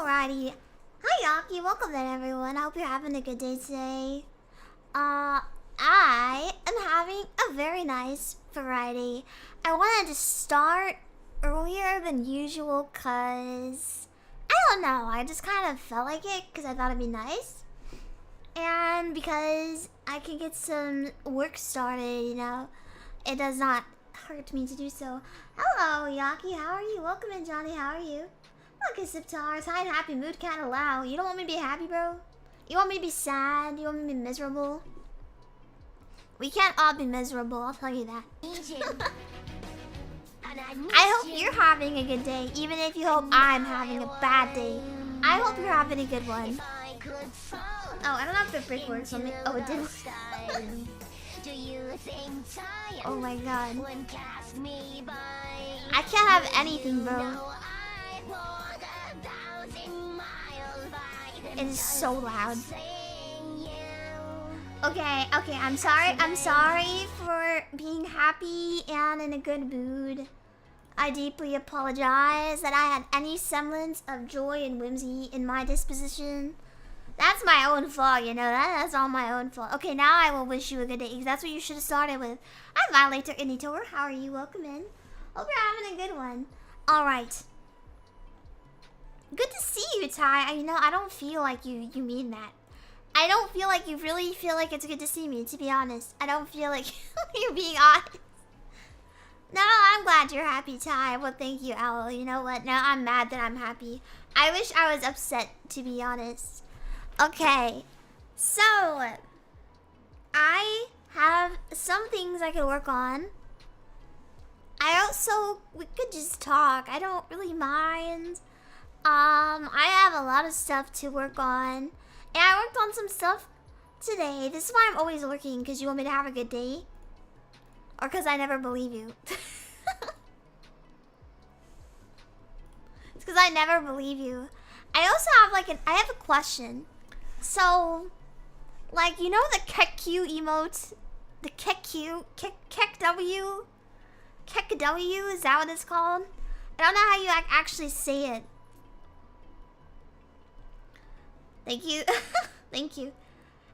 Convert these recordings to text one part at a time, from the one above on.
Alrighty. Hi Yaki, welcome then everyone. I hope you're having a good day today. I am having a very nice Friday. I wanted to start earlier than usual cause I don't know, I just kind of felt like it because I thought it'd be nice. And because I can get some work started, you know. It does not hurt me to do so. Hello Yaki, how are you? Welcome in Johnny, how are you? Look at Siptars, high and happy mood can't allow. You don't want me to be happy, bro? You want me to be sad? You want me to be miserable? We can't all be miserable, I'll tell you that. I hope you're having a good day, even if you hope I'm having a bad day. I hope you're having a good one. Oh, I don't know if the brick works on me. Oh, it did. Oh my god. I can't have anything, bro. It is so loud. Okay, I'm sorry for being happy and in a good mood. I deeply apologize that I had any semblance of joy and whimsy in my disposition. That's my own fault, you know, that's all my own fault. Okay, now I will wish you a good day, because that's what you should have started with. I'm Violator Initour, how are you? Welcome in. Hope you're having a good one. Alright. Good to see you, Ty. You know, I don't feel like you mean that. I don't feel like you really feel like it's good to see me, to be honest. I don't feel like you're being honest. No, I'm glad you're happy, Ty. Well, thank you, Owl. You know what? Now I'm mad that I'm happy. I wish I was upset, to be honest. Okay. So, I have some things I could work on. We could just talk. I don't really mind. I have a lot of stuff to work on. And I worked on some stuff today. This is why I'm always lurking, because you want me to have a good day. Or because I never believe you. It's because I never believe you. I also have I have a question. So, like, you know the KEKQ emote? The KEKQ? KEKW? KEKW? Is that what it's called? I don't know how you actually say it. Thank you. Thank you.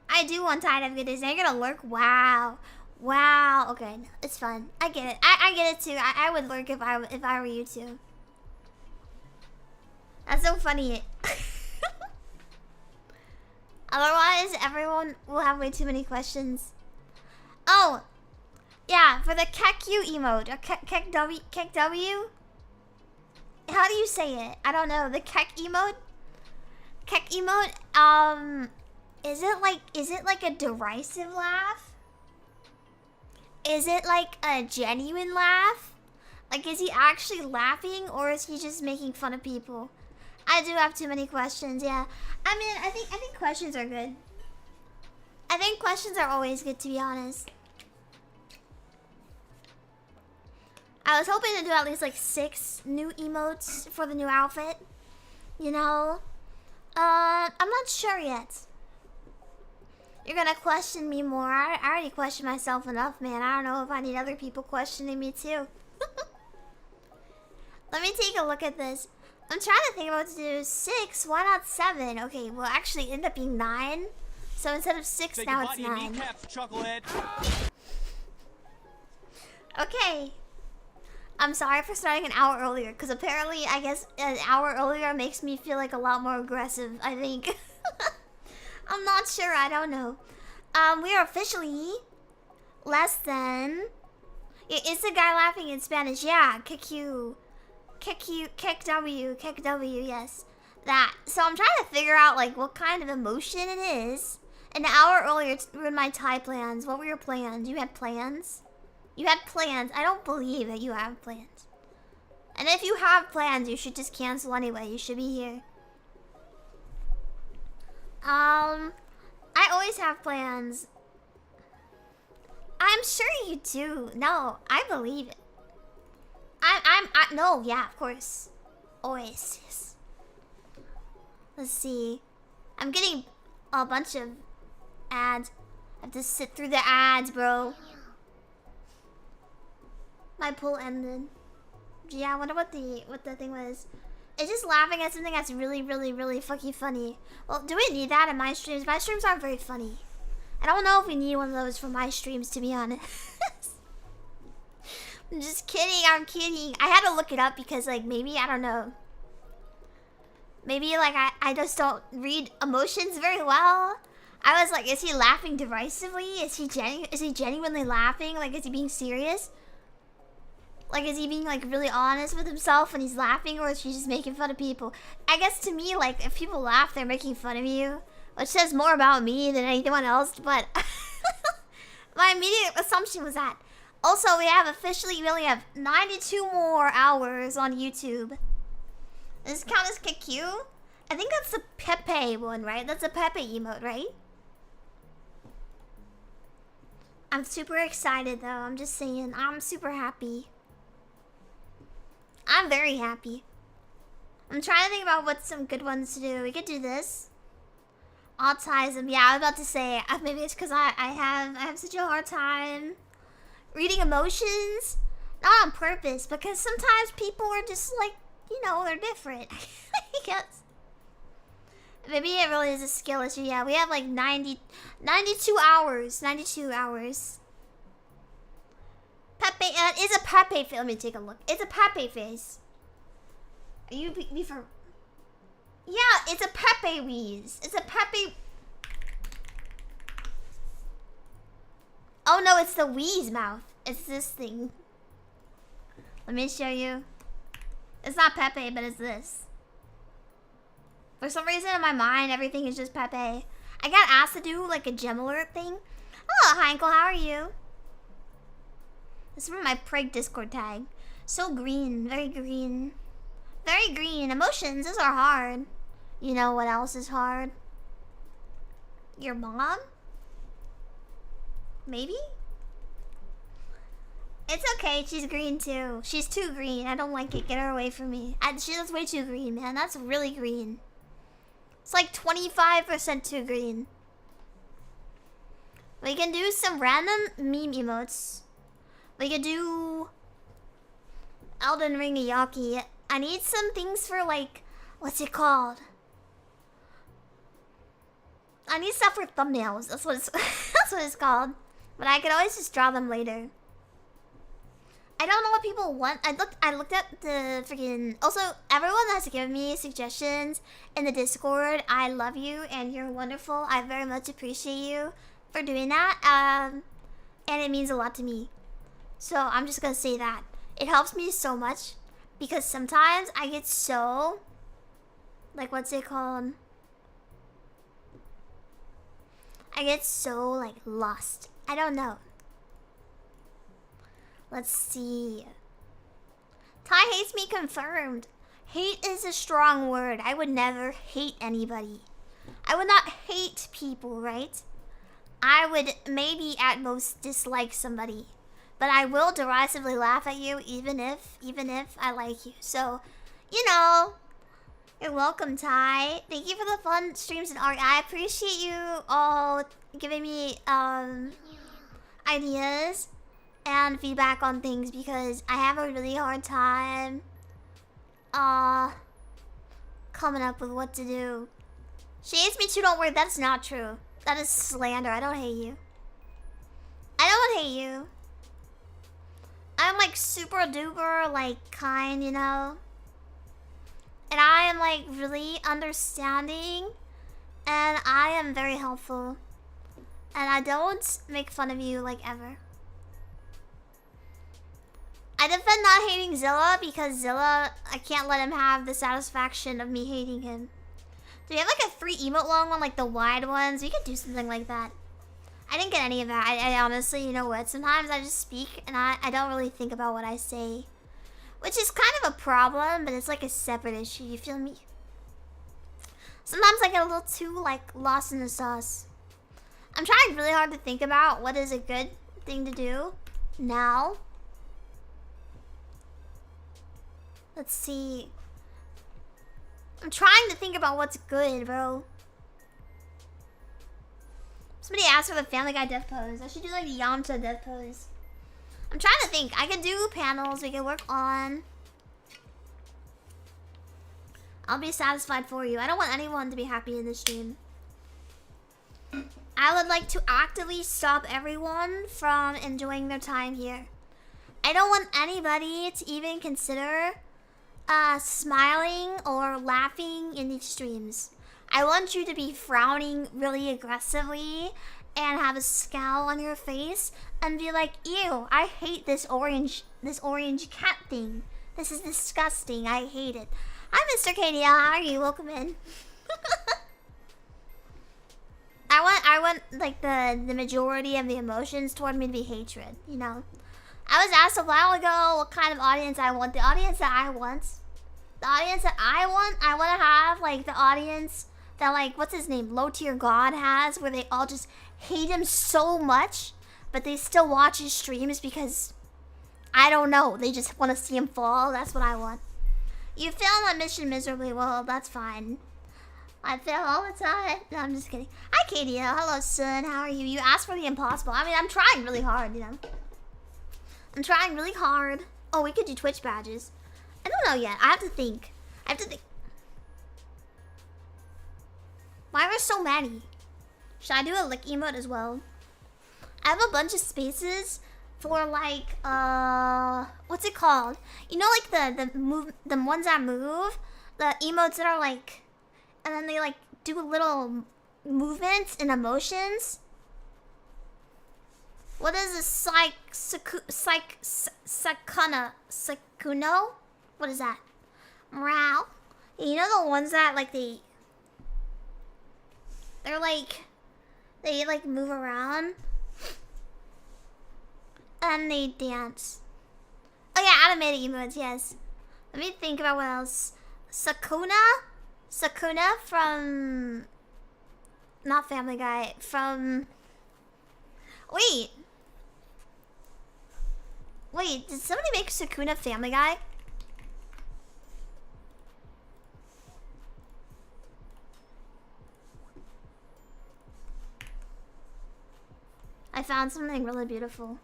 I do want Ty to have good days. Now you're gonna lurk? Wow. Wow. Okay, it's fun. I get it. I get it too. I would lurk if I were you too. That's so funny. Otherwise, everyone will have way too many questions. Oh, yeah, for the KEKQ emote, or KEKW. How do you say it? I don't know. The KEK emote. KEK emote. Is it like a derisive laugh? Is it like a genuine laugh? Like, is he actually laughing, or is he just making fun of people? I do have too many questions, yeah. I mean, I think questions are good. I think questions are always good, to be honest. I was hoping to do at least like 6 new emotes for the new outfit. You know? I'm not sure yet. You're gonna question me more. I already question myself enough, man. I don't know if I need other people questioning me too. Let me take a look at this. I'm trying to think of what to do. 6, why not 7? Okay, well actually it ended up being 9. So instead of 6, now it's 9. Okay. I'm sorry for starting an hour earlier, because apparently, I guess, an hour earlier makes me feel like a lot more aggressive, I think. I'm not sure, I don't know. We are officially less than... Is the guy laughing in Spanish? Yeah, KEKQ. KEKW, yes. That. So I'm trying to figure out, like, what kind of emotion it is. An hour earlier ruined my Thai plans. What were your plans? You had plans? You had plans. I don't believe that you have plans. And if you have plans, you should just cancel anyway. You should be here. I always have plans. I'm sure you do. No, I believe it. No, yeah, of course. Always, yes. Let's see. I'm getting a bunch of ads. I have to sit through the ads, bro. My pull ended. Yeah, I wonder what the thing was. It's just laughing at something that's really, really, really fucking funny. Well, do we need that in my streams? My streams aren't very funny. I don't know if we need one of those for my streams, to be honest. I'm just kidding, I'm kidding. I had to look it up because, like, maybe, I don't know. Maybe, like, I just don't read emotions very well. I was like, is he laughing derisively? Is he genuinely laughing? Like, is he being serious? Like, is he being, like, really honest with himself when he's laughing, or is he just making fun of people? I guess to me, like, if people laugh, they're making fun of you, which says more about me than anyone else, but my immediate assumption was that. Also, we only have 92 more hours on YouTube. Does this count as KQ? I think that's the Pepe one, right? That's a Pepe emote, right? I'm super excited, though. I'm just saying, I'm super happy. I'm very happy. I'm trying to think about what's some good ones to do. We could do this. Autism. Yeah, I was about to say, maybe it's because I have such a hard time reading emotions. Not on purpose, because sometimes people are just like, you know, they're different. I guess. Maybe it really is a skill issue. Yeah, we have like 92 hours. 92 hours. Pepe, it's a Pepe face. Let me take a look. It's a Pepe face. Are you be for? Yeah, it's a Pepe wheeze. It's a Pepe. Oh no, it's the wheeze mouth. It's this thing. Let me show you. It's not Pepe, but it's this. For some reason in my mind, everything is just Pepe. I got asked to do like a gem alert thing. Oh, hi Uncle, how are you? This is from my prig Discord tag. So green, very green. Very green. Emotions, those are hard. You know what else is hard? Your mom? Maybe? It's okay, she's green too. She's too green. I don't like it. Get her away from me. That's way too green, man. That's really green. It's like 25% too green. We can do some random meme emotes. We could do Elden Ring Taiyaki. I need some things for like, what's it called? I need stuff for thumbnails. That's what it's that's what it's called. But I could always just draw them later. I don't know what people want. I looked at the freaking. Also, everyone has given me suggestions in the Discord. I love you and you're wonderful. I very much appreciate you for doing that. And it means a lot to me. So I'm just gonna say that it helps me so much because sometimes I get so, like, what's it called? I get so like lost. I don't know. Let's see. Ty hates me confirmed. Hate is a strong word. I would never hate anybody. I would not hate people, right? I would maybe at most dislike somebody. But I will derisively laugh at you even if I like you. So, you know, you're welcome, Ty. Thank you for the fun streams and art. I appreciate you all giving me ideas and feedback on things because I have a really hard time coming up with what to do. She hates me too, don't worry, that's not true. That is slander. I don't hate you. I don't hate you. I'm like super duper like kind, you know? And I am like really understanding and I am very helpful. And I don't make fun of you like ever. I defend not hating Zilla because Zilla, I can't let him have the satisfaction of me hating him. Do we have like a free emote long one, like the wide ones? We could do something like that. I didn't get any of that. I honestly, you know what? Sometimes I just speak and I don't really think about what I say. Which is kind of a problem, but it's like a separate issue, you feel me? Sometimes I get a little too like lost in the sauce. I'm trying really hard to think about what is a good thing to do now. Let's see. I'm trying to think about what's good, bro. Somebody asked for the Family Guy death pose. I should do like the Yamcha death pose. I'm trying to think. I could do panels we could work on. I'll be satisfied for you. I don't want anyone to be happy in this stream. I would like to actively stop everyone from enjoying their time here. I don't want anybody to even consider smiling or laughing in these streams. I want you to be frowning really aggressively and have a scowl on your face and be like, ew, I hate this orange cat thing. This is disgusting. I hate it. Hi, Mr. KDL. How are you? Welcome in. I want like the majority of the emotions toward me to be hatred, you know? I was asked a while ago what kind of audience I want. The audience that I want to have like the audience that, like, what's his name, Low Tier God has, where they all just hate him so much, but they still watch his streams because, I don't know, they just want to see him fall. That's what I want. You failed my mission miserably. Well, that's fine. I fail all the time. No, I'm just kidding. Hi, KDL. Hello, son. How are you? You asked for the impossible. I mean, I'm trying really hard, you know. I'm trying really hard. Oh, we could do Twitch badges. I don't know yet. I have to think. Why are there so many? Should I do a lick emote as well? I have a bunch of spaces for like what's it called? You know, like the ones that move, the emotes that are like, and then they like do little movements and emotions. What is a sakuno? What is that? Meow. You know the ones that like they move around and they dance. Oh yeah, animated emotes, yes. Let me think about what else. Sakuna from not Family Guy, from Wait, did somebody make Sakuna Family Guy? I found something really beautiful.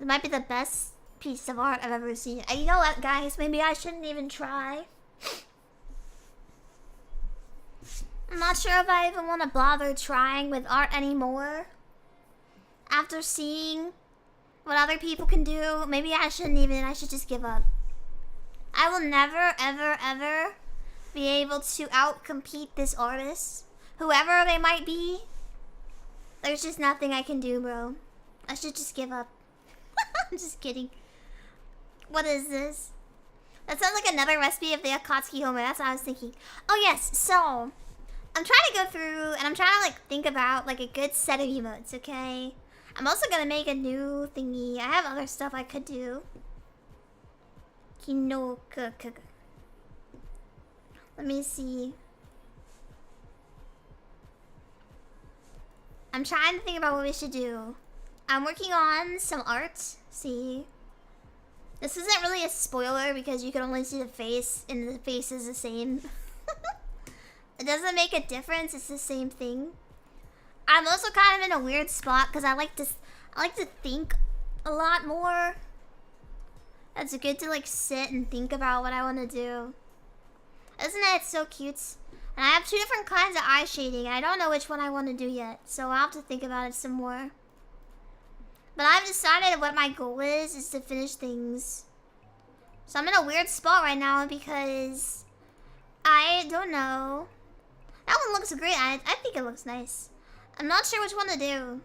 It might be the best piece of art I've ever seen. And you know what, guys? Maybe I shouldn't even try. I'm not sure if I even want to bother trying with art anymore. After seeing what other people can do, maybe I shouldn't even. I should just give up. I will never, ever, ever be able to outcompete this artist, whoever they might be. There's just nothing I can do, bro. I should just give up. I'm just kidding. What is this? That sounds like another recipe of the Akatsuki Homer. That's what I was thinking. Oh yes, so I'm trying to go through and I'm trying to like think about like a good set of emotes, okay? I'm also gonna make a new thingy. I have other stuff I could do. Let me see. I'm trying to think about what we should do. I'm working on some art. See, this isn't really a spoiler because you can only see the face, and the face is the same. It doesn't make a difference. It's the same thing. I'm also kind of in a weird spot because I like to think a lot more. It's good to like sit and think about what I want to do. Isn't it so cute? And I have 2 different kinds of eye shading. I don't know which one I want to do yet, so I'll have to think about it some more. But I've decided what my goal is to finish things. So I'm in a weird spot right now because I don't know. That one looks great. I think it looks nice. I'm not sure which one to do.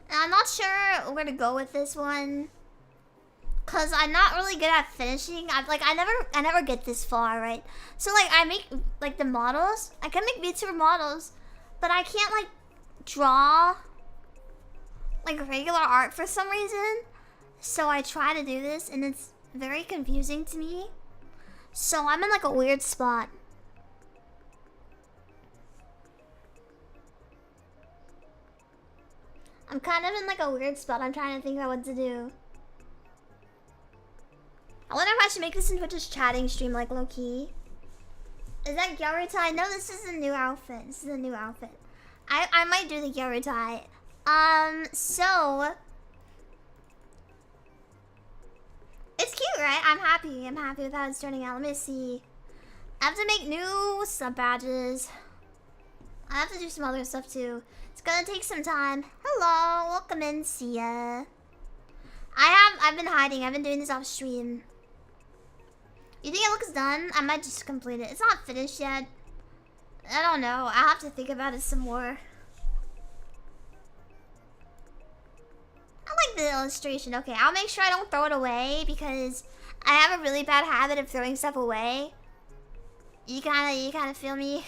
And I'm not sure where to go with this one. Cause I'm not really good at finishing. I never get this far, right? So like I make like the models. I can make VTuber models, but I can't like draw like regular art for some reason. So I try to do this and it's very confusing to me. So I'm in like a weird spot. I'm kind of in like a weird spot. I'm trying to think about what to do. I wonder if I should make this into just chatting stream, like low-key. Is that Gyarutai? No, this is a new outfit. This is a new outfit. I might do the Gyarutai. So I'm happy. I'm happy with how it's turning out. Let me see. I have to make new sub badges. I have to do some other stuff too. It's gonna take some time. Hello, welcome in, see ya. I've been hiding. I've been doing this off stream. You think it looks done? I might just complete it. It's not finished yet. I don't know. I'll have to think about it some more. I like the illustration. Okay, I'll make sure I don't throw it away because I have a really bad habit of throwing stuff away. You kind of feel me?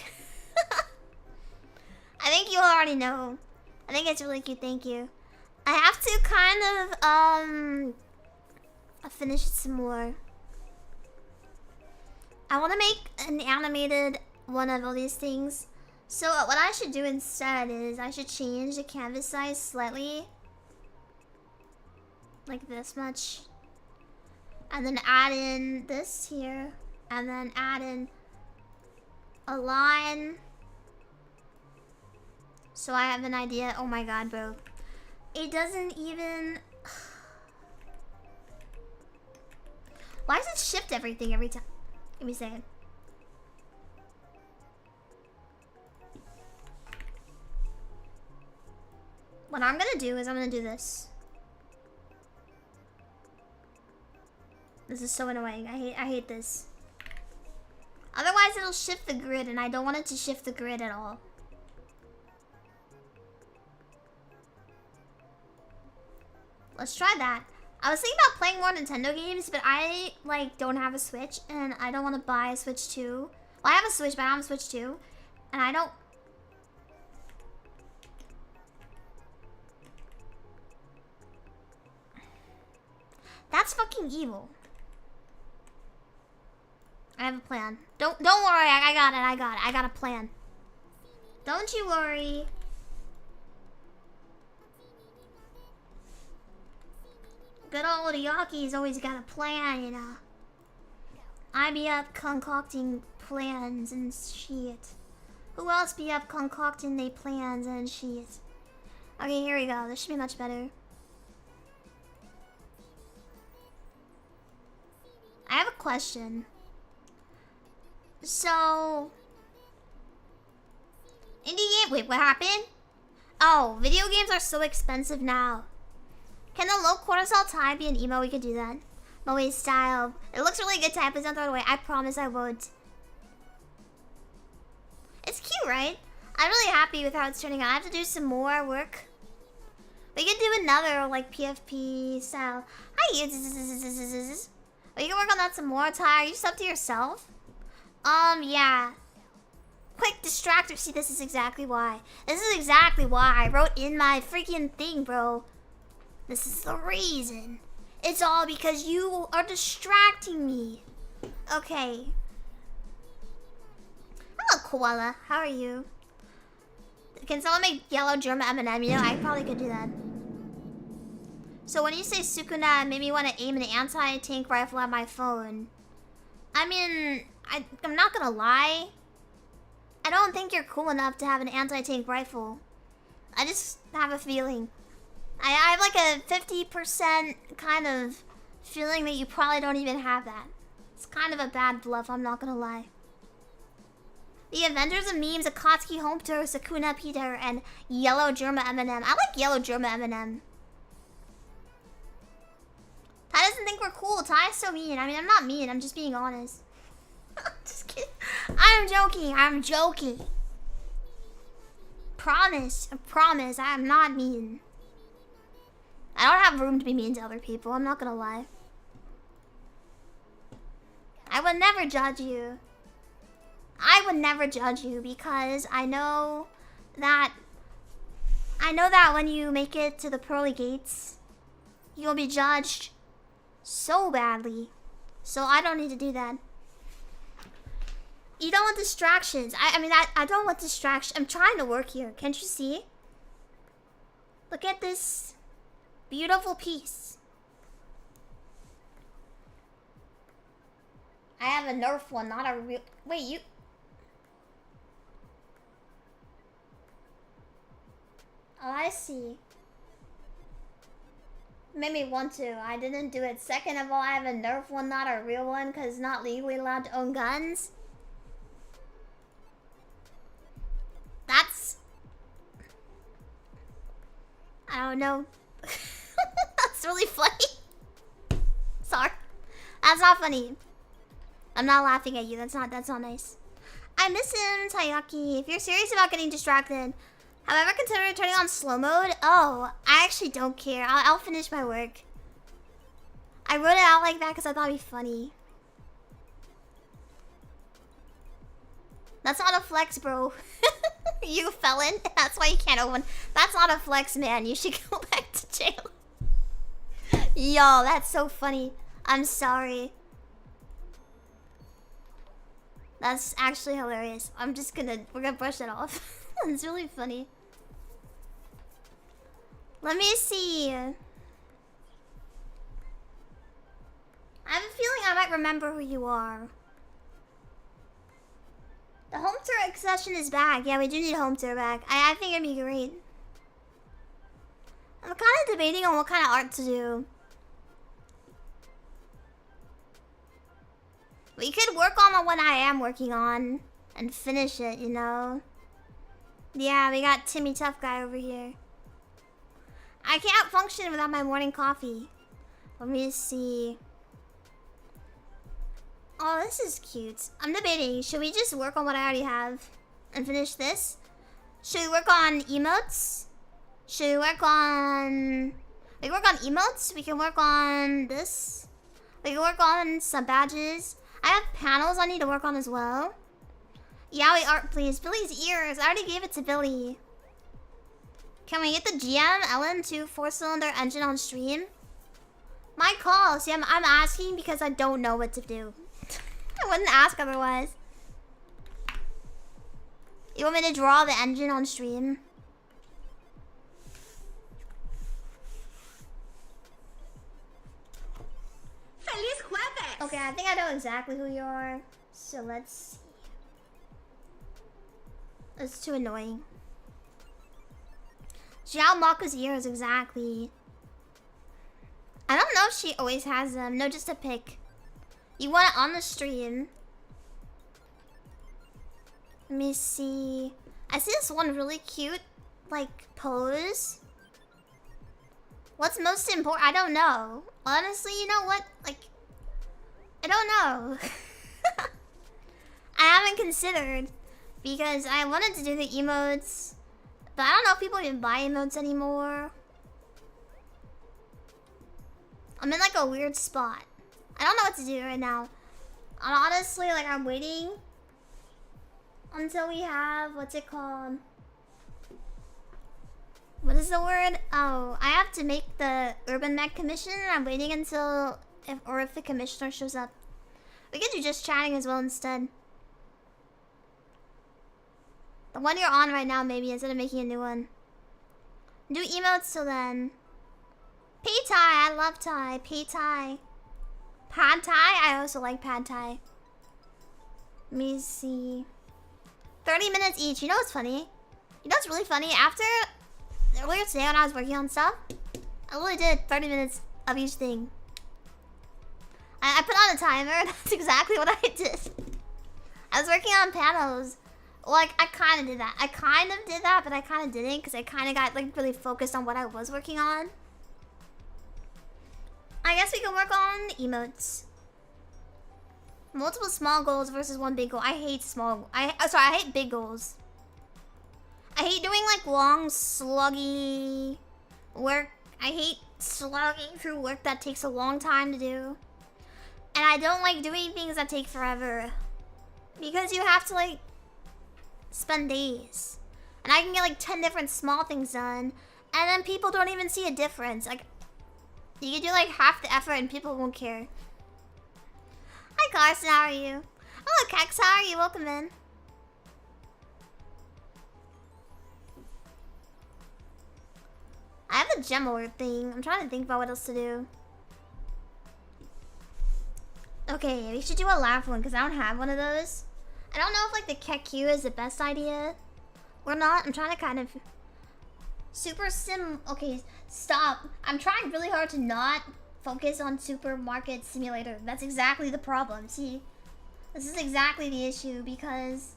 I think you already know. I think it's really cute. Thank you. I have to kind of finish it some more. I want to make an animated one of all these things. So what I should do instead is I should change the canvas size slightly. Like this much. And then add in this here. And then add in a line. So I have an idea. Oh my god, bro. It doesn't even... Why does it shift everything every time? Give me a second. What I'm gonna do is I'm gonna do this. This is so annoying. I hate this. Otherwise it'll shift the grid and I don't want it to shift the grid at all. Let's try that. I was thinking about playing more Nintendo games, but I don't have a Switch and I don't want to buy a Switch 2. Well, I have a Switch, but I don't have a Switch 2. And I don't... That's fucking evil. I have a plan. Don't worry, I got it. I got a plan. Don't you worry. Good old Yaki's always got a plan, you know. I be up concocting plans and shit. Who else be up concocting they plans and shit? Okay, here we go. This should be much better. I have a question. So... Indie game... Wait, what happened? Oh, video games are so expensive now. Can the low cortisol tie be an emo? We could do that. Moe style. It looks really good, Ty. Please don't throw it away. I promise I won't. It's cute, right? I'm really happy with how it's turning out. I have to do some more work. We could do another, like, PFP style. Hi, oh, you can work on that some more, Ty. Are you subbed to yourself? Yeah. Quick distractor. See, this is exactly why. This is exactly why I wrote in my freaking thing, bro. This is the reason. It's all because you are distracting me. Okay. Hello, Koala. How are you? Can someone make yellow German M&M? You know, I probably could do that. So when you say Sukuna, it made me want to aim an anti-tank rifle at my phone. I mean, I'm not gonna lie. I don't think you're cool enough to have an anti-tank rifle. I just have a feeling. I have like a 50% kind of feeling that you probably don't even have that. It's kind of a bad bluff, I'm not gonna lie. The Avengers of Memes, Akatsuki Home Tour, Sakuna Peter, and Yellow Germa M&M. I like Yellow Germa M&M. Ty doesn't think we're cool. Ty's so mean. I mean, I'm not mean, I'm just being honest. Just kidding. I'm joking, I'm joking. Promise, I promise, I am not mean. I don't have room to be mean to other people, I'm not gonna lie. I would never judge you. I would never judge you because I know that when you make it to the pearly gates, you'll be judged so badly. So I don't need to do that. You don't want distractions. I don't want distractions. I'm trying to work here. Can't you see? Look at this beautiful piece. I have a Nerf one, not a real... Wait, you... Oh, I see. made me want to. I didn't do it. Second of all, I have a Nerf one, not a real one, because it's not legally allowed to own guns. That's... I don't know. That's really funny. Sorry. That's not funny. I'm not laughing at you. That's not nice. I miss him, Taiyaki. If you're serious about getting distracted, have I ever considered turning on slow mode? Oh, I actually don't care. I'll finish my work. I wrote it out like that because I thought it'd be funny. That's not a flex, bro. You felon. That's why you can't open. That's not a flex, man. You should go back to jail. Yo, that's so funny. I'm sorry. That's actually hilarious. We're gonna brush it off. It's really funny. Let me see. I have a feeling I might remember who you are. The home tour session is back. Yeah, we do need a home tour back. I think it'd be great. I'm kind of debating on what kind of art to do. We could work on the one I am working on and finish it, you know? Yeah, we got Timmy Tough Guy over here. I can't function without my morning coffee. Let me see. Oh, this is cute. I'm debating. Should we just work on what I already have and finish this? Should we work on emotes? Should we work on... We can work on emotes. We can work on this. We can work on some badges. I have panels I need to work on as well. Yaoi art, please. Billy's ears. I already gave it to Billy. Can we get the GM LN2 4-cylinder engine on stream? My call. See, I'm asking because I don't know what to do. I wouldn't ask otherwise. You want me to draw the engine on stream? Feliz jueves! Okay, I think I know exactly who you are. So let's see. It's too annoying. Xiao Maka's ears, exactly. I don't know if she always has them. No, just a pic. You want it on the stream. Let me see. I see this one really cute, like, pose. What's most important? I don't know. Honestly, you know what? Like, I don't know. I haven't considered because I wanted to do the emotes, but I don't know if people even buy emotes anymore. I'm in like a weird spot. I don't know what to do right now. And honestly, like I'm waiting until we have, what's it called? What is the word? Oh, I have to make the Urban Mech commission. I'm waiting until if the commissioner shows up. We could do just chatting as well instead. The one you're on right now, maybe, instead of making a new one. Do emotes till then. Pay Thai, I love Thai. Pay Thai. Pad Thai, I also like Pad Thai. Let me see. 30 minutes each. You know what's funny? You know what's really funny? After earlier today when I was working on stuff, I literally did 30 minutes of each thing. I put on a timer. That's exactly what I did. I was working on panels. Like, I kind of did that. I kind of did that, but I kind of didn't because I kind of got like really focused on what I was working on. I guess we can work on emotes. Multiple small goals versus one big goal. I hate I hate big goals. I hate doing like long, sluggy work. I hate slugging through work that takes a long time to do. And I don't like doing things that take forever. Because you have to like spend days. And I can get like 10 different small things done. And then people don't even see a difference. Like, you can do like half the effort and people won't care. Hi Carson, how are you? Hello Kex, how are you? Welcome in. I have a gem alert thing. I'm trying to think about what else to do. Okay, we should do a laugh one because I don't have one of those. I don't know if like the KQ is the best idea or not. I'm trying to kind of Super sim. Okay, stop. I'm trying really hard to not focus on supermarket simulator. That's exactly the problem. See, this is exactly the issue because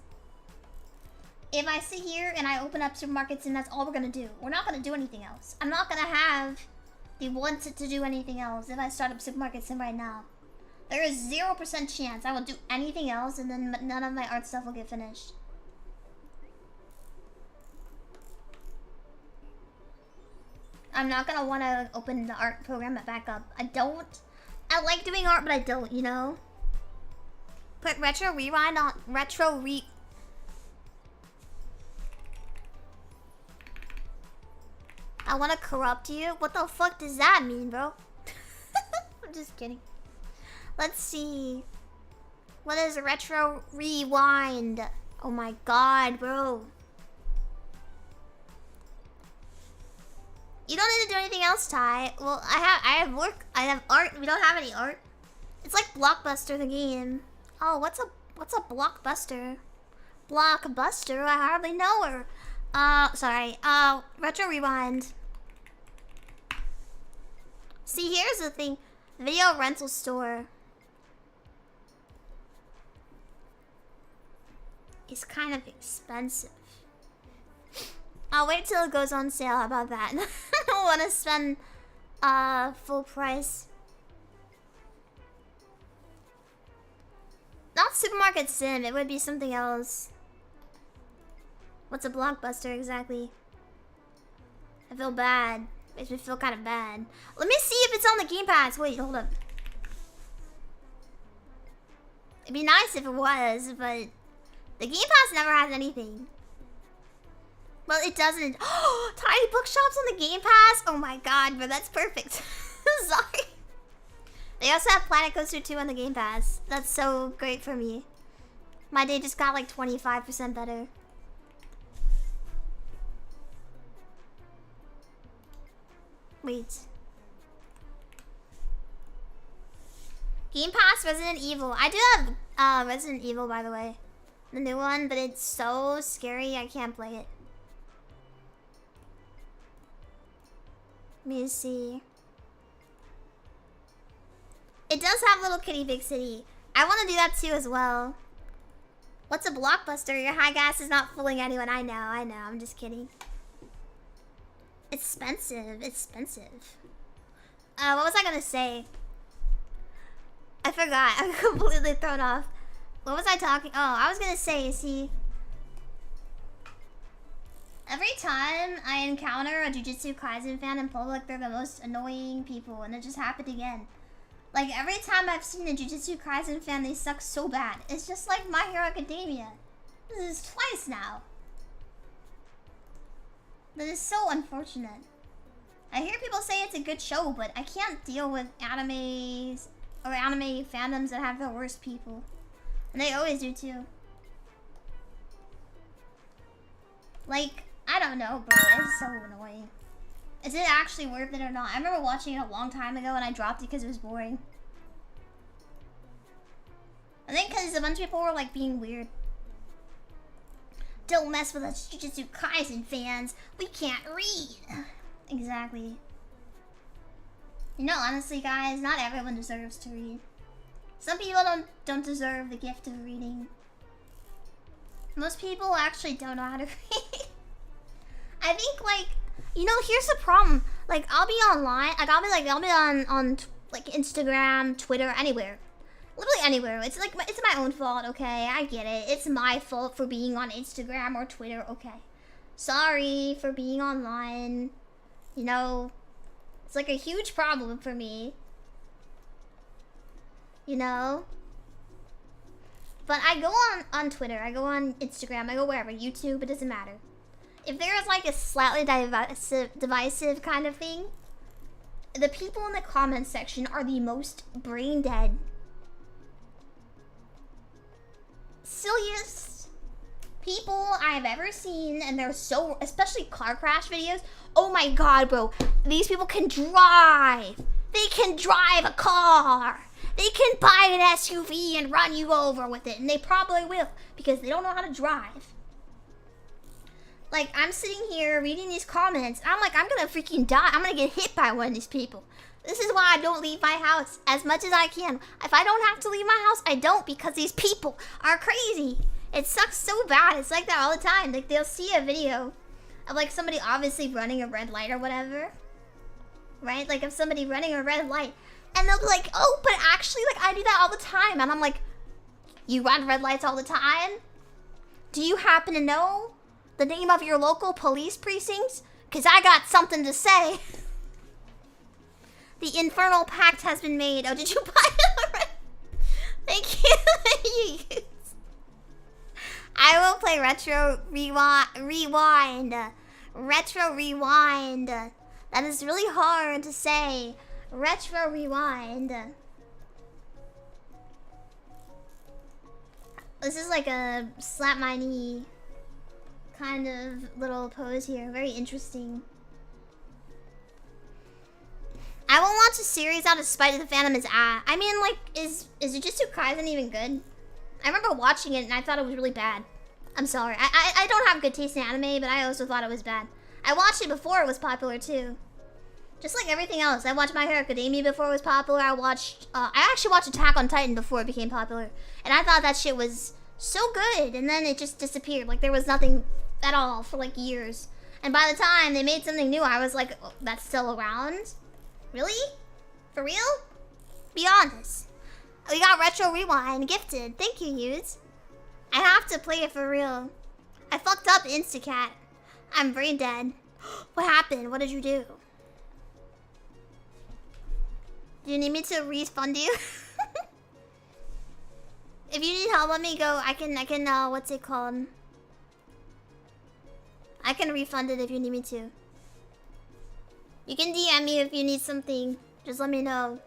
if I sit here and I open up supermarket sim, that's all we're gonna do. We're not gonna do anything else. I'm not gonna have the want to do anything else if I start up supermarket sim right now. There is 0% chance I will do anything else and then none of my art stuff will get finished. I'm not gonna want to open the art program back up. I like doing art, but I don't, you know? Put retro rewind on I want to corrupt you? What the fuck does that mean, bro? I'm just kidding. Let's see. What is retro rewind? Oh my god, bro. You don't need to do anything else, Ty. Well, I have work. I have art. We don't have any art. It's like Blockbuster, the game. Oh, what's a Blockbuster? Blockbuster? I hardly know her. Sorry. Retro rewind. See, here's the thing. Video rental store. It's kind of expensive. I'll wait till it goes on sale. How about that? I don't want to spend full price. Not supermarket sim. It would be something else. What's a Blockbuster exactly? I feel bad. Makes me feel kind of bad. Let me see if it's on the Game Pass. Wait, hold up. It'd be nice if it was, but the Game Pass never has anything. Well, it doesn't. Oh, Tiny Bookshops on the Game Pass? Oh my god, but that's perfect. Sorry. They also have Planet Coaster 2 on the Game Pass. That's so great for me. My day just got like 25% better. Wait. Game Pass Resident Evil. I do have Resident Evil, by the way. The new one, but it's so scary I can't play it. Let me see. It does have Little Kitty Big City. I want to do that too as well. What's a Blockbuster? Your high gas is not fooling anyone. I know. I'm just kidding. Expensive. What was I gonna say? I forgot. I'm completely thrown off. What was I talking? Oh, I was gonna say, see. Every time I encounter a Jujutsu Kaisen fan in public, they're the most annoying people, and it just happened again. Like, every time I've seen a Jujutsu Kaisen fan, they suck so bad. It's just like My Hero Academia. This is twice now. That is so unfortunate. I hear people say it's a good show, but I can't deal with animes or anime fandoms that have the worst people. And they always do too. Like, I don't know, bro. It's so annoying. Is it actually worth it or not? I remember watching it a long time ago and I dropped it because it was boring. I think because a bunch of people were like being weird. Don't mess with us Jujutsu Kaisen fans. We can't read. Exactly. You know, honestly, guys, not everyone deserves to read. Some people don't deserve the gift of reading. Most people actually don't know how to read. I think, like, you know, here's the problem. Like, I'll be online. Like, I'll be on like Instagram, Twitter, anywhere. Literally anywhere. It's like it's my own fault. Okay, I get it. It's my fault for being on Instagram or Twitter. Okay, sorry for being online. You know, it's like a huge problem for me. You know. But I go on Twitter. I go on Instagram. I go wherever. YouTube. It doesn't matter. If there is like a slightly divisive kind of thing, the people in the comments section are the most brain dead, silliest people I've ever seen, and they're so, especially car crash videos. Oh my god, bro. These people can drive. They can drive a car. They can buy an SUV and run you over with it, and they probably will because they don't know how to drive. Like, I'm sitting here reading these comments, and I'm like, I'm gonna freaking die. I'm gonna get hit by one of these people. This is why I don't leave my house as much as I can. If I don't have to leave my house, I don't, because these people are crazy. It sucks so bad. It's like that all the time. Like, they'll see a video of, like, somebody obviously running a red light or whatever. Right? Like, of somebody running a red light. And they'll be like, oh, but actually, like, I do that all the time. And I'm like, you run red lights all the time? Do you happen to know the name of your local police precincts? Because I got something to say. The infernal pact has been made. Oh, did you buy it already? Thank you. I will play Retro Rewind. Retro Rewind. That is really hard to say. Retro Rewind. This is like a slap my knee kind of little pose here. Very interesting. I will watch a series out of spite of the fandom is I mean, like, is Jujutsu Kaisen even good? I remember watching it and I thought it was really bad. I'm sorry. I don't have good taste in anime, but I also thought it was bad. I watched it before it was popular too. Just like everything else. I watched My Hero Academia before it was popular. I actually watched Attack on Titan before it became popular. And I thought that shit was so good. And then it just disappeared. Like, there was nothing at all for like years. And by the time they made something new, I was like, oh, that's still around? Really? For real? Be honest. We got Retro Rewind gifted. Thank you, Hughes. I have to play it for real. I fucked up Instacat. I'm brain dead. What happened? What did you do? Do you need me to refund you? If you need help, let me go. I can, what's it called? I can refund it if you need me to. You can DM me if you need something. Just let me know.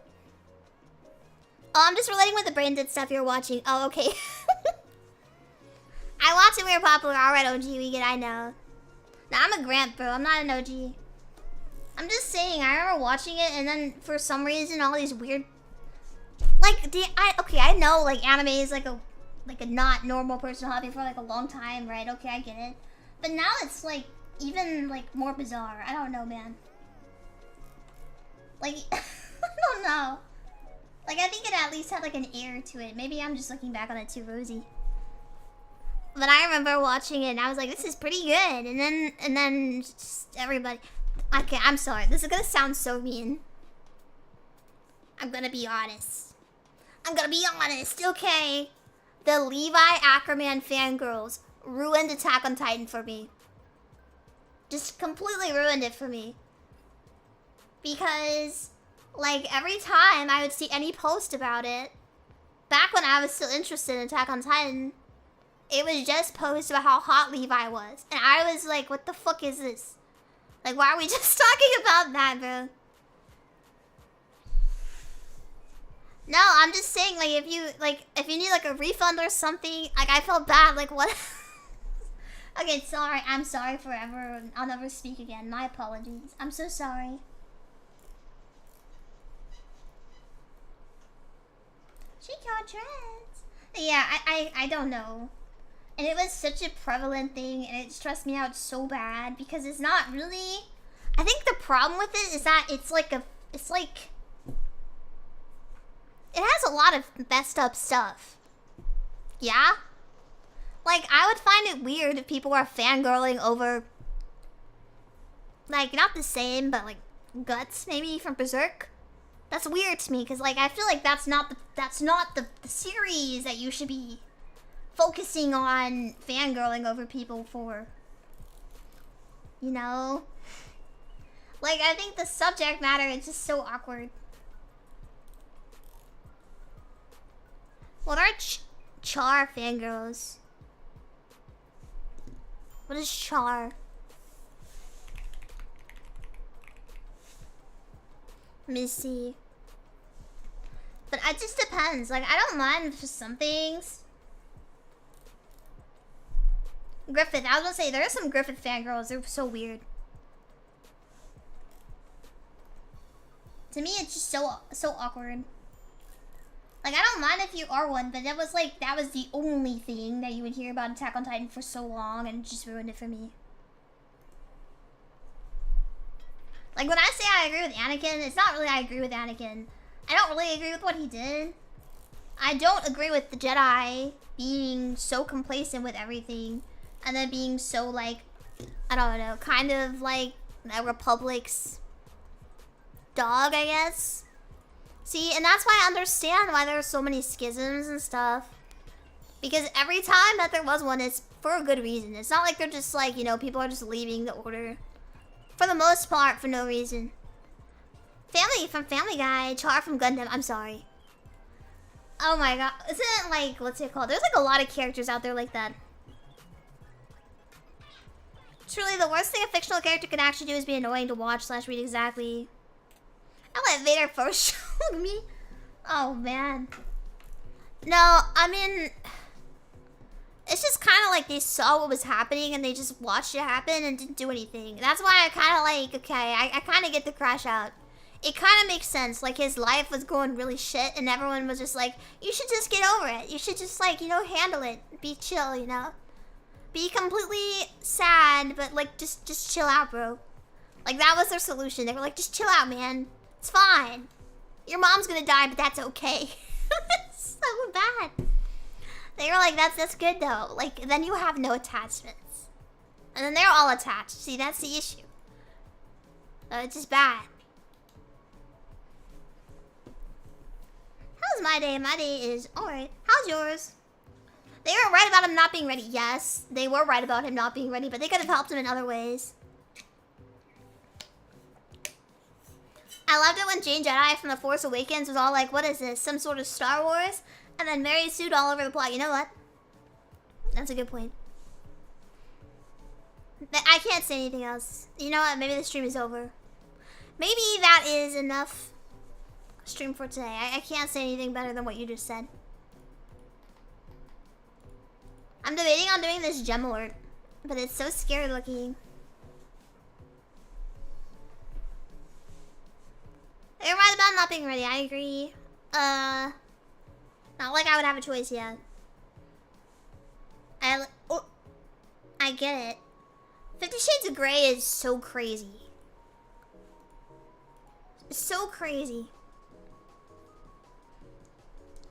Oh, I'm just relating with the brain dead stuff you're watching. Oh, okay. I watched it when we were popular. Alright, OG, we get, I know. Nah, I'm a Grant, bro. I'm not an OG. I'm just saying, I remember watching it, and then for some reason, all these weird... Like, okay, I know, like, anime is like a not normal person hobby for like a long time, right? Okay, I get it. But now it's like, even like more bizarre. I don't know, man. Like, I don't know. Like, I think it at least had like an air to it. Maybe I'm just looking back on it too rosy. But I remember watching it and I was like, this is pretty good. And then just everybody... Okay, I'm sorry. This is gonna sound so mean. I'm gonna be honest. Okay? The Levi Ackerman fangirls ruined Attack on Titan for me. Just completely ruined it for me. Because, like, every time I would see any post about it, back when I was still interested in Attack on Titan, it was just posts about how hot Levi was. And I was like, what the fuck is this? Like, why are we just talking about that, bro? No, I'm just saying, like, if you need, like, a refund or something, like, I felt bad, like, what? Okay, sorry, I'm sorry forever. I'll never speak again. My apologies. I'm so sorry. She got dreads. Yeah, I don't know. And it was such a prevalent thing, and it stressed me out so bad, because it's not really... I think the problem with it is that it's like... It has a lot of messed up stuff. Yeah? Like, I would find it weird if people were fangirling over... Like, not the same, but like, Guts, maybe, from Berserk. That's weird to me, because, like, I feel like that's not the series that you should be focusing on fangirling over people for. You know? Like, I think the subject matter is just so awkward. What are Char fangirls? What is Char? Let me see. But it just depends. Like, I don't mind for some things. Griffith. I was gonna say, there are some Griffith fangirls. They're so weird. To me, it's just so awkward. Like, I don't mind if you are one, but that was the only thing that you would hear about Attack on Titan for so long, and it just ruined it for me. Like, when I say I agree with Anakin, it's not really I agree with Anakin. I don't really agree with what he did. I don't agree with the Jedi being so complacent with everything. And then being so, like, I don't know, kind of like the Republic's dog, I guess. See, and that's why I understand why there are so many schisms and stuff. Because every time that there was one, it's for a good reason. It's not like they're just like, you know, people are just leaving the order. For the most part, for no reason. Family from Family Guy, Char from Gundam, I'm sorry. Oh my god, isn't it like, what's it called? There's like a lot of characters out there like that. Truly, the worst thing a fictional character can actually do is be annoying to watch / read exactly. I let Vader first show me. Oh man. No, I mean, it's just kind of like they saw what was happening and they just watched it happen and didn't do anything. That's why I kind of like, okay, I kind of get the crash out. It kind of makes sense. Like, his life was going really shit and everyone was just like, you should just get over it. You should just, like, you know, handle it. Be chill, you know? Be completely sad, but, like, just chill out, bro. Like, that was their solution. They were like, just chill out, man. It's fine. Your mom's gonna die, but that's okay. It's so bad. They were like, that's good, though. Like, then you have no attachments. And then they're all attached. See, that's the issue. It's just bad. How's my day? My day is alright. How's yours? They were right about him not being ready. Yes, they were right about him not being ready, but they could have helped him in other ways. I loved it when Jane Jedi from The Force Awakens was all like, what is this? Some sort of Star Wars? And then Mary Sue all over the plot. You know what? That's a good point. I can't say anything else. You know what? Maybe the stream is over. Maybe that is enough stream for today. I can't say anything better than what you just said. I'm debating on doing this gem alert, but it's so scary looking. They're right about not being ready. I agree. Not like I would have a choice yet. I get it. 50 Shades of Grey is so crazy. So crazy.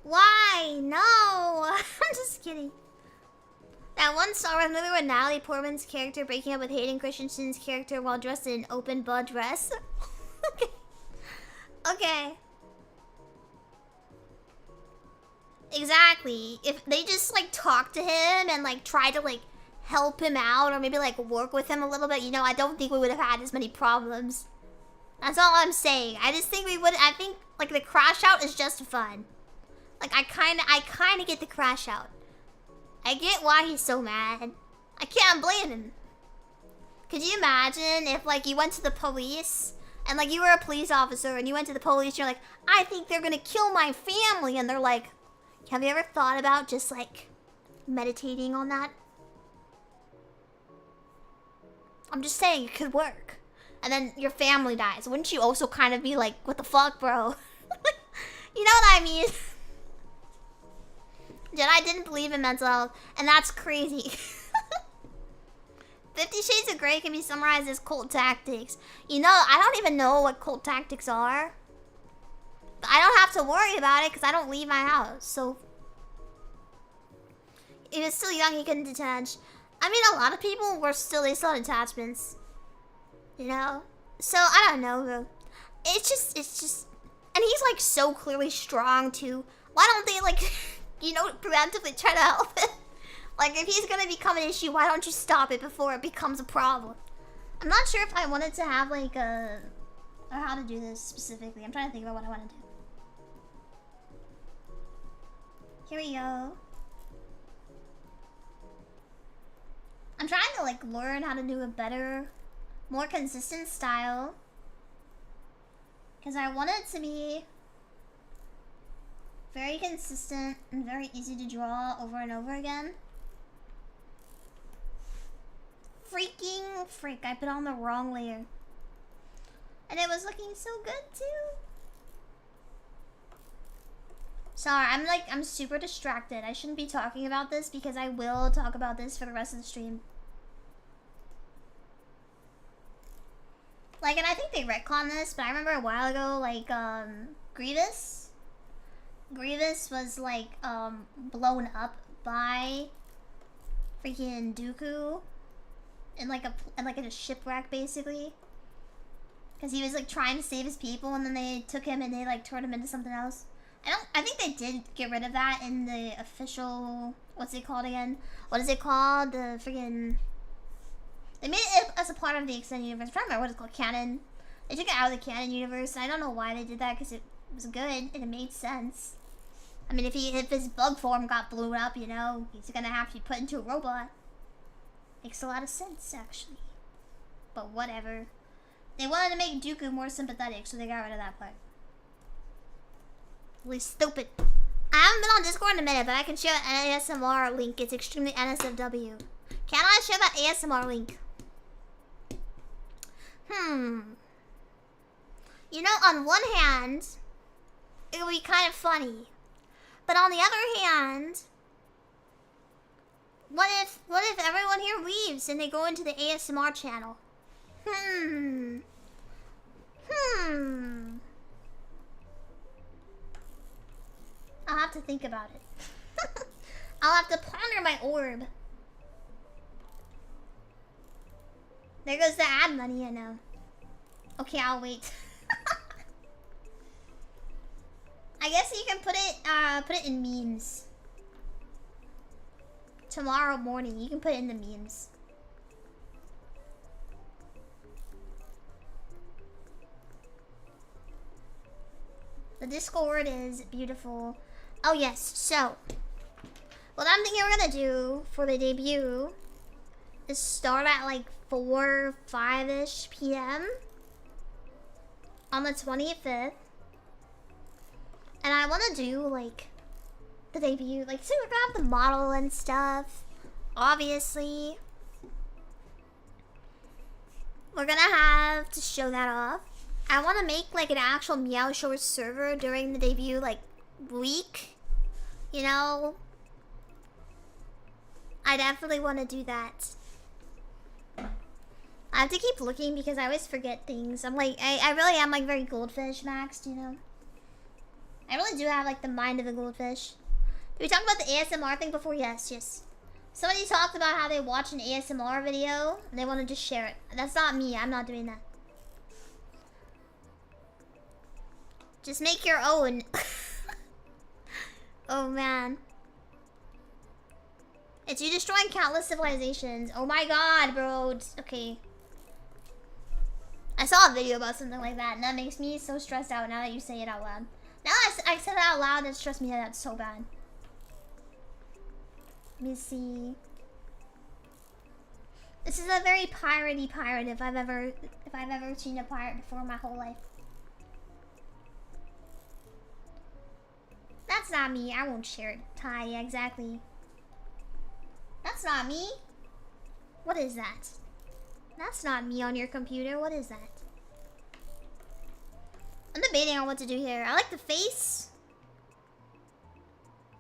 Why? No! I'm just kidding. That one Star Wars movie with Natalie Portman's character breaking up with Hayden Christensen's character while dressed in an open butt dress. Okay. Okay. Exactly. If they just like talk to him and like try to like help him out or maybe like work with him a little bit, you know, I don't think we would have had as many problems. That's all I'm saying. I just think we would. I think like the crash out is just fun. Like I kind of get the crash out. I get why he's so mad. I can't blame him. Could you imagine if like you went to the police and like you were a police officer and you went to the police and you're like, I think they're gonna kill my family, and they're like, have you ever thought about just like meditating on that? I'm just saying it could work. And then your family dies. Wouldn't you also kind of be like, what the fuck, bro? You know what I mean? Jedi didn't believe in mental health, and that's crazy. 50 Shades of Grey can be summarized as cult tactics. You know, I don't even know what cult tactics are. But I don't have to worry about it because I don't leave my house, so... He was still young, he couldn't detach. I mean, a lot of people they still had attachments. You know? So, I don't know, though. It's just... And he's, like, so clearly strong, too. Why don't they, like... you know, preemptively try to help it. Like, if he's gonna become an issue, why don't you stop it before it becomes a problem? I'm not sure if I wanted to have, like, or how to do this specifically. I'm trying to think about what I want to do. Here we go. I'm trying to, like, learn how to do a better, more consistent style. Because I want it to be very consistent and very easy to draw over and over again. Freaking frick, I put on the wrong layer. And it was looking so good too. Sorry, I'm super distracted. I shouldn't be talking about this because I will talk about this for the rest of the stream. Like, and I think they retconned this, but I remember a while ago, like, Grievous was, like, blown up by freaking Dooku in, like, in a shipwreck, basically. Because he was, like, trying to save his people, and then they took him and they, like, turned him into something else. I think they did get rid of that in the official, what's it called again? What is it called? The freaking... They made it as a part of the extended universe. I don't remember what it's called, canon. They took it out of the canon universe, and I don't know why they did that, because it was good, and it made sense. I mean, if his bug form got blown up, you know, he's gonna have to be put into a robot. Makes a lot of sense, actually. But whatever. They wanted to make Dooku more sympathetic, so they got rid of that part. Really stupid. I haven't been on Discord in a minute, but I can share an ASMR link. It's extremely NSFW. Can I share that ASMR link? You know, on one hand, it would be kind of funny. But on the other hand, what if everyone here leaves and they go into the ASMR channel? I'll have to think about it. I'll have to ponder my orb. There goes the ad money, I know. Okay, I'll wait. I guess you can put it in memes. Tomorrow morning, you can put it in the memes. The Discord is beautiful. Oh yes, so what I'm thinking we're gonna do for the debut is start at like 4, 5-ish p.m. on the 25th. And I want to do like the debut, like, so we're gonna have the model and stuff. Obviously, we're gonna have to show that off. I want to make like an actual Meow Shore server during the debut, like, week. You know, I definitely want to do that. I have to keep looking because I always forget things. I'm like, I really am like very goldfish maxed, you know. I really do have like the mind of a goldfish. Did we talk about the ASMR thing before? Yes. Somebody talked about how they watch an ASMR video and they want to just share it. That's not me. I'm not doing that. Just make your own. Oh man. It's you destroying countless civilizations. Oh my god, bro. Okay. I saw a video about something like that, and that makes me so stressed out now that you say it out loud. Now I said it out loud, it stressed me out so bad. Let me see. This is a very piratey pirate if I've ever seen a pirate before in my whole life. That's not me. I won't share it. Ty, yeah, exactly. That's not me. What is that? That's not me on your computer. What is that? I'm debating on what to do here. I like the face.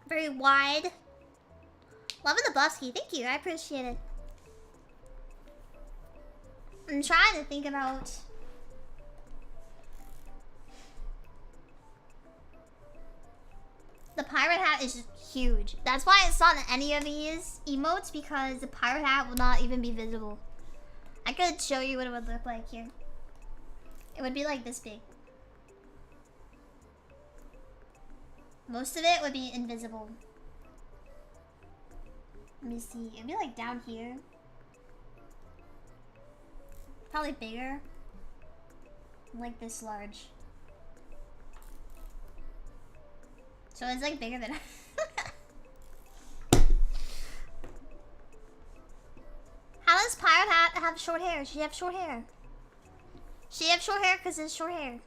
Very wide. Loving the busky. Thank you. I appreciate it. I'm trying to think about... The pirate hat is huge. That's why it's not in any of these emotes, because the pirate hat will not even be visible. I could show you what it would look like here. It would be like this big. Most of it would be invisible. Let me see. It'd be like down here. Probably bigger. Like this large. So it's like bigger than... How does Pirate Hat have short hair? She have short hair. She have short hair because it's short hair.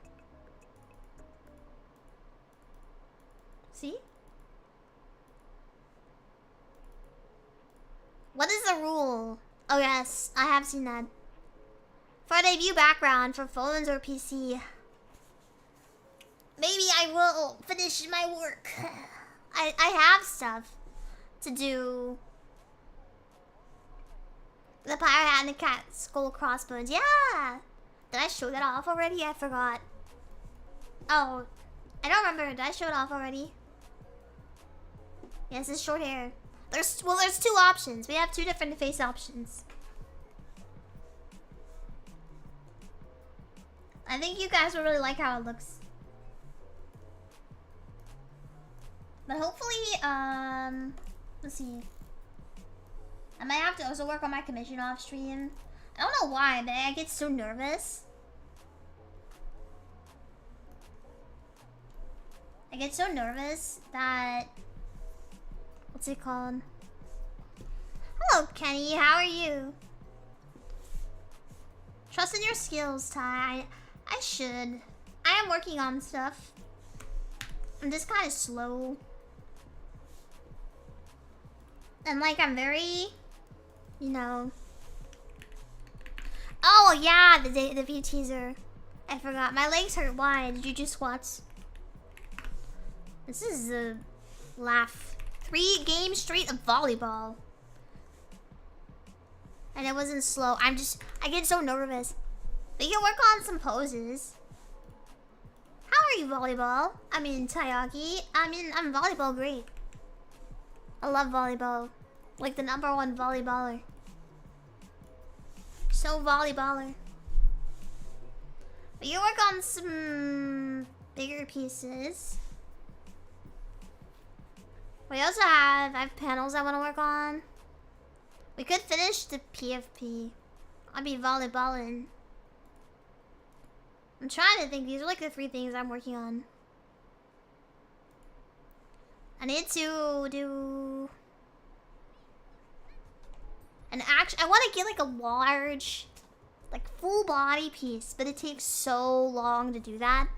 See? What is the rule? Oh yes, I have seen that. For a debut background for phones or PC. Maybe I will finish my work. I have stuff to do. The pirate hat and the cat skull crossbones. Yeah! Did I show that off already? I forgot. Oh, I don't remember. Did I show it off already? Yes, it's short hair. There's two options. We have two different face options. I think you guys will really like how it looks. But hopefully, let's see. I might have to also work on my commission off stream. I don't know why, but I get so nervous. I get so nervous that... What's it called? Hello, Kenny. How are you? Trust in your skills, Ty. I should. I am working on stuff. I'm just kind of slow. And like, I'm very... You know... Oh, yeah, the view teaser. I forgot. My legs hurt. Why? Did you just watch? This is a laugh. 3 games straight of volleyball. And it wasn't slow. I get so nervous. We can work on some poses. How are you, volleyball? I mean, Taiyaki. I'm volleyball great. I love volleyball. Like the #1 volleyballer. So volleyballer. But you work on some bigger pieces. I have panels I want to work on. We could finish the PFP. I'll be volleyballing. I'm trying to think. These are like the 3 things I'm working on. I need to do... I want to get like a large, like full body piece, but it takes so long to do that.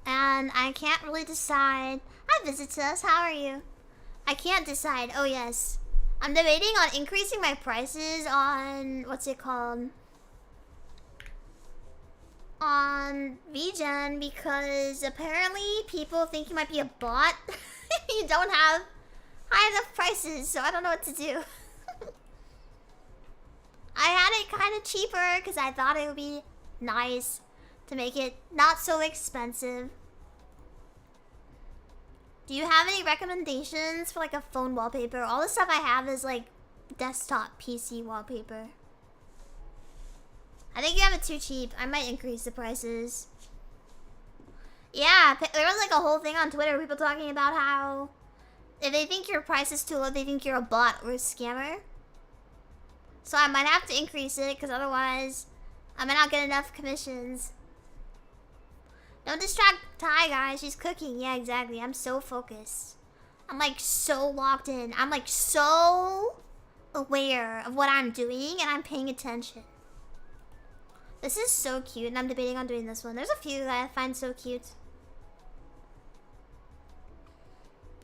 And I can't really decide. Hi, Visitus, how are you? I can't decide. Oh, yes. I'm debating on increasing my prices on, what's it called? On VGen, because apparently people think you might be a bot. You don't have high enough prices, so I don't know what to do. I had it kind of cheaper because I thought it would be nice to make it not so expensive. Do you have any recommendations for like a phone wallpaper? All the stuff I have is like desktop PC wallpaper. I think you have it too cheap. I might increase the prices. Yeah, there was like a whole thing on Twitter, people talking about how if they think your price is too low, they think you're a bot or a scammer. So I might have to increase it, because otherwise I might not get enough commissions. Don't distract Ty, guys. She's cooking. Yeah, exactly. I'm so focused. I'm like so locked in. I'm like so aware of what I'm doing, and I'm paying attention. This is so cute, and I'm debating on doing this one. There's a few that I find so cute.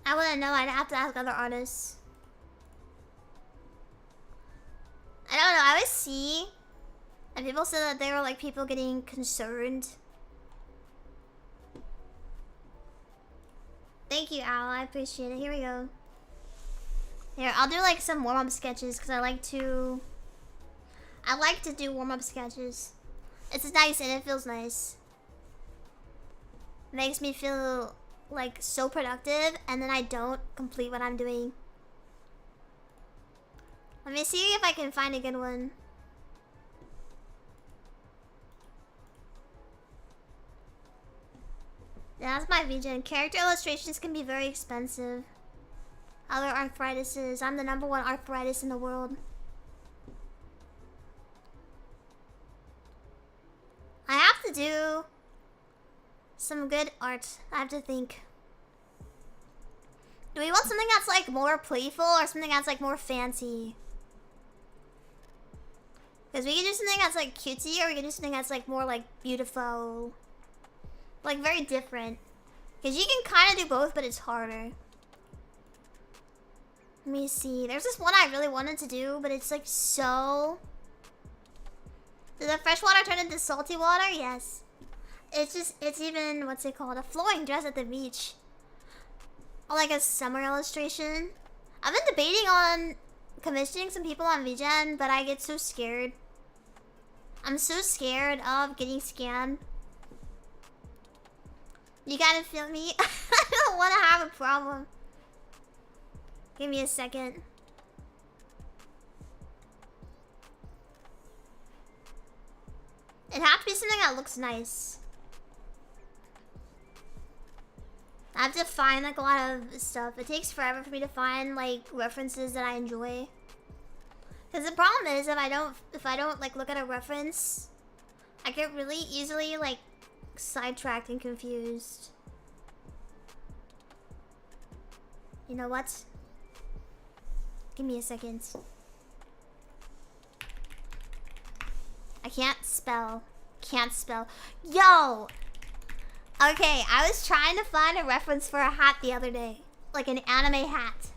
I wouldn't know. I'd have to ask other artists. I don't know. I always see, and people said that they were like people getting concerned. Thank you, Al. I appreciate it. Here we go. Here, I'll do like some warm-up sketches because I like to do warm-up sketches. It's nice and it feels nice. It makes me feel like so productive, and then I don't complete what I'm doing. Let me see if I can find a good one. Yeah, that's my VGen. Character illustrations can be very expensive. Other arthritises. I'm the #1 arthritis in the world. I have to do some good art. I have to think. Do we want something that's like more playful or something that's like more fancy? Because we can do something that's like cutesy, or we can do something that's like more like beautiful. Like very different. Because you can kind of do both, but it's harder. Let me see. There's this one I really wanted to do, but it's like so... Did the fresh water turn into salty water? Yes. It's even, what's it called? A flowing dress at the beach. Or like a summer illustration. I've been debating on commissioning some people on VGen, but I get so scared. I'm so scared of getting scammed. You gotta feel me? I don't wanna have a problem. Give me a second. It has to be something that looks nice. I have to find like a lot of stuff. It takes forever for me to find like references that I enjoy. Because the problem is if I don't like look at a reference, I get really easily like sidetracked and confused. You know what? Give me a second. I can't spell. Can't spell. Yo! Okay, I was trying to find a reference for a hat the other day. Like an anime hat.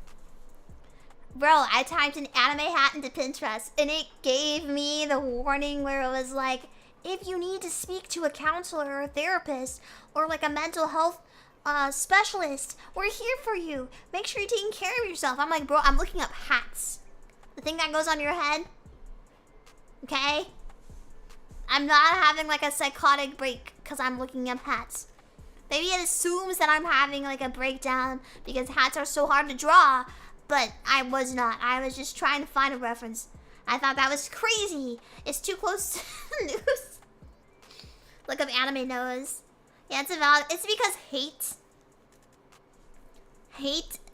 Bro, I typed an anime hat into Pinterest and it gave me the warning where it was like, if you need to speak to a counselor or a therapist or like a mental health specialist, we're here for you. Make sure you're taking care of yourself. I'm like, bro, I'm looking up hats. The thing that goes on your head. Okay? I'm not having like a psychotic break because I'm looking up hats. Maybe it assumes that I'm having like a breakdown because hats are so hard to draw, but I was not. I was just trying to find a reference. I thought that was crazy. It's too close to the news. Look up anime nose. Yeah, it's because hate,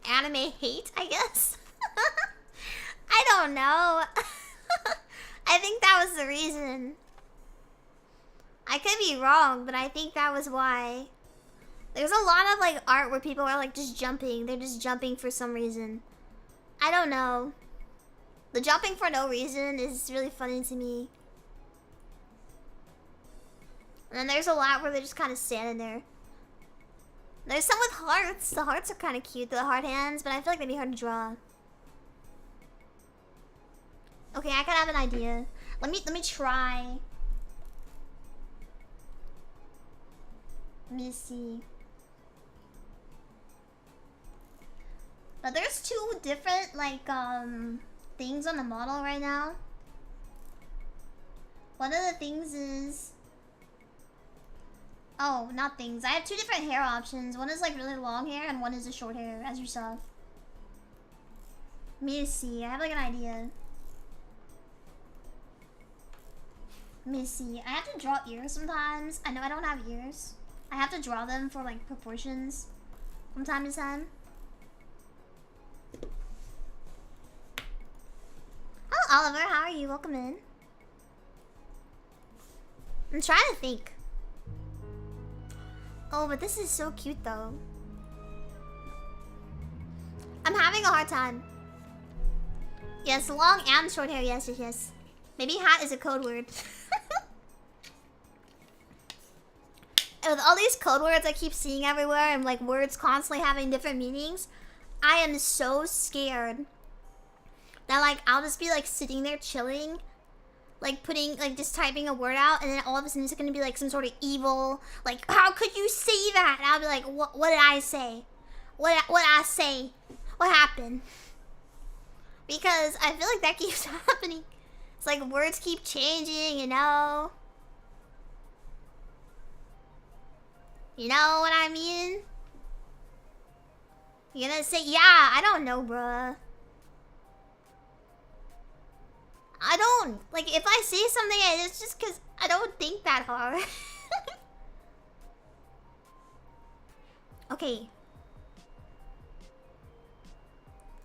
anime hate, I guess. I don't know. I think that was the reason. I could be wrong, but I think that was why. There's a lot of like art where people are like just jumping. They're just jumping for some reason. I don't know. The jumping for no reason is really funny to me. And then there's a lot where they're just kind of standing there. There's some with hearts. The hearts are kind of cute, the heart hands, but I feel like they'd be hard to draw. Okay, I kind of have an idea. Let me try. Let me see. But there's two different like things on the model right now. One of the things is not things. I have two different hair options. One is like really long hair and one is a short hair, as you saw. Let me see. I have like an idea. Let me see. I have to draw ears sometimes. I know I don't have ears. I have to draw them for like proportions from time to time. Oh, Oliver, how are you? Welcome in. I'm trying to think. Oh, but this is so cute though. I'm having a hard time. Yes, long and short hair. Yes, yes, yes. Maybe hat is a code word. And with all these code words I keep seeing everywhere and like words constantly having different meanings, I am so scared that like I'll just be like sitting there chilling, like putting like just typing a word out, and then all of a sudden it's gonna be like some sort of evil, like how could you say that? And I'll be like, what did I say? What I say? What happened? Because I feel like that keeps happening. It's like words keep changing, you know? You know what I mean? You're gonna say, yeah, I don't know, bruh. I don't, like, if I say something, it's just because I don't think that hard. Okay.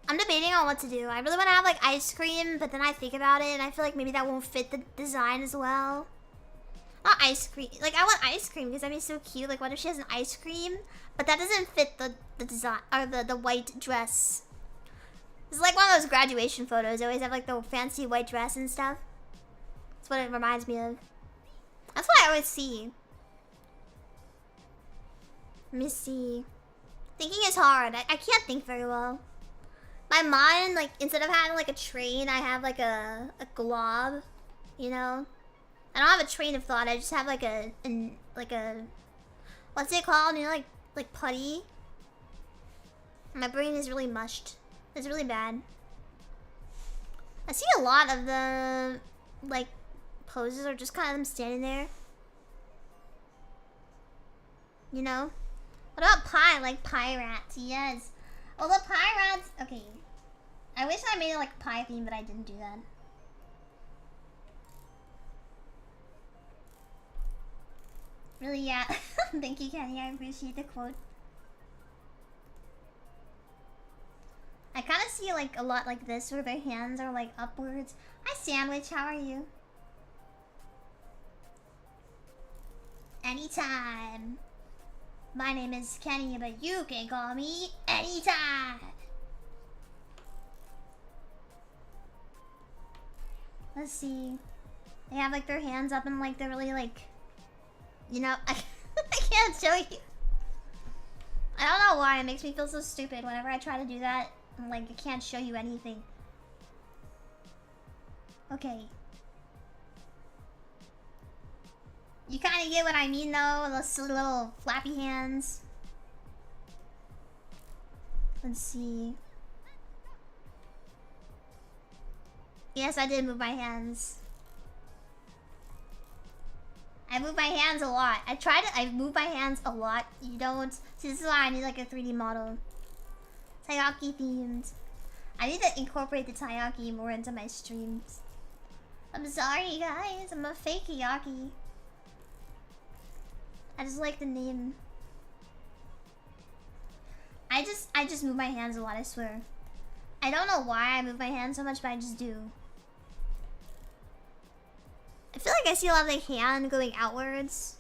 I'm debating on what to do. I really want to have, like, ice cream, but then I think about it, and I feel like maybe that won't fit the design as well. Not ice cream. Like, I want ice cream because that'd be so cute. Like, what if she has an ice cream, but that doesn't fit the design, or the white dress. It's like one of those graduation photos. They always have like the fancy white dress and stuff. That's what it reminds me of. That's what I always see. Let me see. Thinking is hard. I can't think very well. My mind, like, instead of having like a train, I have like a glob. You know? I don't have a train of thought. I just have like a what's it called? You know, like putty. My brain is really mushed. It's really bad. I see a lot of the like poses or just kind of them standing there. You know? What about pie? Like pie rats? Yes. Although pie rats, okay. I wish I made it like a pie theme, but I didn't do that. Really, yeah. Thank you, Kenny. I appreciate the quote. I kind of see like a lot like this, where their hands are like upwards. Hi, Sandwich. How are you? Anytime. My name is Kenny, but you can call me anytime. Let's see. They have like their hands up and like they're really like, you know, I can't show you. I don't know why it makes me feel so stupid whenever I try to do that. I'm like, I can't show you anything. Okay. You kind of get what I mean though, those silly little flappy hands. Let's see. Yes, I did move my hands. I move my hands a lot. I move my hands a lot. You don't. See, this is why I need like a 3D model. Taiyaki themed. I need to incorporate the Taiyaki more into my streams. I'm sorry, guys. I'm a fake Yaki. I just like the name. I just move my hands a lot, I swear. I don't know why I move my hands so much, but I just do. I feel like I see a lot of the hand going outwards.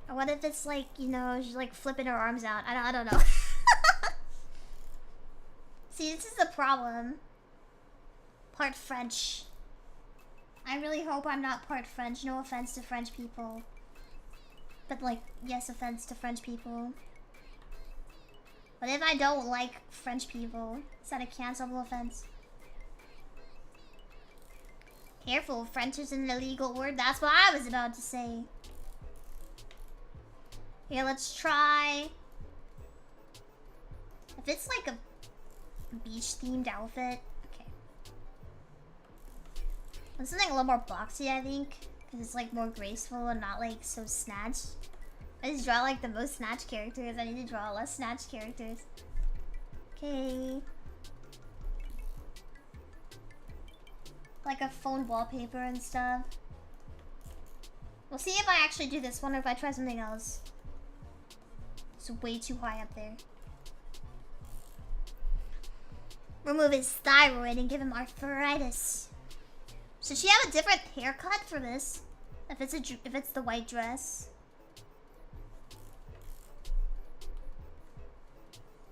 Or what if it's like, you know, she's like flipping her arms out? I don't know. See, this is the problem. Part French. I really hope I'm not part French. No offense to French people. But like, yes, offense to French people. What if I don't like French people? Is that a cancelable offense? Careful, French is an illegal word. That's what I was about to say. Here, let's try. If it's like a beach-themed outfit. Okay. Want something a little more boxy, I think. Because it's like more graceful and not like so snatched. I just draw like the most snatched characters. I need to draw less snatched characters. Okay. Like a phone wallpaper and stuff. We'll see if I actually do this one or if I try something else. It's way too high up there. Remove his thyroid and give him arthritis. Should she have a different haircut for this? If it's the white dress.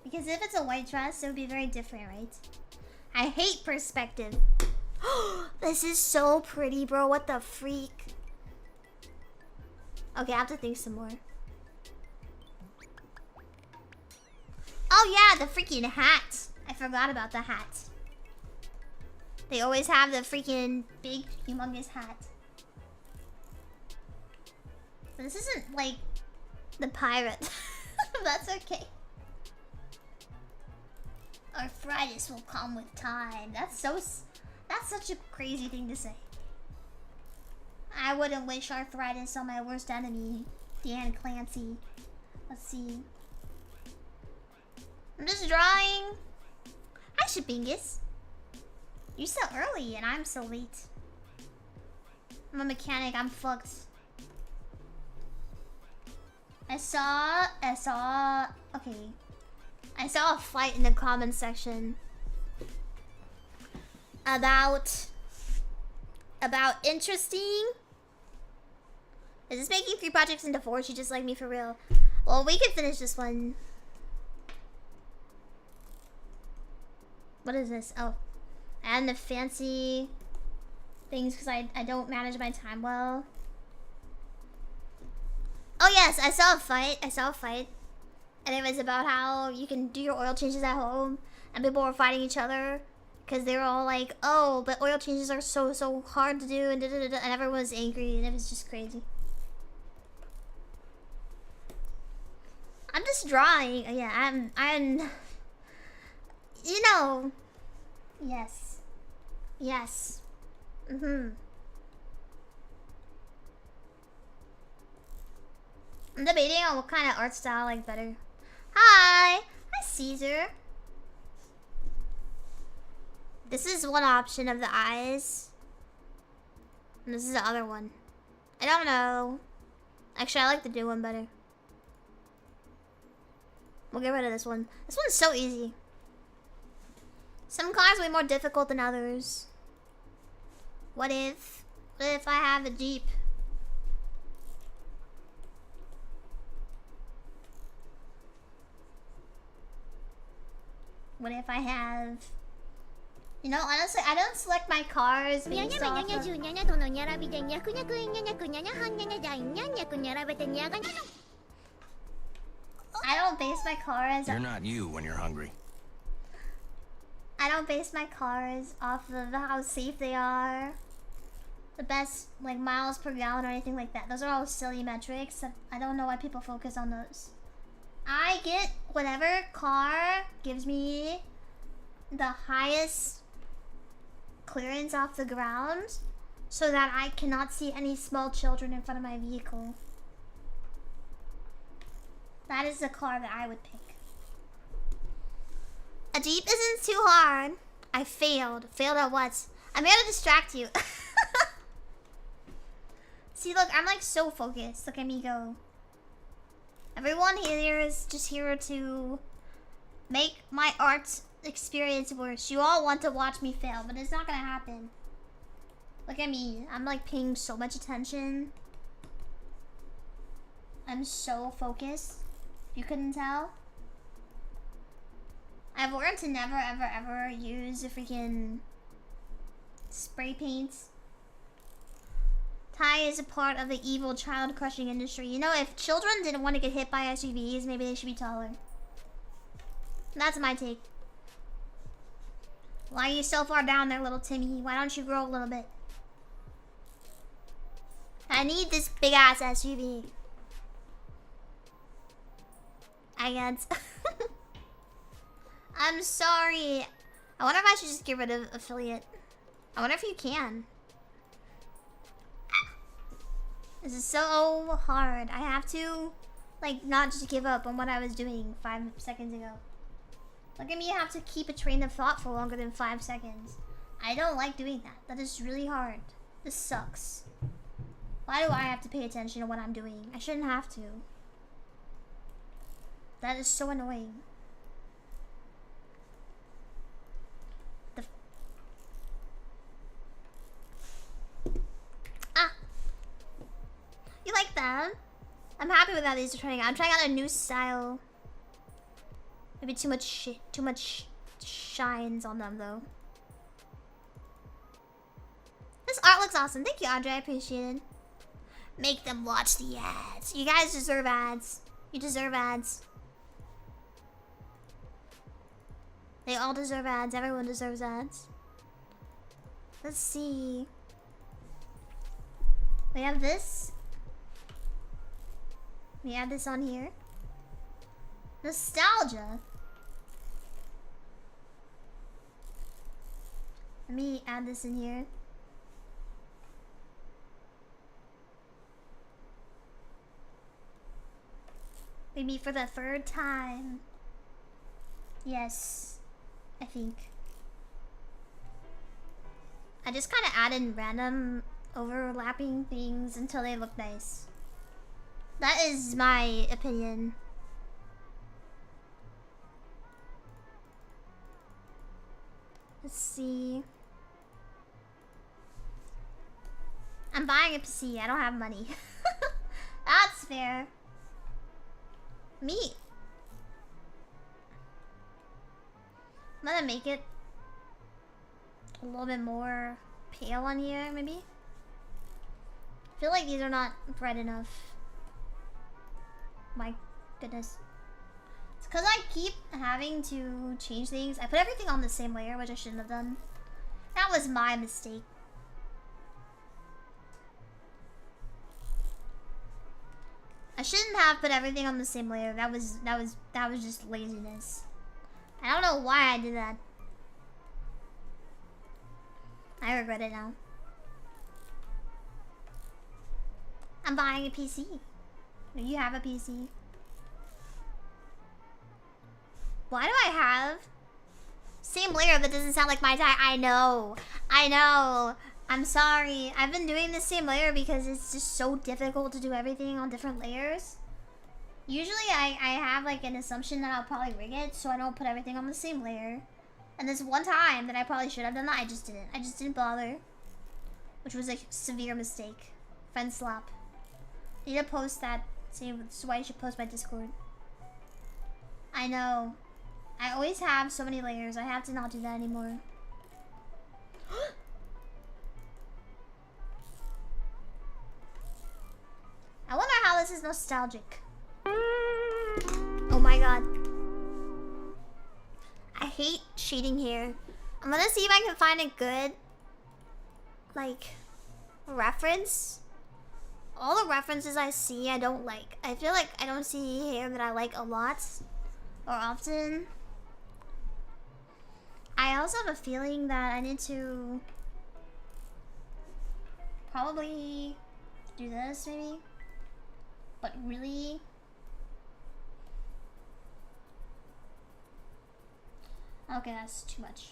Because if it's a white dress, it would be very different, right? I hate perspective. This is so pretty, bro. What the freak? Okay, I have to think some more. Oh yeah, the freaking hat. I forgot about the hat. They always have the freaking big, humongous hat. But this isn't like the pirate. That's okay. Arthritis will come with time. That's such a crazy thing to say. I wouldn't wish arthritis on my worst enemy, Dan Clancy. Let's see. I'm just drawing. Hi, Shabingus. You're so early and I'm so late. I'm a mechanic. I'm fucked. I saw a fight in the comments section about interesting. Is this making 3 projects into 4? She just like me for real. Well, we can finish this one. What is this? Oh, and the fancy things because I don't manage my time well. Oh yes, I saw a fight. And it was about how you can do your oil changes at home. And people were fighting each other. Because they were all like, oh, but oil changes are so hard to do. And, da, da, da, da, and everyone was angry. And it was just crazy. I'm just drawing. Yeah, I'm... You know. Yes. Yes. I'm debating on what kind of art style I like better. Hi! Hi, Caesar. This is one option of the eyes. And this is the other one. I don't know. Actually, I like the new one better. We'll get rid of this one. This one's so easy. Some cars are way more difficult than others. What if I have a Jeep? What if I have... You know, honestly, I don't select my cars based off of... I don't base my cars... You're not you when you're hungry. I don't base my cars off of how safe they are. The best, like, miles per gallon or anything like that. Those are all silly metrics. I don't know why people focus on those. I get whatever car gives me the highest clearance off the ground so that I cannot see any small children in front of my vehicle. That is the car that I would pick. A Jeep isn't too hard. I failed. Failed at what? I'm here to distract you. See, look, I'm like so focused. Look at me go. Everyone here is just here to make my art experience worse. You all want to watch me fail, but it's not gonna happen. Look at me. I'm like paying so much attention. I'm so focused. You couldn't tell? I've learned to never, ever, ever use a freaking spray paint. Thai is a part of the evil child crushing industry. You know, if children didn't want to get hit by SUVs, maybe they should be taller. That's my take. Why are you so far down there, little Timmy? Why don't you grow a little bit? I need this big ass SUV. I guess. I'm sorry. I wonder if I should just get rid of affiliate. I wonder if you can. This is so hard. I have to, like, not just give up on what I was doing 5 seconds ago. Look at me, I have to keep a train of thought for longer than 5 seconds. I don't like doing that. That is really hard. This sucks. Why do I have to pay attention to what I'm doing? I shouldn't have to. That is so annoying. You like them? I'm happy with how these are turning out. I'm trying out a new style. Maybe too much shines on them though. This art looks awesome. Thank you, Audrey. I appreciate it. Make them watch the ads. You guys deserve ads. You deserve ads. They all deserve ads. Everyone deserves ads. Let's see. We have this. We add this on here. Nostalgia. Let me add this in here. Maybe for the 3rd time. Yes, I think. I just kind of add in random overlapping things until they look nice. That is my opinion. Let's see. I'm buying a PC. I don't have money. That's fair. Me. I'm gonna make it a little bit more pale on here, maybe. I feel like these are not bright enough. My goodness. It's because I keep having to change things. I put everything on the same layer, which I shouldn't have done. That was my mistake. I shouldn't have put everything on the same layer. That was just laziness. I don't know why I did that. I regret it now. I'm buying a PC. You have a PC. Why do I have same layer that doesn't sound like my tie? I know. I'm sorry. I've been doing the same layer because it's just so difficult to do everything on different layers. Usually I have like an assumption that I'll probably rig it, so I don't put everything on the same layer. And this one time that I probably should have done that, I just didn't bother. Which was a severe mistake. Friend slap. I need to post that. See, that's why you should post my Discord. I know. I always have so many layers. I have to not do that anymore. I wonder how this is nostalgic. Oh my god. I hate shading here. I'm gonna see if I can find a good, like, reference. All the references I see, I don't like. I feel like I don't see hair that I like a lot or often. I also have a feeling that I need to probably do this, maybe. But really, okay, that's too much.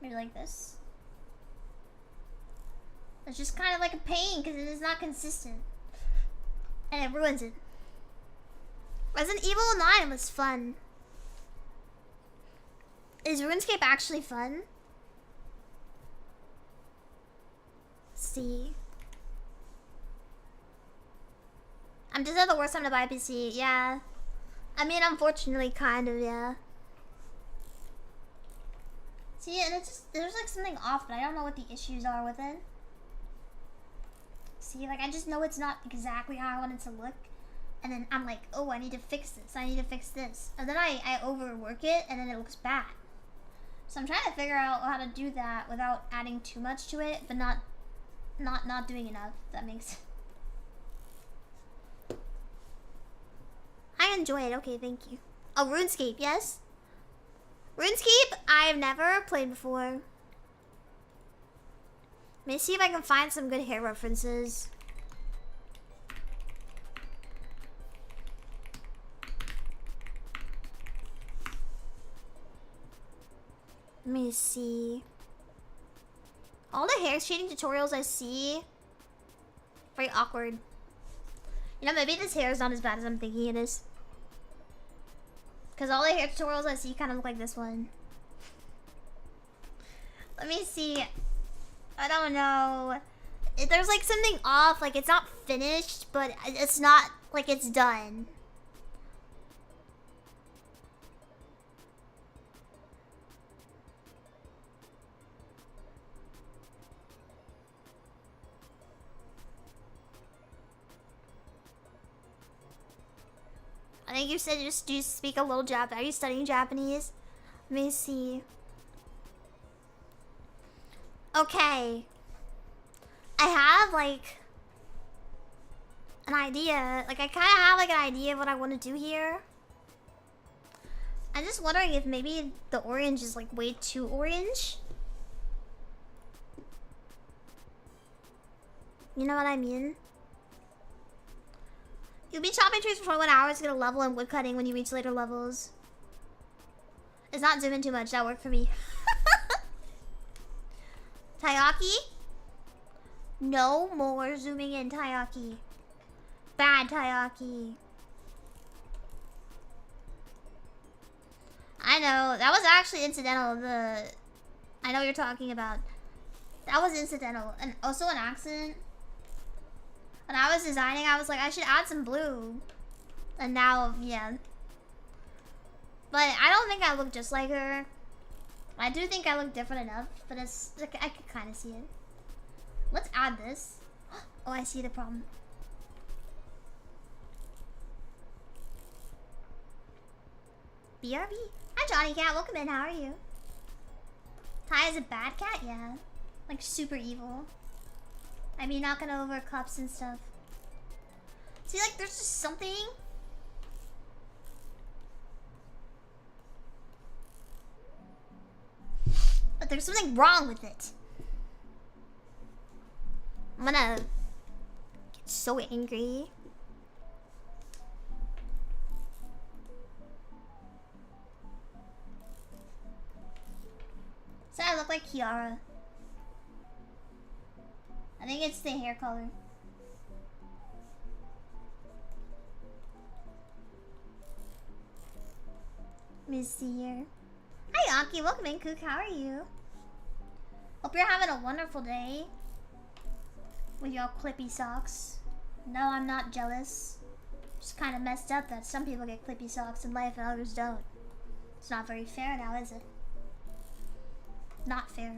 Maybe like this. It's just kind of like a pain because it is not consistent. And it ruins it. Resident Evil 9 was fun. Is RuneScape actually fun? Let's see. I'm just at the worst time to buy a PC. Yeah. I mean, unfortunately, kind of, yeah. See, and it's just, there's like something off, but I don't know what the issues are with it. See, like, I just know it's not exactly how I want it to look. And then I'm like, oh, I need to fix this. I need to fix this. And then I overwork it, and then it looks bad. So I'm trying to figure out how to do that without adding too much to it, but not doing enough. If that makes sense. I enjoy it. Okay, thank you. Oh, RuneScape, yes? RuneScape, I've never played before. Let me see if I can find some good hair references. Let me see. All the hair shading tutorials I see, very awkward. You know, maybe this hair is not as bad as I'm thinking it is. Because all the hair tutorials I see kind of look like this one. Let me see. I don't know. There's like something off. Like it's not finished, but it's not like it's done. I think you said you just do speak a little Japanese. Are you studying Japanese? Let me see. Okay. I have like an idea. Like I kind of have like an idea of what I want to do here. I'm just wondering if maybe the orange is like way too orange. You know what I mean? You'll be chopping trees for 21 hours to get a level in woodcutting when you reach later levels. It's not zooming too much. That worked for me. Taiyaki? No more zooming in, Taiyaki. Bad Taiyaki. I know. That was actually incidental. I know what you're talking about. That was incidental. And also an accident. When I was designing, I was like, I should add some blue. And now, yeah. But I don't think I look just like her. I do think I look different enough, but it's like I could kind of see it. Let's add this. Oh, I see the problem. BRB. Hi, Johnny Cat. Welcome in. How are you? Ty is a bad cat? Yeah. Like super evil. I mean, knocking over cups and stuff. See, like, there's just something. But there's something wrong with it. I'm gonna get So angry. So I look like Kiara. I think it's the hair color. Let me see here. Hi Aki, welcome in Cook, how are you? Hope you're having a wonderful day. With your clippy socks. No, I'm not jealous. Just kind of messed up that some people get clippy socks in life and others don't. It's not very fair now, is it? Not fair.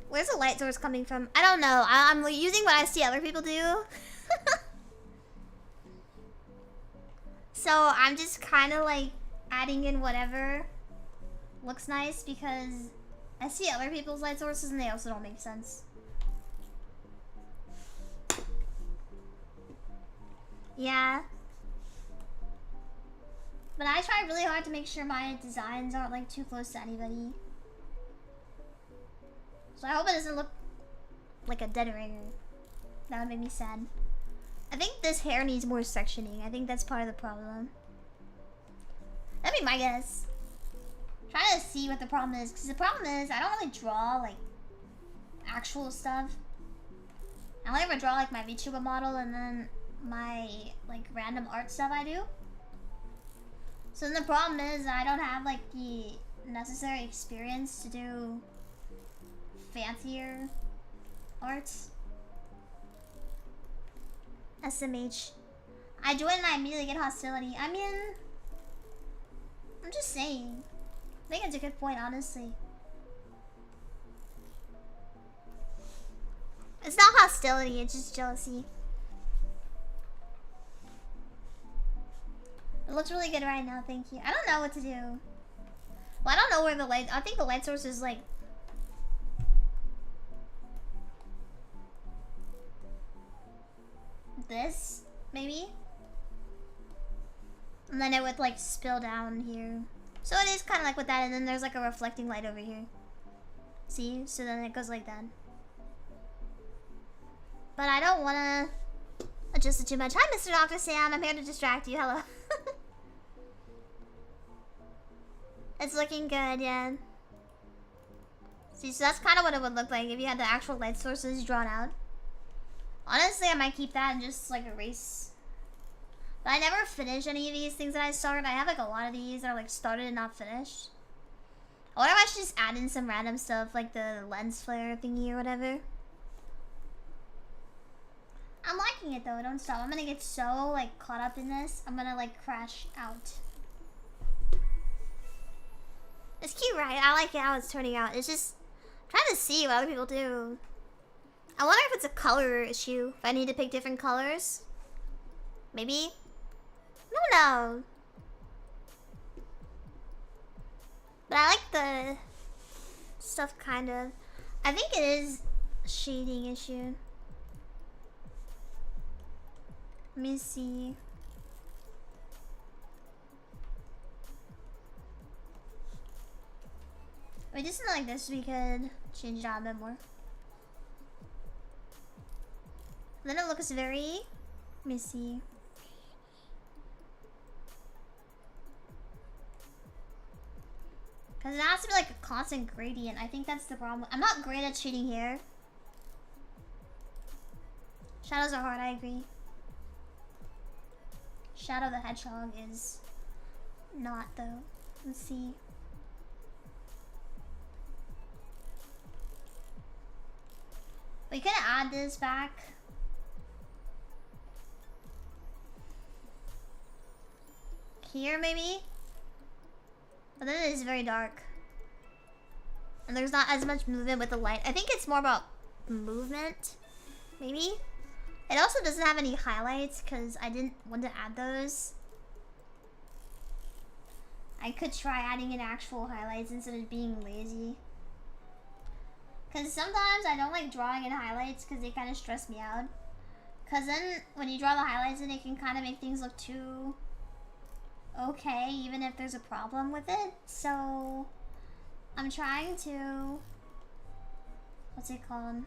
Where's the light source coming from? I don't know. I'm using what I see other people do. So I'm just kind of like adding in whatever looks nice because I see other people's light sources and they also don't make sense. Yeah. But I try really hard to make sure my designs aren't like too close to anybody. So I hope it doesn't look like a dead ringer. That would make me sad. I think this hair needs more sectioning. I think that's part of the problem. That'd be my guess. Trying to see what the problem is, because the problem is I don't really draw like actual stuff. I only ever draw like my VTuber model and then my like random art stuff I do. So then the problem is I don't have like the necessary experience to do fancier arts. SMH. I join and I immediately get hostility. I mean, I'm just saying. I think it's a good point, honestly. It's not hostility, it's just jealousy. It looks really good right now, thank you. I don't know what to do. Well, I don't know where the light... I think the light source is like... this, maybe? And then it would like spill down here. So it is kind of like with that, and then there's like a reflecting light over here. See? So then it goes like that. But I don't want to adjust it too much. Hi, Mr. Dr. Sam. I'm here to distract you. Hello. It's looking good, yeah. See, so that's kind of what it would look like if you had the actual light sources drawn out. Honestly, I might keep that and just like erase. But I never finish any of these things that I started. I have like a lot of these that are like started and not finished. I wonder if I should just add in some random stuff like the lens flare thingy or whatever. I'm liking it though, don't stop. I'm gonna get so like caught up in this, I'm gonna like crash out. It's cute, right? I like it how it's turning out. It's just trying to see what other people do. I wonder if it's a color issue. If I need to pick different colors. Maybe? I don't know. But I like the stuff kind of. I think it is a shading issue. Let me see. Wait, just something like this, we could change it out a bit more. Then it looks very, let me see. Because it has to be like a constant gradient. I think that's the problem. I'm not great at shading here. Shadows are hard, I agree. Shadow the Hedgehog is not though. Let's see. We could add this back. Here maybe? But then it is very dark. And there's not as much movement with the light. I think it's more about movement, maybe? It also doesn't have any highlights because I didn't want to add those. I could try adding in actual highlights instead of being lazy. Because sometimes I don't like drawing in highlights because they kind of stress me out. Because then when you draw the highlights in, it can kind of make things look too okay, even if there's a problem with it. So I'm trying to, what's it called?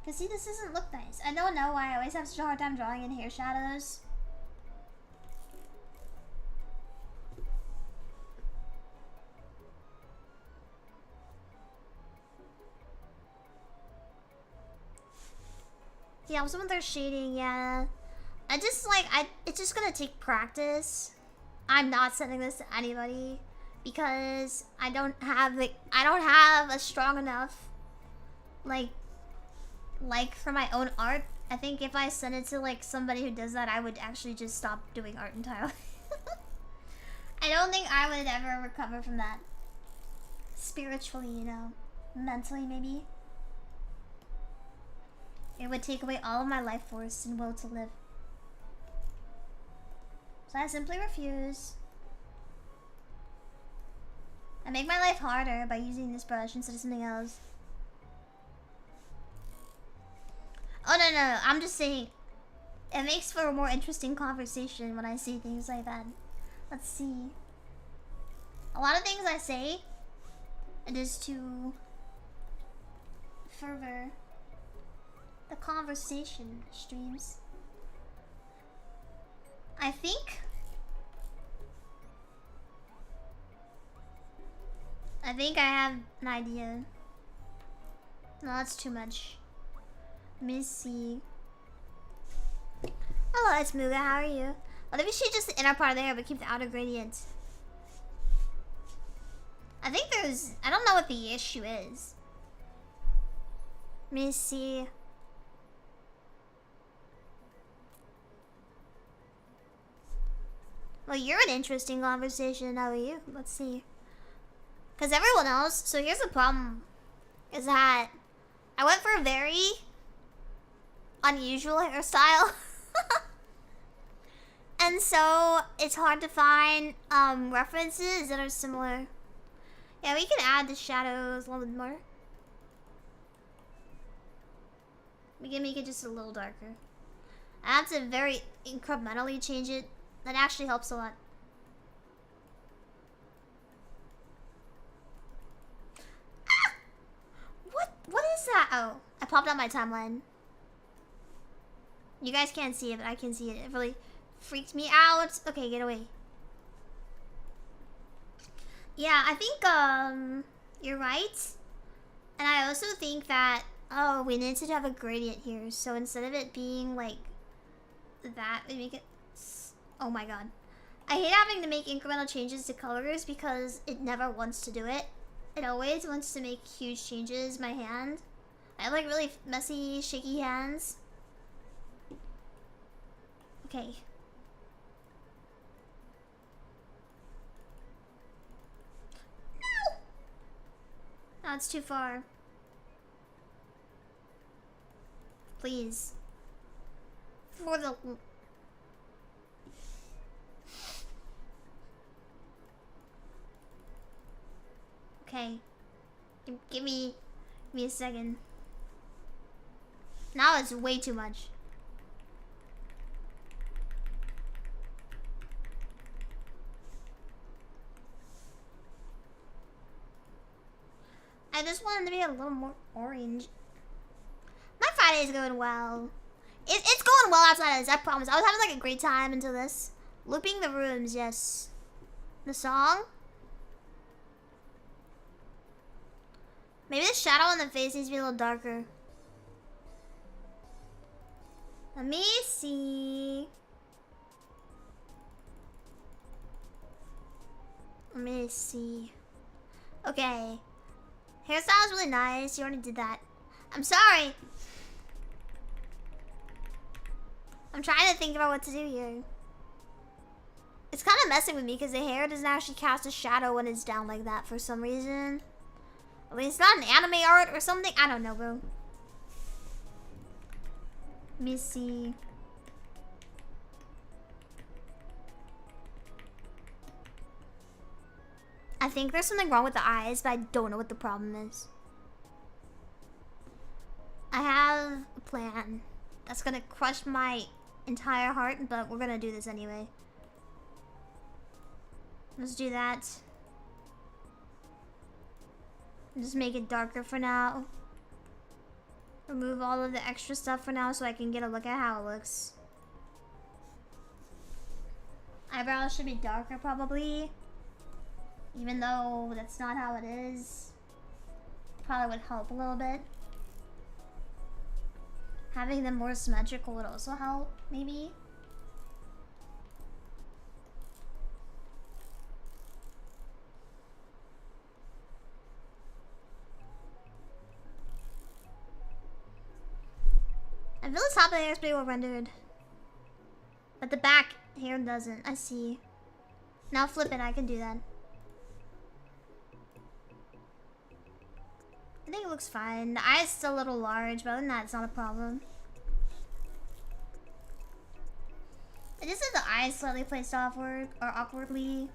Cause see, this doesn't look nice. I don't know why I always have such a hard time drawing in hair shadows. Yeah, also when they're shading, yeah. It's just gonna take practice. I'm not sending this to anybody because I don't have a strong enough like for my own art. I think if I send it to like somebody who does that, I would actually just stop doing art entirely. I don't think I would ever recover from that. Spiritually, you know, mentally maybe. It would take away all of my life force and will to live. So I simply refuse. I make my life harder by using this brush instead of something else. Oh no, I'm just saying it makes for a more interesting conversation when I say things like that. Let's see. A lot of things I say, it is to further the conversation streams. I think I have an idea. No, that's too much. Let me see. Hello, it's Muga. How are you? Well, maybe shade just the inner part of the hair, but keep the outer gradient. I think I don't know what the issue is. Let me see. Well, you're an interesting conversation. How are you? Let's see. Because everyone else... So here's the problem. Is that I went for a very unusual hairstyle. And so it's hard to find references that are similar. Yeah, we can add the shadows a little bit more. We can make it just a little darker. I have to very incrementally change it. That actually helps a lot. Ah! What is that? Oh, I popped out my timeline. You guys can't see it, but I can see it. It really freaked me out. Okay, get away. Yeah, I think you're right. And I also think that we need to have a gradient here. So instead of it being like that, we make it... Oh my god. I hate having to make incremental changes to colors because it never wants to do it. It always wants to make huge changes. My hand. I have like really messy, shaky hands. Okay. No! No, it's too far. Please. For the... Okay. Give me a second. Now it's way too much. I just wanted to be a little more orange. My Friday is going well. It's going well outside of this, I promise. I was having like a great time until this. Looping the rooms, yes. The song? Maybe the shadow on the face needs to be a little darker. Let me see. Let me see. Okay. Hairstyle is really nice. You already did that. I'm sorry. I'm trying to think about what to do here. It's kind of messing with me because the hair doesn't actually cast a shadow when it's down like that for some reason. I mean, it's not an anime art or something. I don't know, bro. Let me see. I think there's something wrong with the eyes, but I don't know what the problem is. I have a plan that's gonna crush my entire heart, but we're gonna do this anyway. Let's do that. Just make it darker for now. remove all of the extra stuff for now so I can get a look at how it looks. Eyebrows should be darker probably. Even though that's not how it is. Probably would help a little bit. Having them more symmetrical would also help, maybe. I feel the top of the hair is pretty well rendered. But the back hair doesn't. I see. Now flip it, I can do that. I think it looks fine. The eye is still a little large, but other than that, it's not a problem. It just that the eye is slightly placed offward or awkwardly.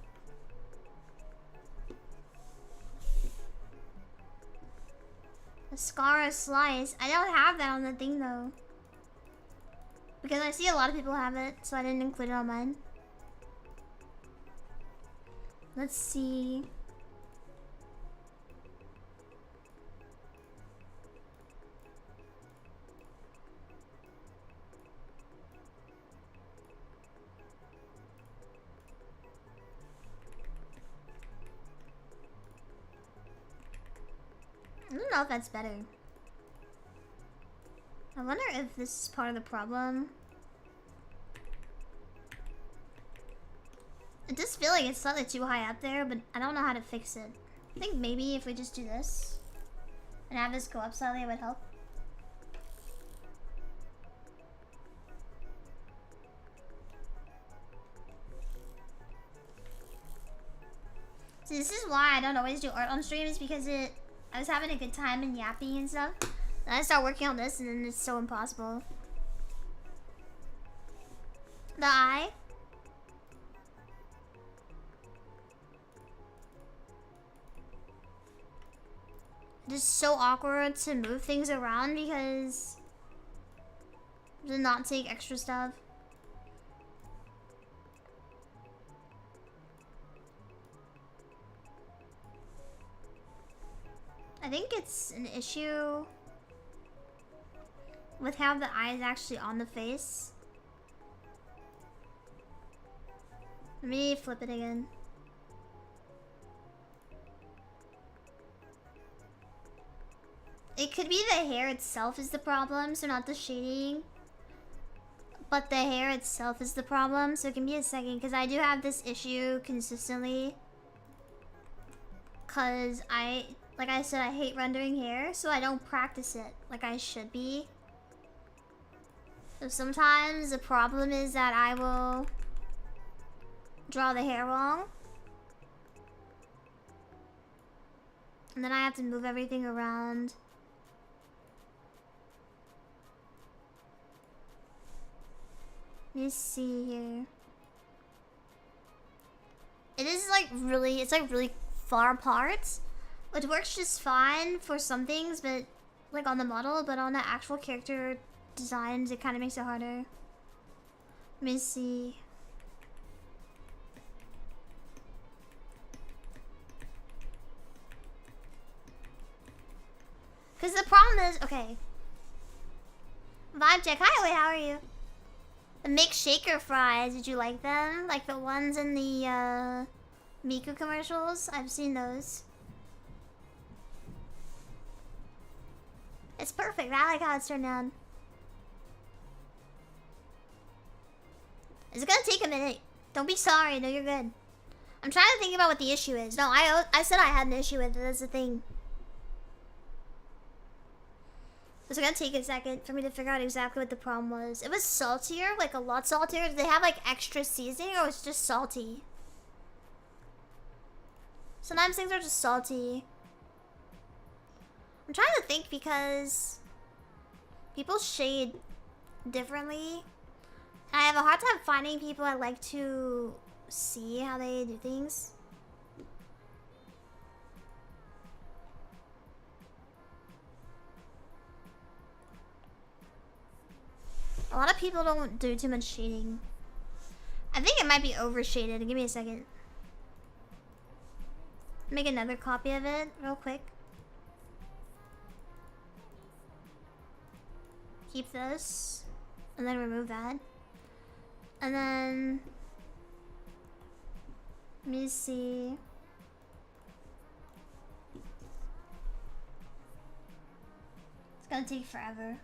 Mascara slice. I don't have that on the thing though. Because I see a lot of people have it, so I didn't include it on mine. Let's see. I don't know if that's better. I wonder if this is part of the problem. I just feel like it's slightly too high up there, but I don't know how to fix it. I think maybe if we just do this and have this go up slightly, it would help. So this is why I don't always do art on stream, is because I was having a good time and yapping and stuff. Then I start working on this and then it's so impossible. The eye. Just so awkward to move things around because to not take extra stuff. I think it's an issue with how the eye is actually on the face. Let me flip it again. It could be the hair itself is the problem, so not the shading. But the hair itself is the problem, so it can be a second, because I do have this issue consistently. Because like I said, I hate rendering hair, so I don't practice it like I should be. So sometimes the problem is that I will draw the hair wrong. And then I have to move everything around. Let me see here. It is like really, it's like really far apart. Which works just fine for some things, but like on the model, but on the actual character designs, it kind of makes it harder. Let me see. Because the problem is, okay. Vibe check. Hi, wait, how are you? The Make Shaker fries, did you like them? Like the ones in the Miku commercials? I've seen those. It's perfect. I like how it's turned out. It's gonna take a minute. Don't be sorry. No, you're good. I'm trying to think about what the issue is. No, I said I had an issue with it. That's the thing. It's gonna take a second for me to figure out exactly what the problem was. It was saltier, like a lot saltier. Did they have like extra seasoning, or was it just salty? Sometimes things are just salty. I'm trying to think because people shade differently. And I have a hard time finding people I like to see how they do things. A lot of people don't do too much shading. I think it might be over shaded. Give me a second. Make another copy of it real quick. keep this, and then remove that. And then, let me see. It's gonna take forever.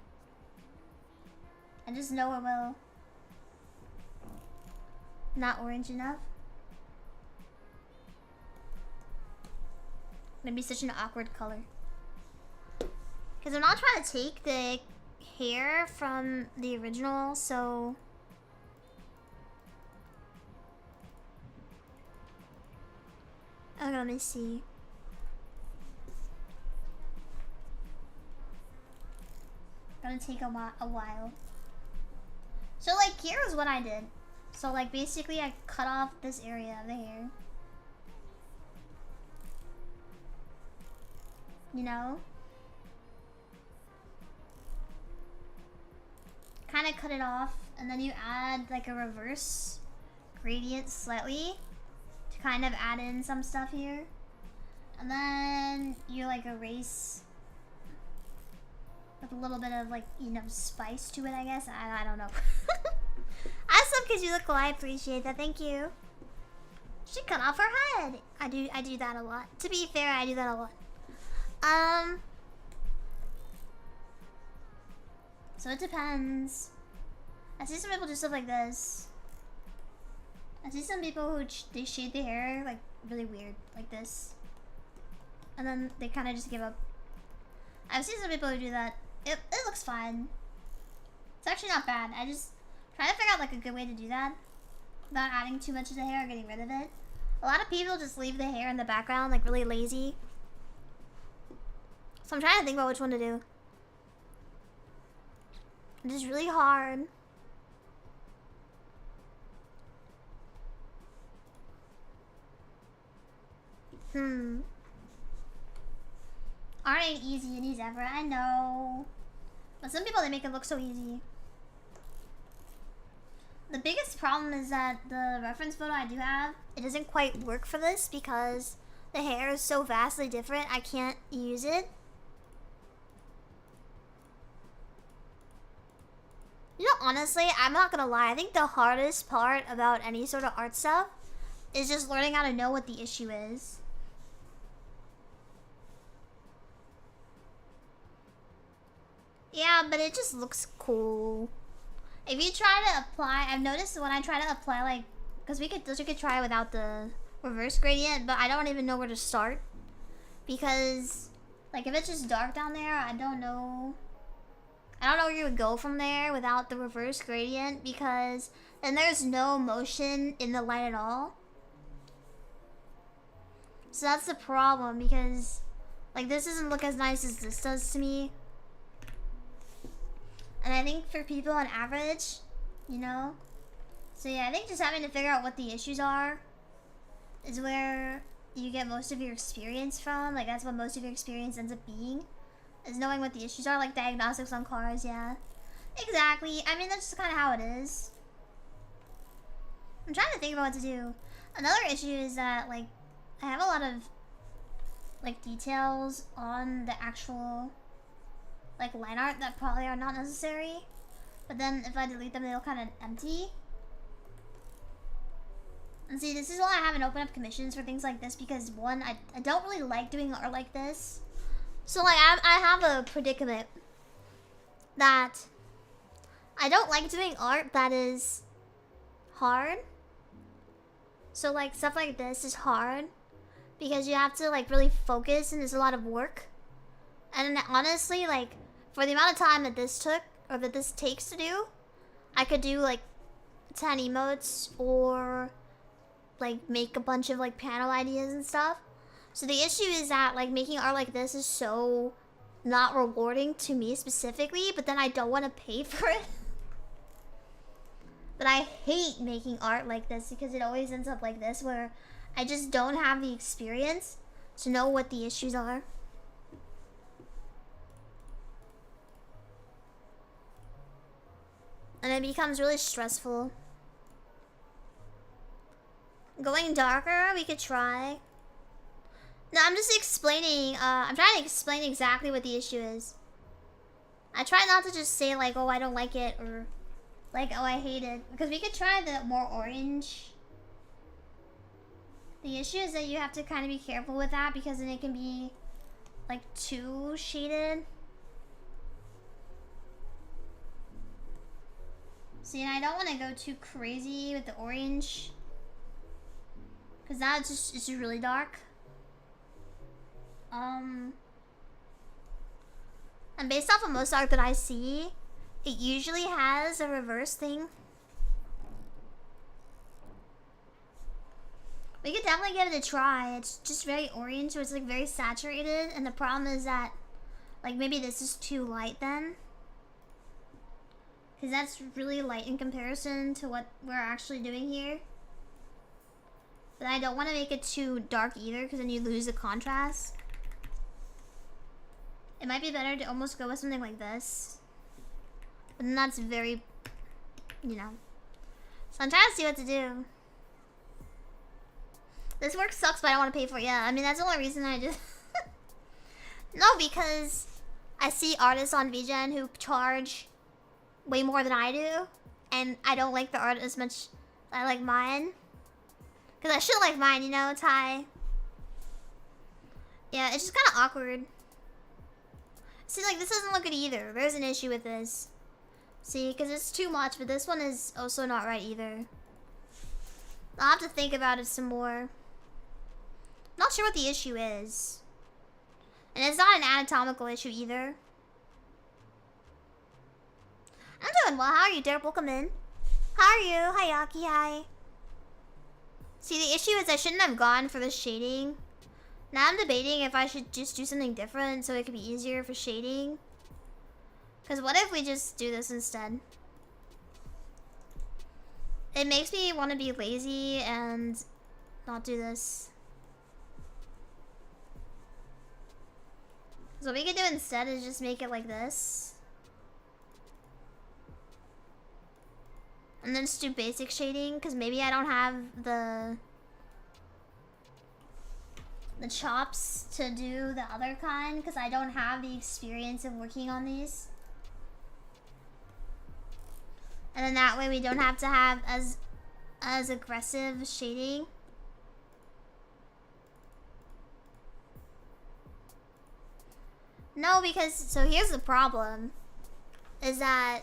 I just know it will. Not orange enough. Gonna be such an awkward color. Because I'm not trying to take the hair from the original, so... Okay, let me see. Gonna take a while. So like, here's what I did. So like, basically I cut off this area of the hair. You know? Kind of cut it off, and then you add like a reverse gradient slightly to kind of add in some stuff here. And then you like erase with a little bit of like, you know, spice to it, I guess. I don't know. Awesome, because you look cool. I appreciate that. Thank you. She cut off her head. I do that a lot. To be fair, I do that a lot. So it depends. I see some people do stuff like this. I see some people who they shade their hair like really weird, like this, and then they kind of just give up. I've seen some people who do that. It looks fine. It's actually not bad. I just try to figure out like a good way to do that without adding too much of the hair or getting rid of it. A lot of people just leave the hair in the background, like really lazy. So I'm trying to think about which one to do. It's just really hard. Art ain't easy in these ever, I know. But some people, they make it look so easy. The biggest problem is that the reference photo I do have, it doesn't quite work for this because the hair is so vastly different, I can't use it. You know, honestly, I'm not gonna lie, I think the hardest part about any sort of art stuff is just learning how to know what the issue is. Yeah, but it just looks cool. If you try to apply, I've noticed when I try to apply, like, because we could try without the reverse gradient, but I don't even know where to start. Because, like, if it's just dark down there, I don't know where you would go from there without the reverse gradient, because then there's no motion in the light at all. So that's the problem, because, like, this doesn't look as nice as this does to me. And I think for people on average, you know? So yeah, I think just having to figure out what the issues are is where you get most of your experience from. Like, that's what most of your experience ends up being. Is knowing what the issues are, like diagnostics on cars, yeah. Exactly. I mean, that's just kind of how it is. I'm trying to think about what to do. Another issue is that, like, I have a lot of, like, details on the actual, like, line art that probably are not necessary. But then if I delete them, they'll kind of empty. And see, this is why I haven't opened up commissions for things like this, because one, I don't really like doing art like this. So, like, I have a predicament that I don't like doing art that is hard. So, like, stuff like this is hard because you have to, like, really focus, and there's a lot of work. And honestly, like, for the amount of time that this took, or that this takes to do, I could do, like, 10 emotes or, like, make a bunch of, like, panel ideas and stuff. So the issue is that, like, making art like this is so not rewarding to me specifically, but then I don't want to pay for it. But I hate making art like this because it always ends up like this, where I just don't have the experience to know what the issues are. And it becomes really stressful. Going darker, we could try. No, I'm just explaining, I'm trying to explain exactly what the issue is. I try not to just say like, oh, I don't like it, or like, oh, I hate it. Because we could try the more orange. The issue is that you have to kind of be careful with that because then it can be like too shaded. See, and I don't want to go too crazy with the orange. Because now it's just really dark. And based off of most art that I see, it usually has a reverse thing. We could definitely give it a try. It's just very orange, so it's like very saturated. And the problem is that, like, maybe this is too light then. Because that's really light in comparison to what we're actually doing here. But I don't want to make it too dark either, because then you lose the contrast. It might be better to almost go with something like this. But then that's very, you know. So I'm trying to see what to do. This work sucks, but I don't want to pay for it. Yeah, I mean, that's the only reason I just... No, because I see artists on VGen who charge way more than I do. And I don't like the art as much as I like mine. Because I should like mine, you know, Ty. Yeah, it's just kind of awkward. See, like, this doesn't look good either. There's an issue with this. See, because it's too much, but this one is also not right either. I'll have to think about it some more. Not sure what the issue is. And it's not an anatomical issue either. I'm doing well. How are you, Derek? Welcome in. How are you? Hiya, hi. See, the issue is I shouldn't have gone for the shading. Now I'm debating if I should just do something different so it could be easier for shading. Because what if we just do this instead? It makes me want to be lazy and not do this. So what we could do instead is just make it like this. And then just do basic shading, because maybe I don't have the chops to do the other kind, because I don't have the experience of working on these. And then that way we don't have to have as aggressive shading. No, because, so here's the problem, is that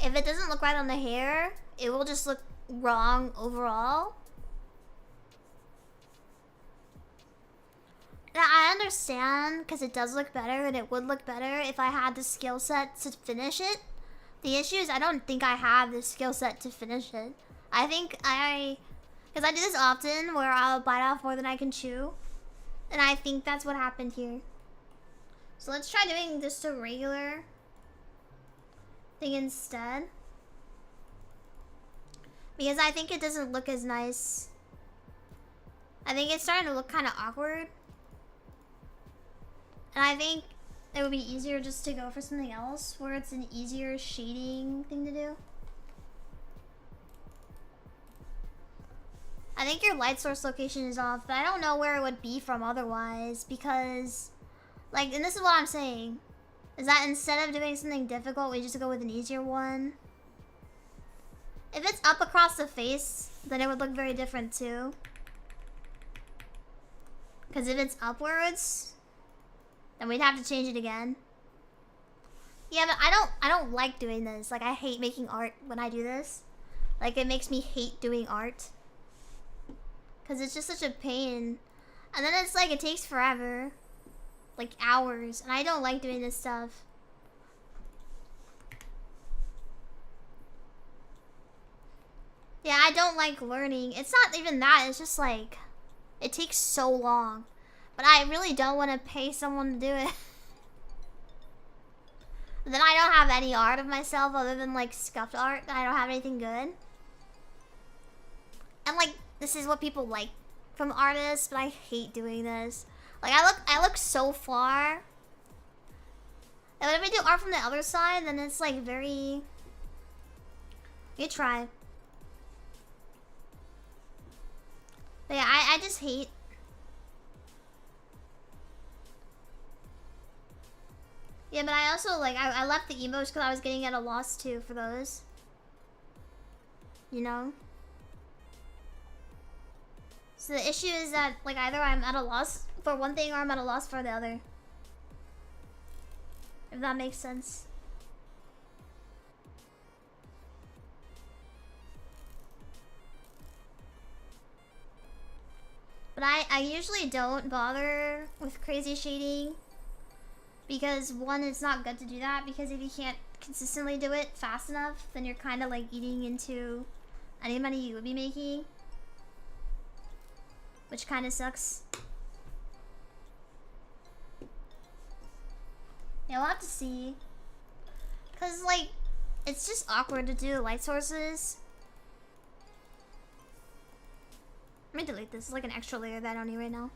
if it doesn't look right on the hair, it will just look wrong overall. Now, I understand, because it does look better, and it would look better if I had the skill set to finish it. The issue is I don't think I have the skill set to finish it. I think because I do this often, where I'll bite off more than I can chew. And I think that's what happened here. So let's try doing just a regular thing instead. Because I think it doesn't look as nice. I think it's starting to look kind of awkward. And I think it would be easier just to go for something else where it's an easier shading thing to do. I think your light source location is off, but I don't know where it would be from otherwise, because, like, and this is what I'm saying, is that instead of doing something difficult, we just go with an easier one. If it's up across the face, then it would look very different too. Because if it's upwards, then we'd have to change it again. Yeah, but I don't like doing this. Like, I hate making art when I do this. Like, it makes me hate doing art. Because it's just such a pain. And then it's like, it takes forever. Like, hours. And I don't like doing this stuff. Yeah, I don't like learning. It's not even that. It's just like, it takes so long. But I really don't want to pay someone to do it. Then I don't have any art of myself other than like scuffed art. I don't have anything good. And like, this is what people like from artists, but I hate doing this. Like, I look so far. And when we do art from the other side, then it's like very... You try. But yeah, I just hate... Yeah, but I also, like, I left the emotes because I was getting at a loss, too, for those. You know? So the issue is that, like, either I'm at a loss for one thing or I'm at a loss for the other. If that makes sense. But I usually don't bother with crazy shading. Because, one, it's not good to do that. Because if you can't consistently do it fast enough, then you're kind of, like, eating into any money you would be making. Which kind of sucks. Yeah, we'll have to see. Because, like, it's just awkward to do light sources. Let me delete this. It's like an extra layer that I don't need right now.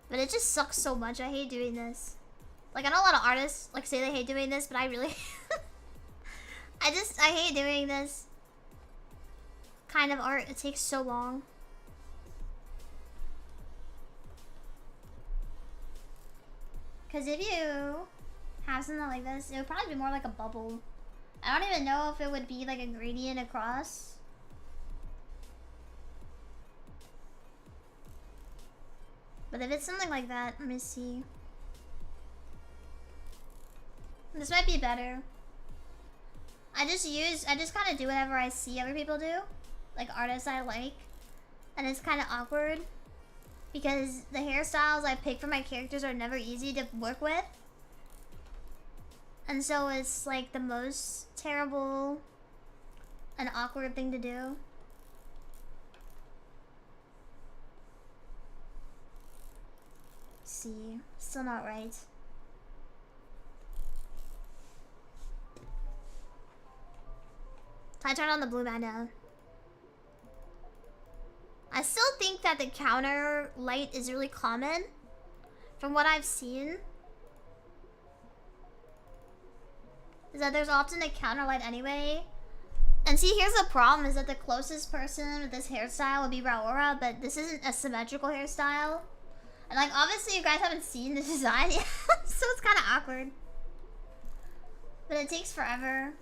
But it just sucks so much. I hate doing this. Like, I know a lot of artists, like, say they hate doing this, but I really... I hate doing this kind of art. It takes so long. Because if you have something like this, it would probably be more like a bubble. I don't even know if it would be like a gradient across. But if it's something like that, let me see. This might be better. I just kind of do whatever I see other people do. Like artists I like. And it's kind of awkward. Because the hairstyles I pick for my characters are never easy to work with. And so it's like the most terrible and awkward thing to do. See, still not right. I turn on the blue bandana. I still think that the counter light is really common from what I've seen. Is that there's often a counter light anyway. And see, here's the problem, is that the closest person with this hairstyle would be Raora, but this isn't a symmetrical hairstyle. And like, obviously you guys haven't seen the design yet, so it's kind of awkward. But it takes forever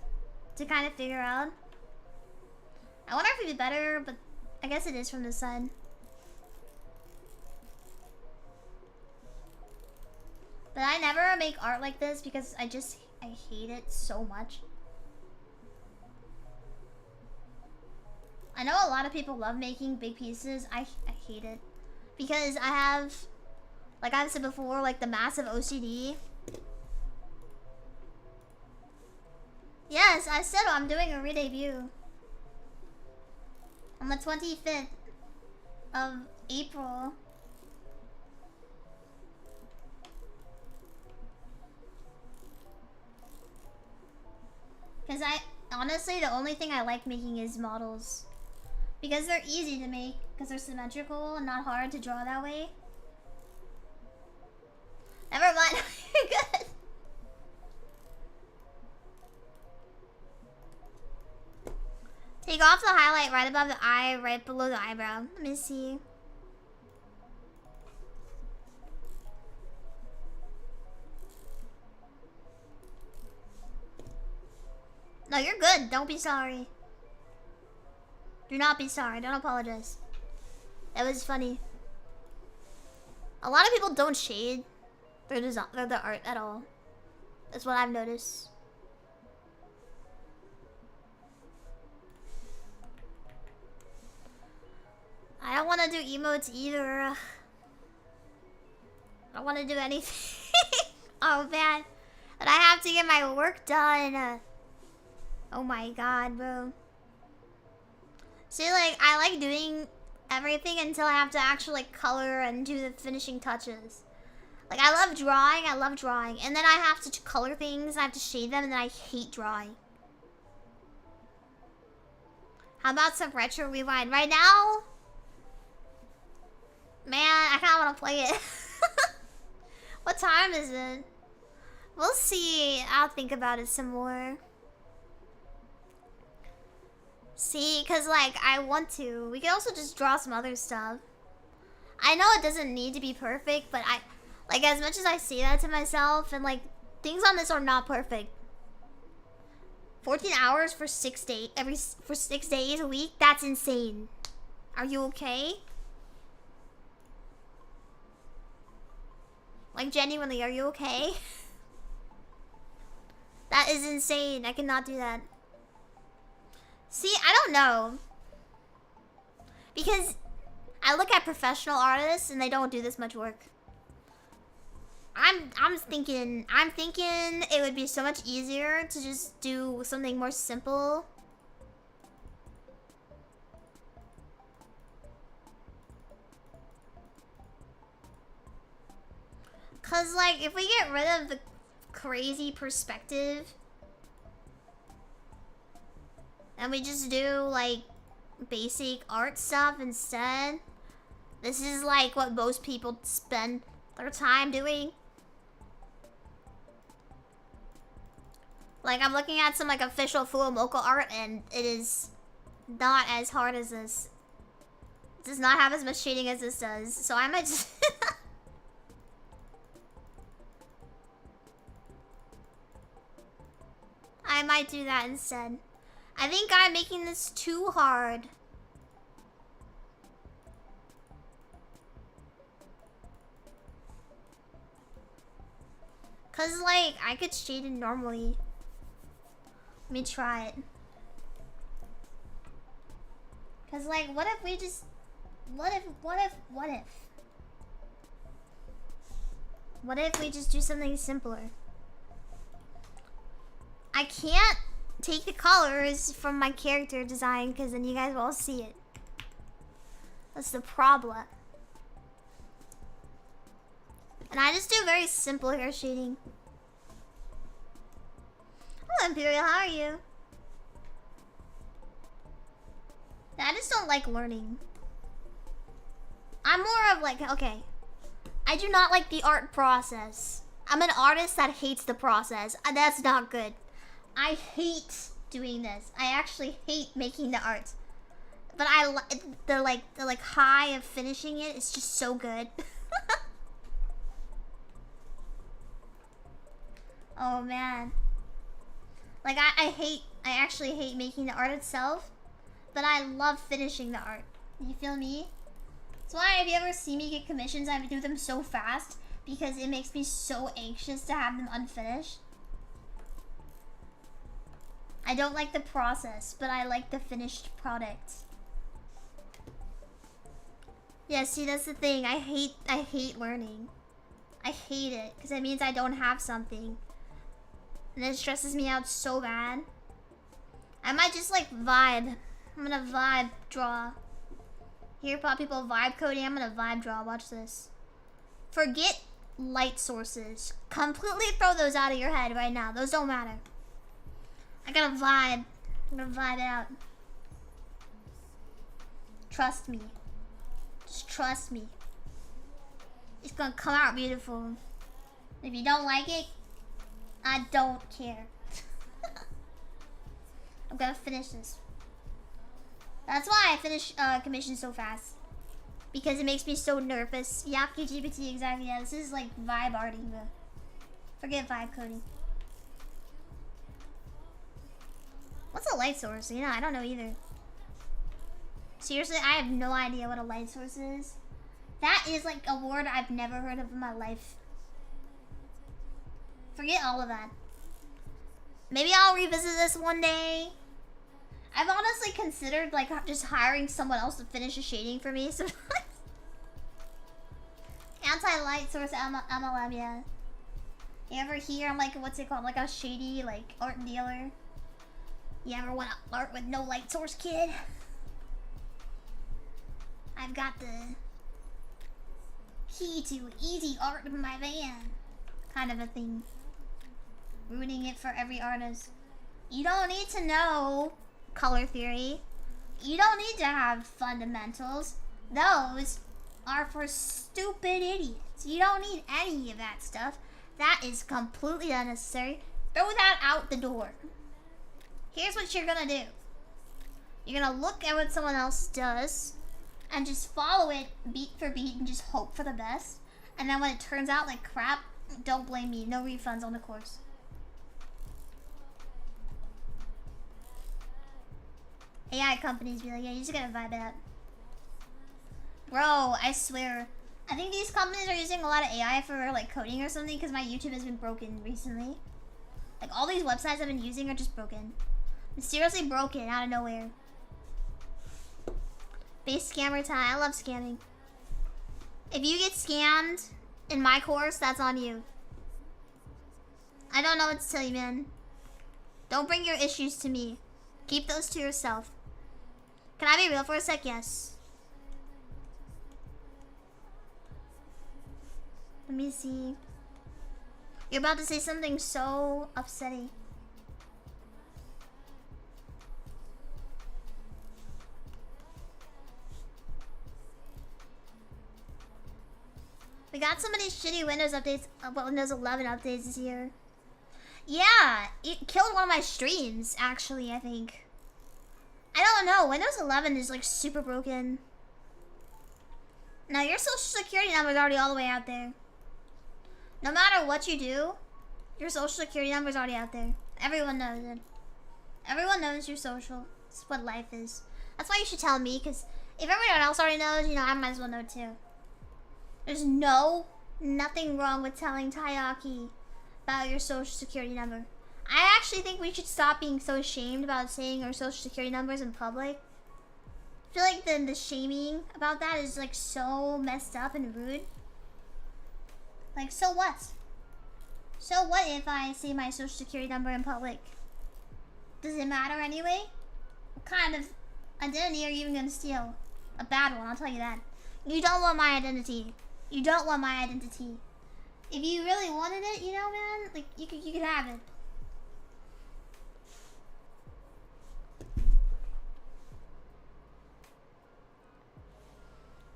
to kind of figure out. I wonder if it'd be better, but I guess it is from this side. But I never make art like this because I hate it so much. I know a lot of people love making big pieces. I hate it. Because I have, like I've said before, like the massive OCD. Yes, I said I'm doing a re-debut. On the 25th of April. Because honestly, the only thing I like making is models. Because they're easy to make, because they're symmetrical and not hard to draw that way. Never mind, you're good. Take off the highlight right above the eye, right below the eyebrow. Let me see. No, you're good. Don't be sorry. Do not be sorry. Don't apologize. That was funny. A lot of people don't shade their art at all. That's what I've noticed. I don't want to do emotes either. I don't want to do anything. Oh man. But I have to get my work done. Oh my god, bro. See, like, I like doing everything until I have to actually like, color and do the finishing touches. Like, I love drawing. And then I have to color things, I have to shade them, and then I hate drawing. How about some retro rewind? Right now? Man, I kind of want to play it. What time is it? We'll see. I'll think about it some more. See, because, like, I want to. We could also just draw some other stuff. I know it doesn't need to be perfect, but Like, as much as I say that to myself, and like, things on this are not perfect. 14 hours for 6 days, for 6 days a week? That's insane. Are you okay? Like, genuinely, are you okay? That is insane. I cannot do that. See, I don't know. Because I look at professional artists and they don't do this much work. I'm thinking it would be so much easier to just do something more simple. Cause like if we get rid of the crazy perspective and we just do like basic art stuff instead, this is like what most people spend their time doing. Like, I'm looking at some like official Full-Mocha art and it is not as hard as this. It does not have as much shading as this does, so I might just I might do that instead. I think I'm making this too hard. Cause like, I could shade it normally. Let me try it. Cause like, what if we just... What if we just do something simpler? I can't take the colors from my character design because then you guys will all see it. That's the problem. And I just do very simple hair shading. Hello, Imperial, how are you? I just don't like learning. I'm more of like, okay, I do not like the art process. I'm an artist that hates the process, and that's not good. I hate doing this. I actually hate making the art. But I the high of finishing it is just so good. Oh man. Like I actually hate making the art itself, but I love finishing the art. You feel me? That's why if you ever see me get commissions, I do them so fast because it makes me so anxious to have them unfinished. I don't like the process, but I like the finished product. Yeah, see, that's the thing. I hate learning. I hate it because it means I don't have something. And it stresses me out so bad. I might just like vibe. I'm gonna vibe draw. Here, pop people vibe coding. I'm gonna vibe draw. Watch this. Forget light sources. Completely throw those out of your head right now. Those don't matter. I gotta vibe. I'm gonna vibe it out. Trust me. Just trust me. It's gonna come out beautiful. If you don't like it, I don't care. I'm gonna finish this. That's why I finish commissions so fast. Because it makes me so nervous. Yaki GPT, exactly. Yeah, this is like vibe arting. Forget vibe coding. What's a light source? You know, I don't know either. Seriously, I have no idea what a light source is. That is like a word I've never heard of in my life. Forget all of that. Maybe I'll revisit this one day. I've honestly considered like just hiring someone else to finish the shading for me sometimes. Anti-light source MLM, yeah. You ever hear I'm like, what's it called? Like a shady like art dealer? You ever want to art with no light source, kid? I've got the key to easy art in my van. Kind of a thing. Ruining it for every artist. You don't need to know color theory. You don't need to have fundamentals. Those are for stupid idiots. You don't need any of that stuff. That is completely unnecessary. Throw that out the door. Here's what you're gonna do. You're gonna look at what someone else does and just follow it beat for beat and just hope for the best. And then when it turns out like crap, don't blame me. No refunds on the course. AI companies be like, yeah, you just gotta vibe it out. Bro, I swear. I think these companies are using a lot of AI for like coding or something because my YouTube has been broken recently. Like all these websites I've been using are just broken. Seriously broken out of nowhere. Base scammer time. I love scamming. If you get scammed in my course, that's on you. I don't know what to tell you, man. Don't bring your issues to me. Keep those to yourself. Can I be real for a sec? Yes. Let me see. You're about to say something so upsetting. We got so many shitty Windows updates, Windows 11 updates this year. Yeah, it killed one of my streams, actually, I think. I don't know, Windows 11 is like super broken. Now your social security number is already all the way out there. No matter what you do, your social security number is already out there. Everyone knows it. Everyone knows your social. It's what life is. That's why you should tell me, because if everyone else already knows, you know, I might as well know too. There's nothing wrong with telling Taiyaki about your social security number. I actually think we should stop being so ashamed about saying our social security numbers in public. I feel like the shaming about that is like so messed up and rude. Like, so what? So what if I say my social security number in public? Does it matter anyway? What kind of identity are you even gonna steal? A bad one, I'll tell you that. You don't want my identity. You don't want my identity. If you really wanted it, you know, man, like you could have it.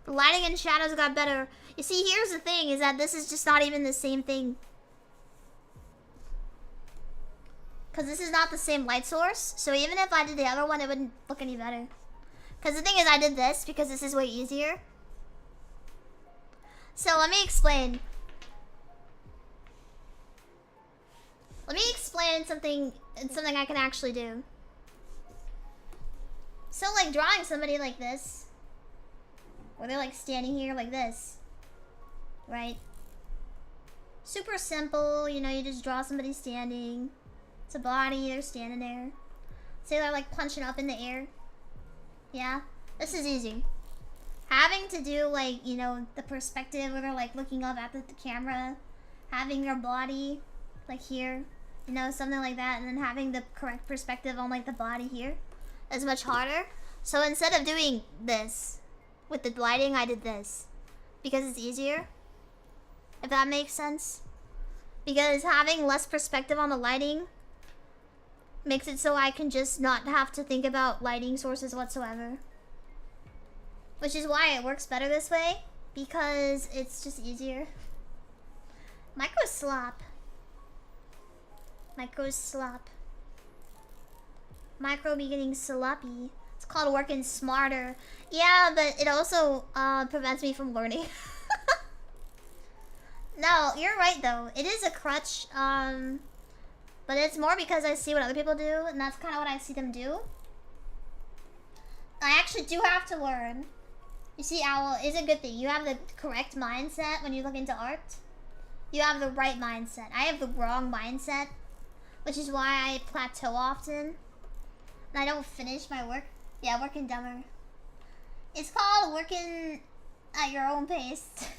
The lighting and shadows got better. You see, here's the thing, is that this is just not even the same thing. Because this is not the same light source. So even if I did the other one, it wouldn't look any better. Because the thing is, I did this because this is way easier. So let me explain. Let me explain something I can actually do. So like drawing somebody like this, where they're like standing here like this, right? Super simple, you know, you just draw somebody standing. It's a body, they're standing there. Say they're like punching up in the air. Yeah, this is easy. Having to do like, you know, the perspective where they're like looking up at the camera, having their body like here, you know, something like that, and then having the correct perspective on like the body here is much harder. So instead of doing this with the lighting, I did this because it's easier, if that makes sense. Because having less perspective on the lighting makes it so I can just not have to think about lighting sources whatsoever. Which is why it works better this way, because it's just easier. Micro slop. Micro slop. Micro be getting sloppy. It's called working smarter. Yeah, but it also prevents me from learning. No, you're right though. It is a crutch, but it's more because I see what other people do, and that's kind of what I see them do. I actually do have to learn. You see, Owl, is a good thing. You have the correct mindset when you look into art. You have the right mindset. I have the wrong mindset, which is why I plateau often. And I don't finish my work. Yeah, working dumber. It's called working at your own pace.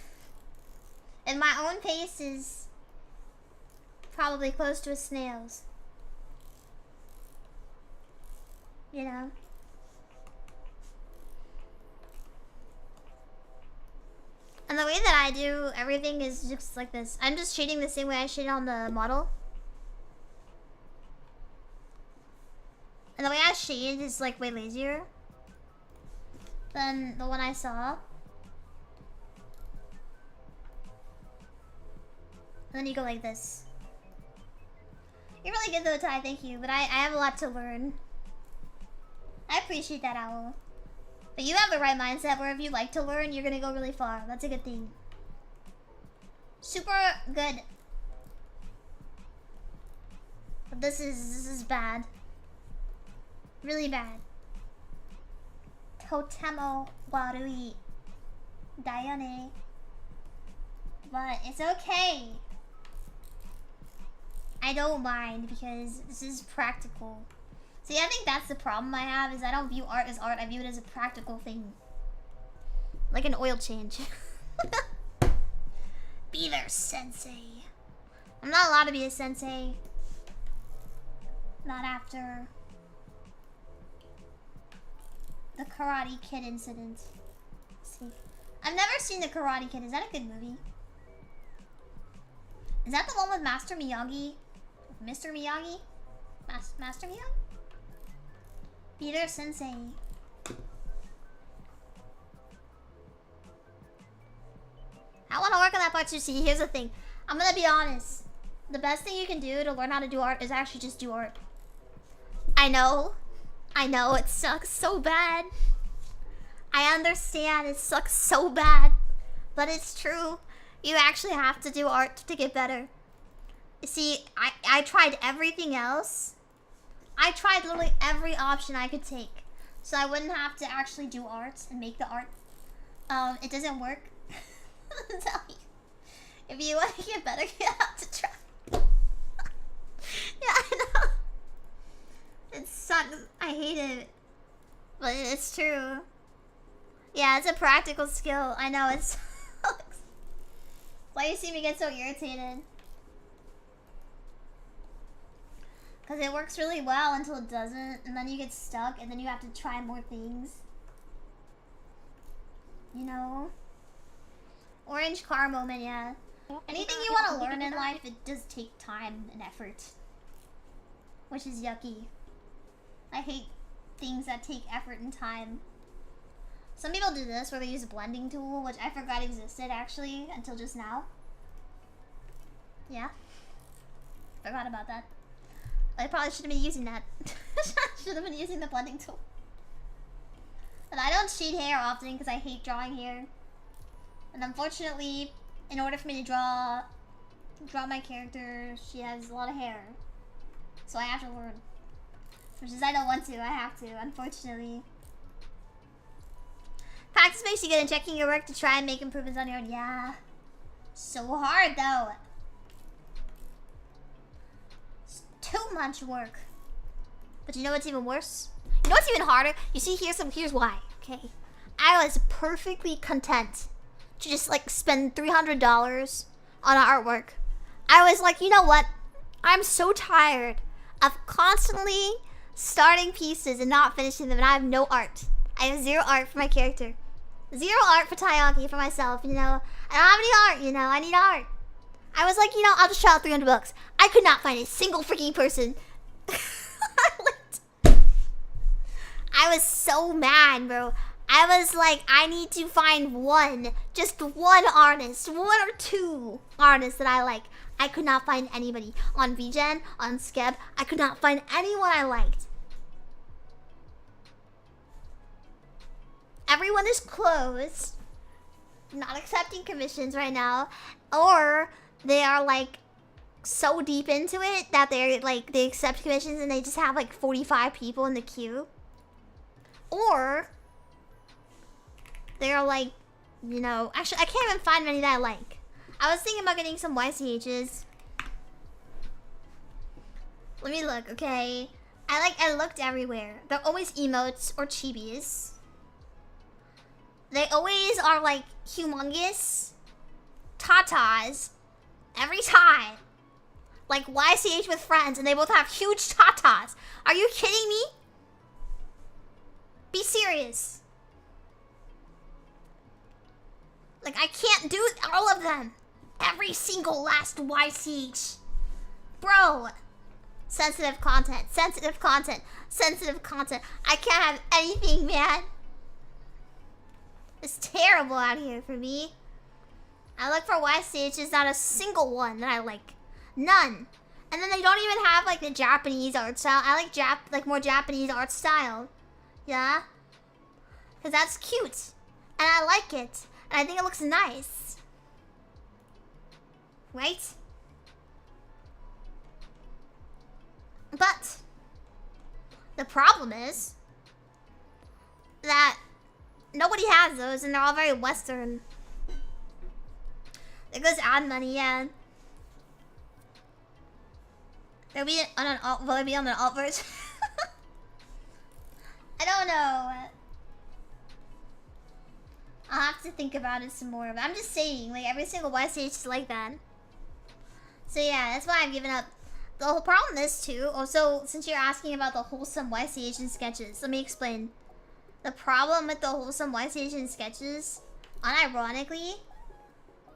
And my own pace is probably close to a snail's. You know? And the way that I do everything is just like this. I'm just shading the same way I shaded on the model. And the way I shade is like way lazier than the one I saw. And then you go like this. You're really good though, Ty, thank you. But I have a lot to learn. I appreciate that, Owl. But you have the right mindset where if you like to learn, you're gonna go really far. That's a good thing. Super good. But this is bad. Really bad. Totemo warui. Dayane. But it's okay. I don't mind because this is practical. See, I think that's the problem I have, is I don't view art as art, I view it as a practical thing. Like an oil change. Be their sensei. I'm not allowed to be a sensei. Not after the Karate Kid incident. Let's see. I've never seen the Karate Kid. Is that a good movie? Is that the one with Master Miyagi? Mr. Miyagi? Master Miyagi? Be their sensei. I want to work on that part too. See, here's the thing. I'm gonna be honest. The best thing you can do to learn how to do art is actually just do art. I know, it sucks so bad. I understand it sucks so bad. But it's true. You actually have to do art to get better. You see, I tried everything else. I tried literally every option I could take. So I wouldn't have to actually do art and make the art. It doesn't work. I'm telling you. If you want to get better, you have to try. Yeah, I know. It sucks. I hate it. But it's true. Yeah, it's a practical skill. I know, it sucks. Why do you see me get so irritated? Because it works really well until it doesn't, and then you get stuck, and then you have to try more things. You know? Orange car moment, yeah. Anything you want to learn in life, it does take time and effort. Which is yucky. I hate things that take effort and time. Some people do this where they use a blending tool, which I forgot existed actually until just now. Yeah. Forgot about that. I probably should have been using that. Should have been using the blending tool. But I don't shade hair often because I hate drawing hair. And unfortunately, in order for me to draw my character, she has a lot of hair. So I have to learn. Which is I don't want to, I have to, unfortunately. Practice makes you good, and checking your work to try and make improvements on your own. Yeah. So hard though. It's too much work. But you know what's even worse? You know what's even harder? You see, here's why, okay? I was perfectly content to just like spend $300 on artwork. I was like, you know what? I'm so tired of constantly starting pieces and not finishing them, and I have no art. I have zero art for my character. Zero art for Taiyaki, for myself, you know. I don't have any art, you know. I need art. I was like, you know, I'll just shell out $300. I could not find a single freaking person. I was so mad, bro. I was like, I need to find just one artist, one or two artists that I like. I could not find anybody. On VGen, on Skeb, I could not find anyone I liked. Everyone is closed, not accepting commissions right now, or they are like so deep into it that they're like, they accept commissions and they just have like 45 people in the queue. Or they're like, you know, actually I can't even find many that I like. I was thinking about getting some YCHs. Let me look, okay? I looked everywhere. They're always emotes or chibis. They always are like humongous tatas every time. Like YCH with friends and they both have huge tatas. Are you kidding me? Be serious. Like I can't do all of them. Every single last YCH. Bro. Sensitive content, sensitive content, sensitive content. I can't have anything, man. It's terrible out here for me. I look for YCHs, not a single one that I like. None. And then they don't even have like the Japanese art style. I like more Japanese art style. Yeah? Because that's cute. And I like it. And I think it looks nice. Right? But the problem is that nobody has those and they're all very Western. There goes ad money, yeah. Will there be on an alt version? I don't know. I'll have to think about it some more. But I'm just saying, like, every single YCH is like that. So yeah, that's why I've given up. The whole problem is too, also, since you're asking about the wholesome YCH and sketches, let me explain. The problem with the wholesome YCH and sketches, unironically...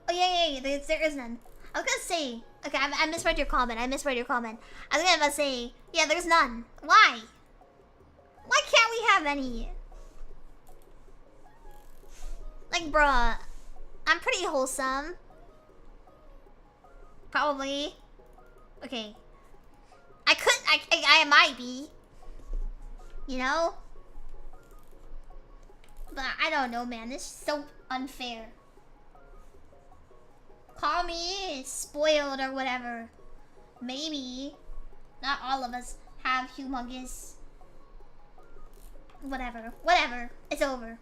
Oh yeah, there is none. I was gonna say... Okay, I misread your comment. I was gonna say... Yeah, there's none. Why? Why can't we have any? Like, bruh. I'm pretty wholesome. Probably. Okay. I might be. You know? But I don't know, man. This is so unfair. Call me spoiled or whatever. Maybe. Not all of us have humongous... Whatever. It's over.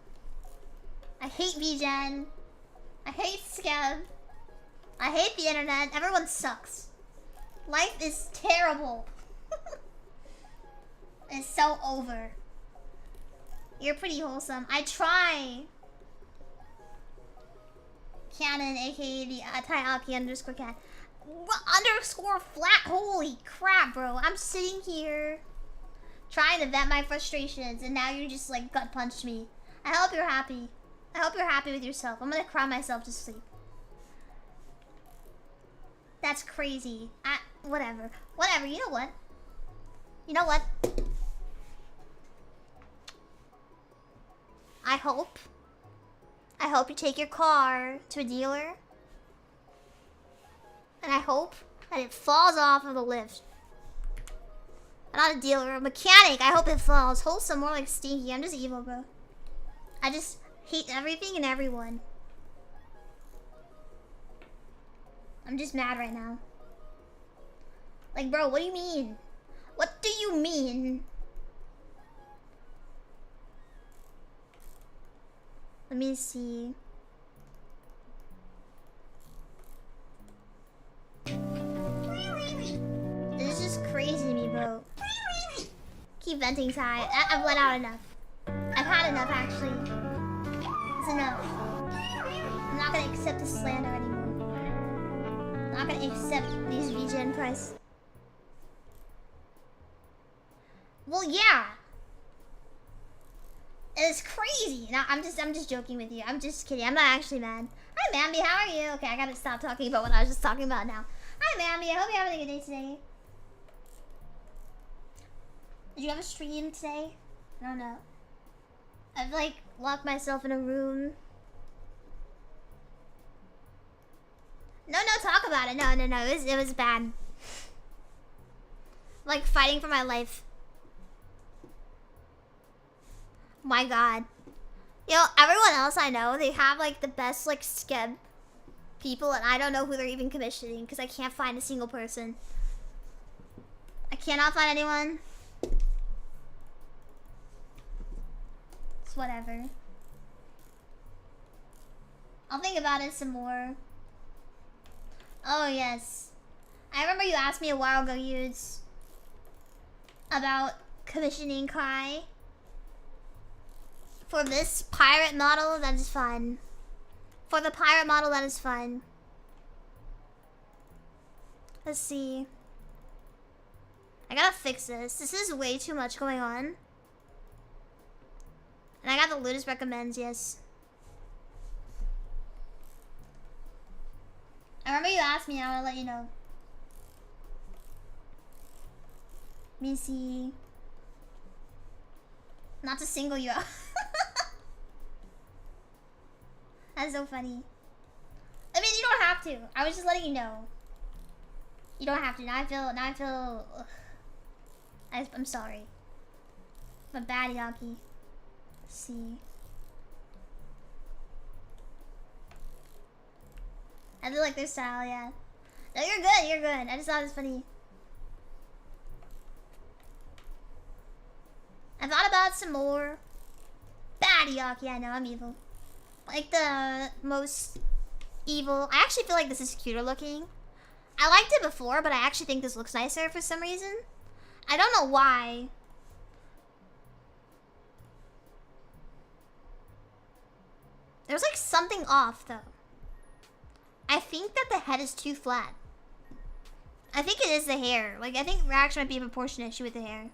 I hate VGen. I hate Scab. I hate the internet. Everyone sucks. Life is terrible. It's so over. You're pretty wholesome. I try. Canon, aka the Taiyaki underscore cat. Underscore flat. Holy crap, bro. I'm sitting here trying to vent my frustrations, and now you just like gut punched me. I hope you're happy. I hope you're happy with yourself. I'm gonna cry myself to sleep. That's crazy. Whatever. Whatever. You know what? You know what? I hope you take your car to a dealer. And I hope that it falls off of the lift. Not a dealer, a mechanic. I hope it falls. Wholesome, more like stinky. I'm just evil, bro. I just hate everything and everyone. I'm just mad right now. Like, bro, what do you mean? What do you mean? Let me see. This is just crazy to me, bro. Keep venting, Sai. I've let out enough. I've had enough, actually. It's enough. I'm not gonna accept the slander anymore. I'm not gonna accept these VGN price. Well, yeah. It's crazy. No, I'm just joking with you. I'm just kidding. I'm not actually mad. Hi, Mambi. How are you? Okay, I gotta stop talking about what I was just talking about now. Hi, Mambi. I hope you're having a good day today. Did you have a stream today? I don't know. I've like locked myself in a room. No, talk about it. No. It was bad. Like fighting for my life. My god. You know, everyone else I know, they have like the best like skeb people, and I don't know who they're even commissioning because I can't find a single person. I cannot find anyone. It's whatever. I'll think about it some more. Oh yes. I remember you asked me a while ago, Yudes, about commissioning Kai. For this pirate model, that is fine. For the pirate model, that is fine. Let's see. I gotta fix this. This is way too much going on. And I got the Ludus recommends, yes. I remember you asked me, I will let you know. Let me see. Not to single you out. That's so funny. I mean, you don't have to. I was just letting you know. You don't have to. Now I feel. Ugh. I'm sorry. I'm a bad Yaki. Let's see. I do like their style, yeah. No, you're good, you're good. I just thought it was funny. I thought about some more. Taiyaki, I know, I'm evil. Like the most evil. I actually feel like this is cuter looking. I liked it before, but I actually think this looks nicer for some reason. I don't know why. There's like something off though. I think that the head is too flat. I think it is the hair. Like, I think reaction might be a proportion issue with the hair.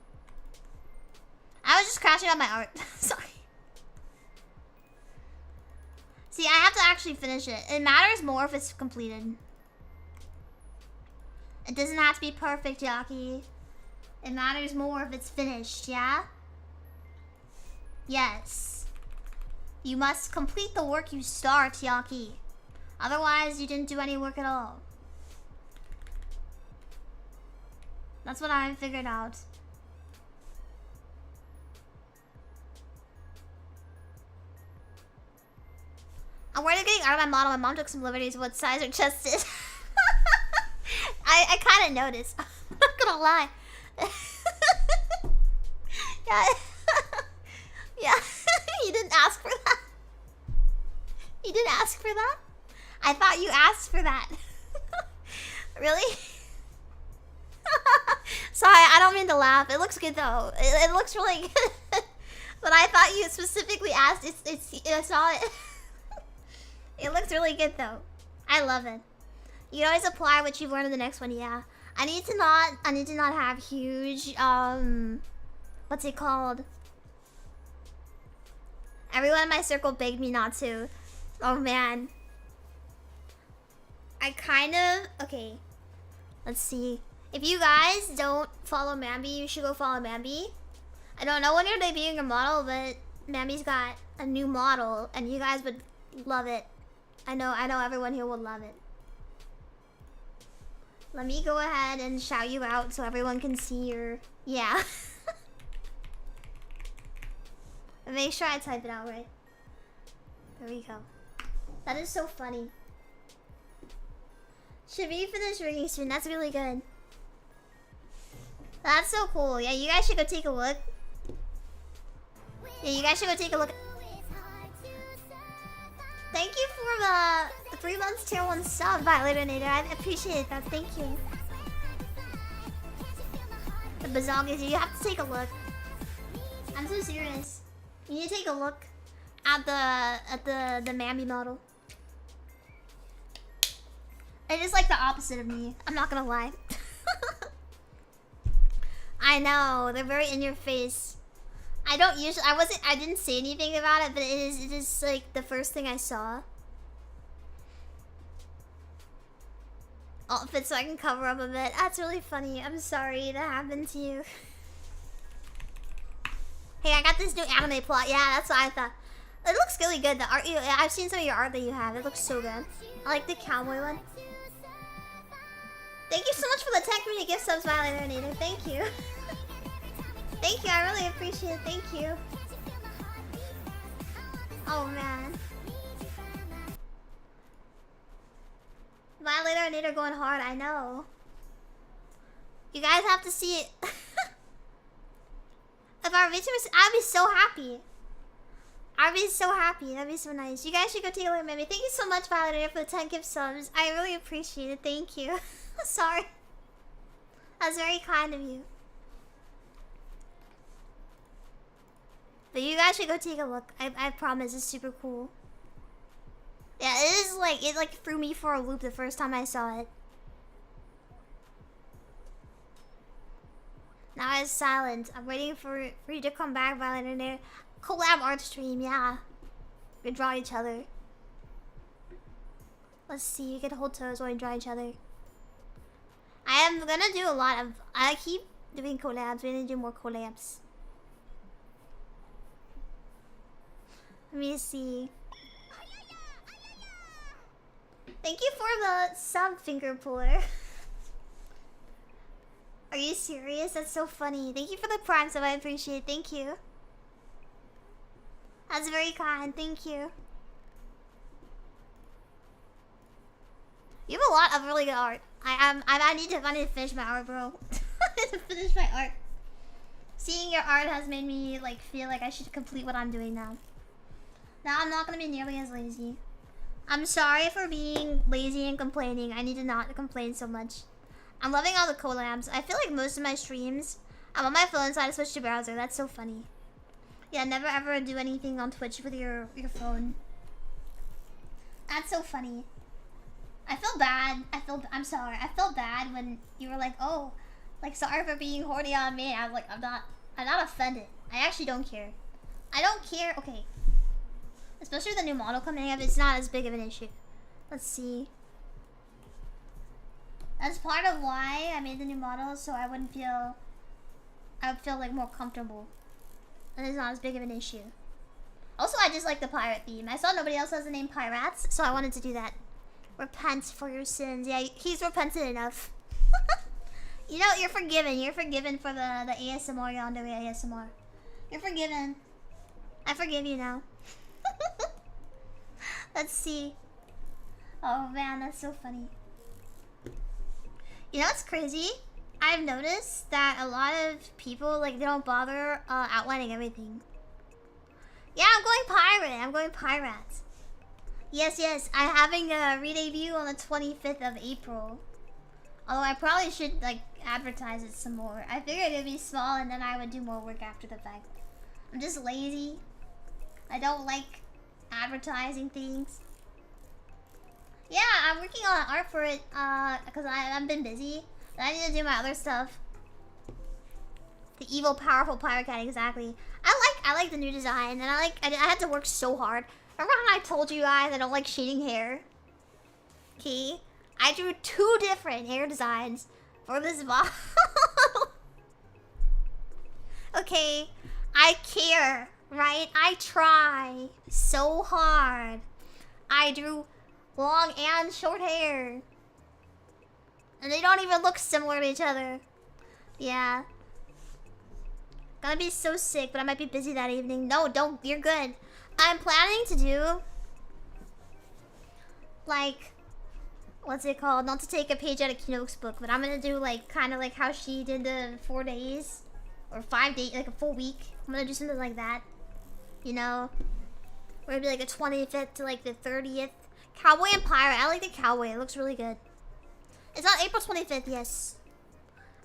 I was just crashing on my art. Sorry. See, I have to actually finish it. It matters more if it's completed. It doesn't have to be perfect, Yaki. It matters more if it's finished, yeah? Yes. You must complete the work you start, Yaki. Otherwise, you didn't do any work at all. That's what I figured out. I'm worried of getting out of my model. My mom took some liberties with what size her chest is. I kind of noticed. I'm not gonna lie. Yeah. Yeah. You didn't ask for that. You didn't ask for that? I thought you asked for that. Really? Sorry, I don't mean to laugh. It looks good though. It looks really good. But I thought you specifically asked. I saw it. It looks really good though. I love it. You can always apply what you've learned in the next one, yeah. I need to not have huge what's it called? Everyone in my circle begged me not to. Oh man. Okay. Let's see. If you guys don't follow Mambi, you should go follow Mambi. I don't know when you're debuting your model, but Mambi's got a new model and you guys would love it. I know everyone here would love it. Let me go ahead and shout you out so everyone can see your... Yeah. Make sure I type it out right. There we go. That is so funny. Should be finished rigging soon. That's really good. That's so cool. Yeah, you guys should go take a look. Yeah, you guys should go take a look. Thank you for the 3 months tier 1 sub, Violator Nader. I appreciate that. Thank you. The bazongas, you have to take a look. I'm so serious. You need to take a look at the Mambi model. It is like the opposite of me. I'm not gonna lie. I know, they're very in your face. I didn't say anything about it, but it is like the first thing I saw. Outfit so I can cover up a bit. That's really funny. I'm sorry that happened to you. Hey, I got this new anime plot. Yeah, that's what I thought. It looks really good. The art, I've seen some of your art that you have. It looks so good. I like the cowboy one. Thank you so much for the tech community gift subs, Violator Nader. Thank you. Thank you, I really appreciate it. Thank you. Oh man. Violator and Nader going hard, I know. You guys have to see it. If our VTubers, I'd be so happy. I'd be so happy. That'd be so nice. You guys should go take a look at Mambi. Thank you so much, Violator, for the 10 gift subs. I really appreciate it. Thank you. Sorry. That's very kind of you. But you guys should go take a look. I promise it's super cool. Yeah, it like threw me for a loop the first time I saw it. Now it's silent. I'm waiting for you to come back, Violator. Collab art stream, yeah. We draw each other. Let's see, you can hold toes while we draw each other. I am gonna do a lot of... I keep doing collabs. We're gonna do more collabs. Let me see. Thank you for the sub finger puller. Are you serious? That's so funny. Thank you for the prime sub. I appreciate it. Thank you. That's very kind. Thank you. You have a lot of really good art. I need to finish my art, bro. I need to finish my art. Seeing your art has made me like feel like I should complete what I'm doing now. Now I'm not gonna be nearly as lazy. I'm sorry for being lazy and complaining. I need to not complain so much. I'm loving all the collabs. I feel like most of my streams, I'm on my phone, so I switch to browser. That's so funny. Yeah, never ever do anything on Twitch with your phone. That's so funny. I feel bad. I'm sorry. I felt bad when you were like, oh, like sorry for being horny on me. I was like, I'm not offended. I actually don't care. I don't care. Okay. Especially with the new model coming up, it's not as big of an issue. Let's see. That's part of why I made the new model, so I would feel like more comfortable. And it's not as big of an issue. Also, I just like the pirate theme. I saw nobody else has the name Pirates, so I wanted to do that. Repent for your sins. Yeah, he's repented enough. You know, you're forgiven. You're forgiven for the ASMR yandere ASMR. You're forgiven. I forgive you now. Let's see. Oh man, that's so funny. You know what's crazy? I've noticed that a lot of people, like, they don't bother outlining everything. Yeah, I'm going pirate. I'm going pirates. Yes. I'm having a re-debut on the 25th of April. Although I probably should, like, advertise it some more. I figured it'd be small and then I would do more work after the fact. I'm just lazy. I don't like advertising things. Yeah, I'm working on art for it because I've been busy. And I need to do my other stuff. The evil, powerful pirate cat, exactly. I like the new design, and I had to work so hard. Remember how I told you guys I don't like shading hair? Okay, I drew 2 different hair designs for this model. Okay, I care, right? I try so hard. I drew long and short hair. And they don't even look similar to each other. Yeah. Gonna be so sick, but I might be busy that evening. No, don't. You're good. I'm planning to do, like, what's it called? Not to take a page out of Kino's book, but I'm gonna do, like, kind of like how she did the 4 days. Or 5 days, like a full week. I'm gonna do something like that. You know? Where it'd be like the 25th to, like, the 30th. Cowboy and pirate. I like the cowboy. It looks really good. It's on April 25th, yes.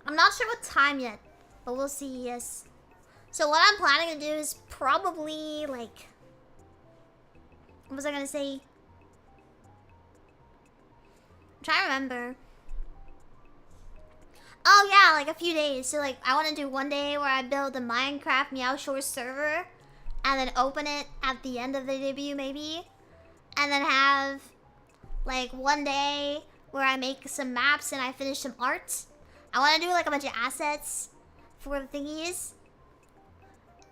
I'm not sure what time yet, but we'll see, yes. So what I'm planning to do is probably, like... What was I gonna say? I'm trying to remember. Oh yeah, like a few days. So like, I want to do one day where I build a Minecraft Meow Shores server. And then open it at the end of the debut, maybe. And then have, like, one day where I make some maps and I finish some art. I want to do like a bunch of assets for the thingies.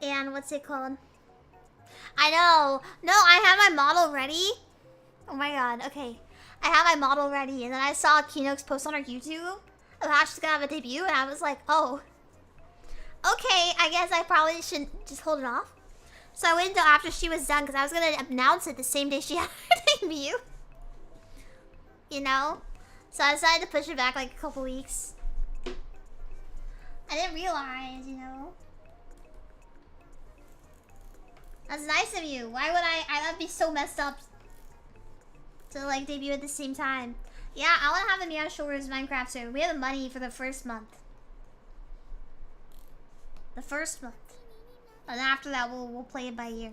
And what's it called? I know. No, I have my model ready. Oh my god, okay. I have my model ready. And then I saw Kino's post on her YouTube of how she's gonna have a debut. And I was like, oh. Okay, I guess I probably should just hold it off. So I waited until after she was done because I was gonna announce it the same day she had her debut. You know? So I decided to push it back like a couple weeks. I didn't realize, you know. That's nice of you. Why would that'd be so messed up to like debut at the same time. Yeah, I want to have the Meow Shores Minecraft server. We have the money for the first month. The first month. And after that, we'll play it by ear.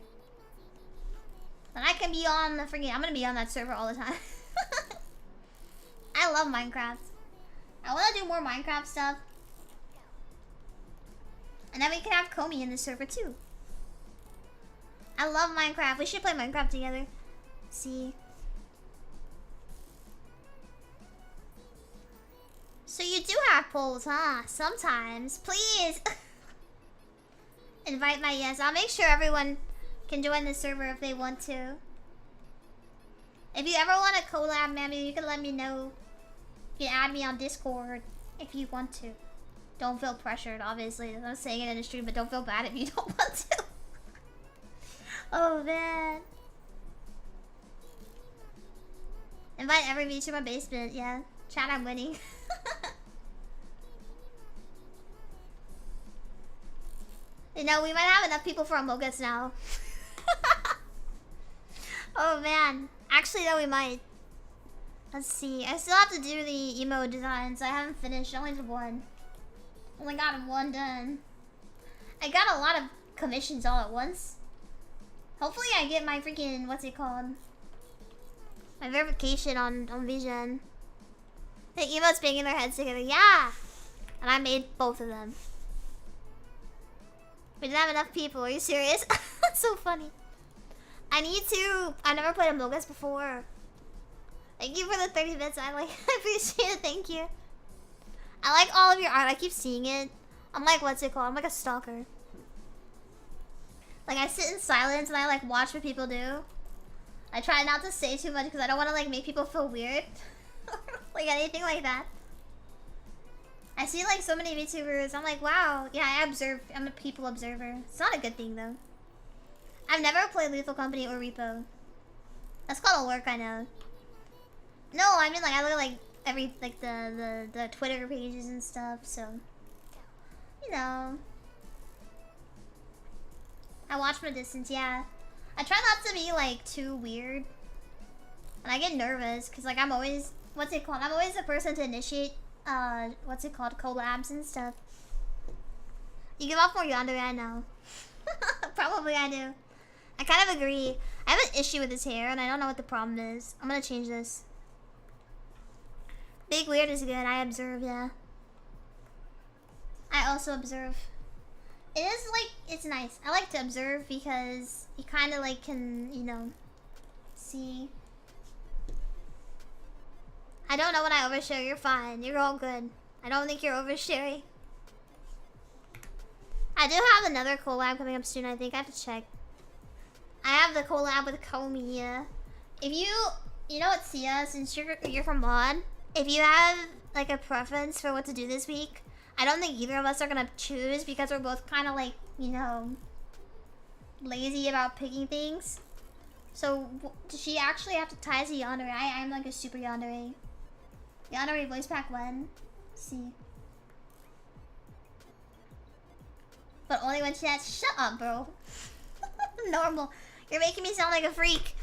And I can be on the freaking... I'm gonna be on that server all the time. I love Minecraft. I want to do more Minecraft stuff. And then we can have Komi in the server too. I love Minecraft. We should play Minecraft together. See. So you do have polls, huh? Sometimes. Please. Invite my yes. I'll make sure everyone can join the server if they want to. If you ever want to collab, Mammy, you can let me know. You can add me on Discord if you want to. Don't feel pressured, obviously. I'm saying it in the stream, but don't feel bad if you don't want to. Oh, man. Invite every VTuber basement, yeah. Chat, I'm winning. You know, we might have enough people for Among Us now. Oh man. Actually, though, we might. Let's see. I still have to do the emo designs. I haven't finished. I only did one. Only got one done. I got a lot of commissions all at once. Hopefully I get my freaking, what's it called? My verification on Vision. The emotes banging their heads together. Yeah! And I made both of them. We didn't have enough people. Are you serious? That's so funny. I need to. I've never played Among Us before. Thank you for the 30 bits. I appreciate it. Thank you. I like all of your art. I keep seeing it. I'm like, what's it called? I'm like a stalker. Like, I sit in silence and I like watch what people do. I try not to say too much because I don't want to like make people feel weird. Like anything like that. I see like so many VTubers. I'm like, wow. Yeah, I observe. I'm a people observer. It's not a good thing though. I've never played Lethal Company or Repo. That's called a lurk, I know. No, I mean like I look at like every like the Twitter pages and stuff. So you know, I watch from a distance. Yeah, I try not to be like too weird, and I get nervous because like I'm always what's it called? I'm always the person to initiate what's it called, collabs and stuff. You give off more yandere, I know. Probably I do. I kind of agree. I have an issue with his hair and I don't know what the problem is. I'm gonna change this. Big weird is good. I observe, yeah. I also observe. It is like, it's nice. I like to observe because you kind of like can, you know, see. I don't know when I overshare. You're fine. You're all good. I don't think you're oversharing. I do have another collab coming up soon, I think. I have to check. I have the collab with Komi, yeah. If you know what, Sia, since you're from Mod, if you have like a preference for what to do this week, I don't think either of us are gonna choose because we're both kind of like, you know, lazy about picking things. So, does she actually have to tie as a yandere? I'm like a super yandere. Yandere voice pack 1. Let's see. But only when she has. Shut up, bro. Normal. You're making me sound like a freak.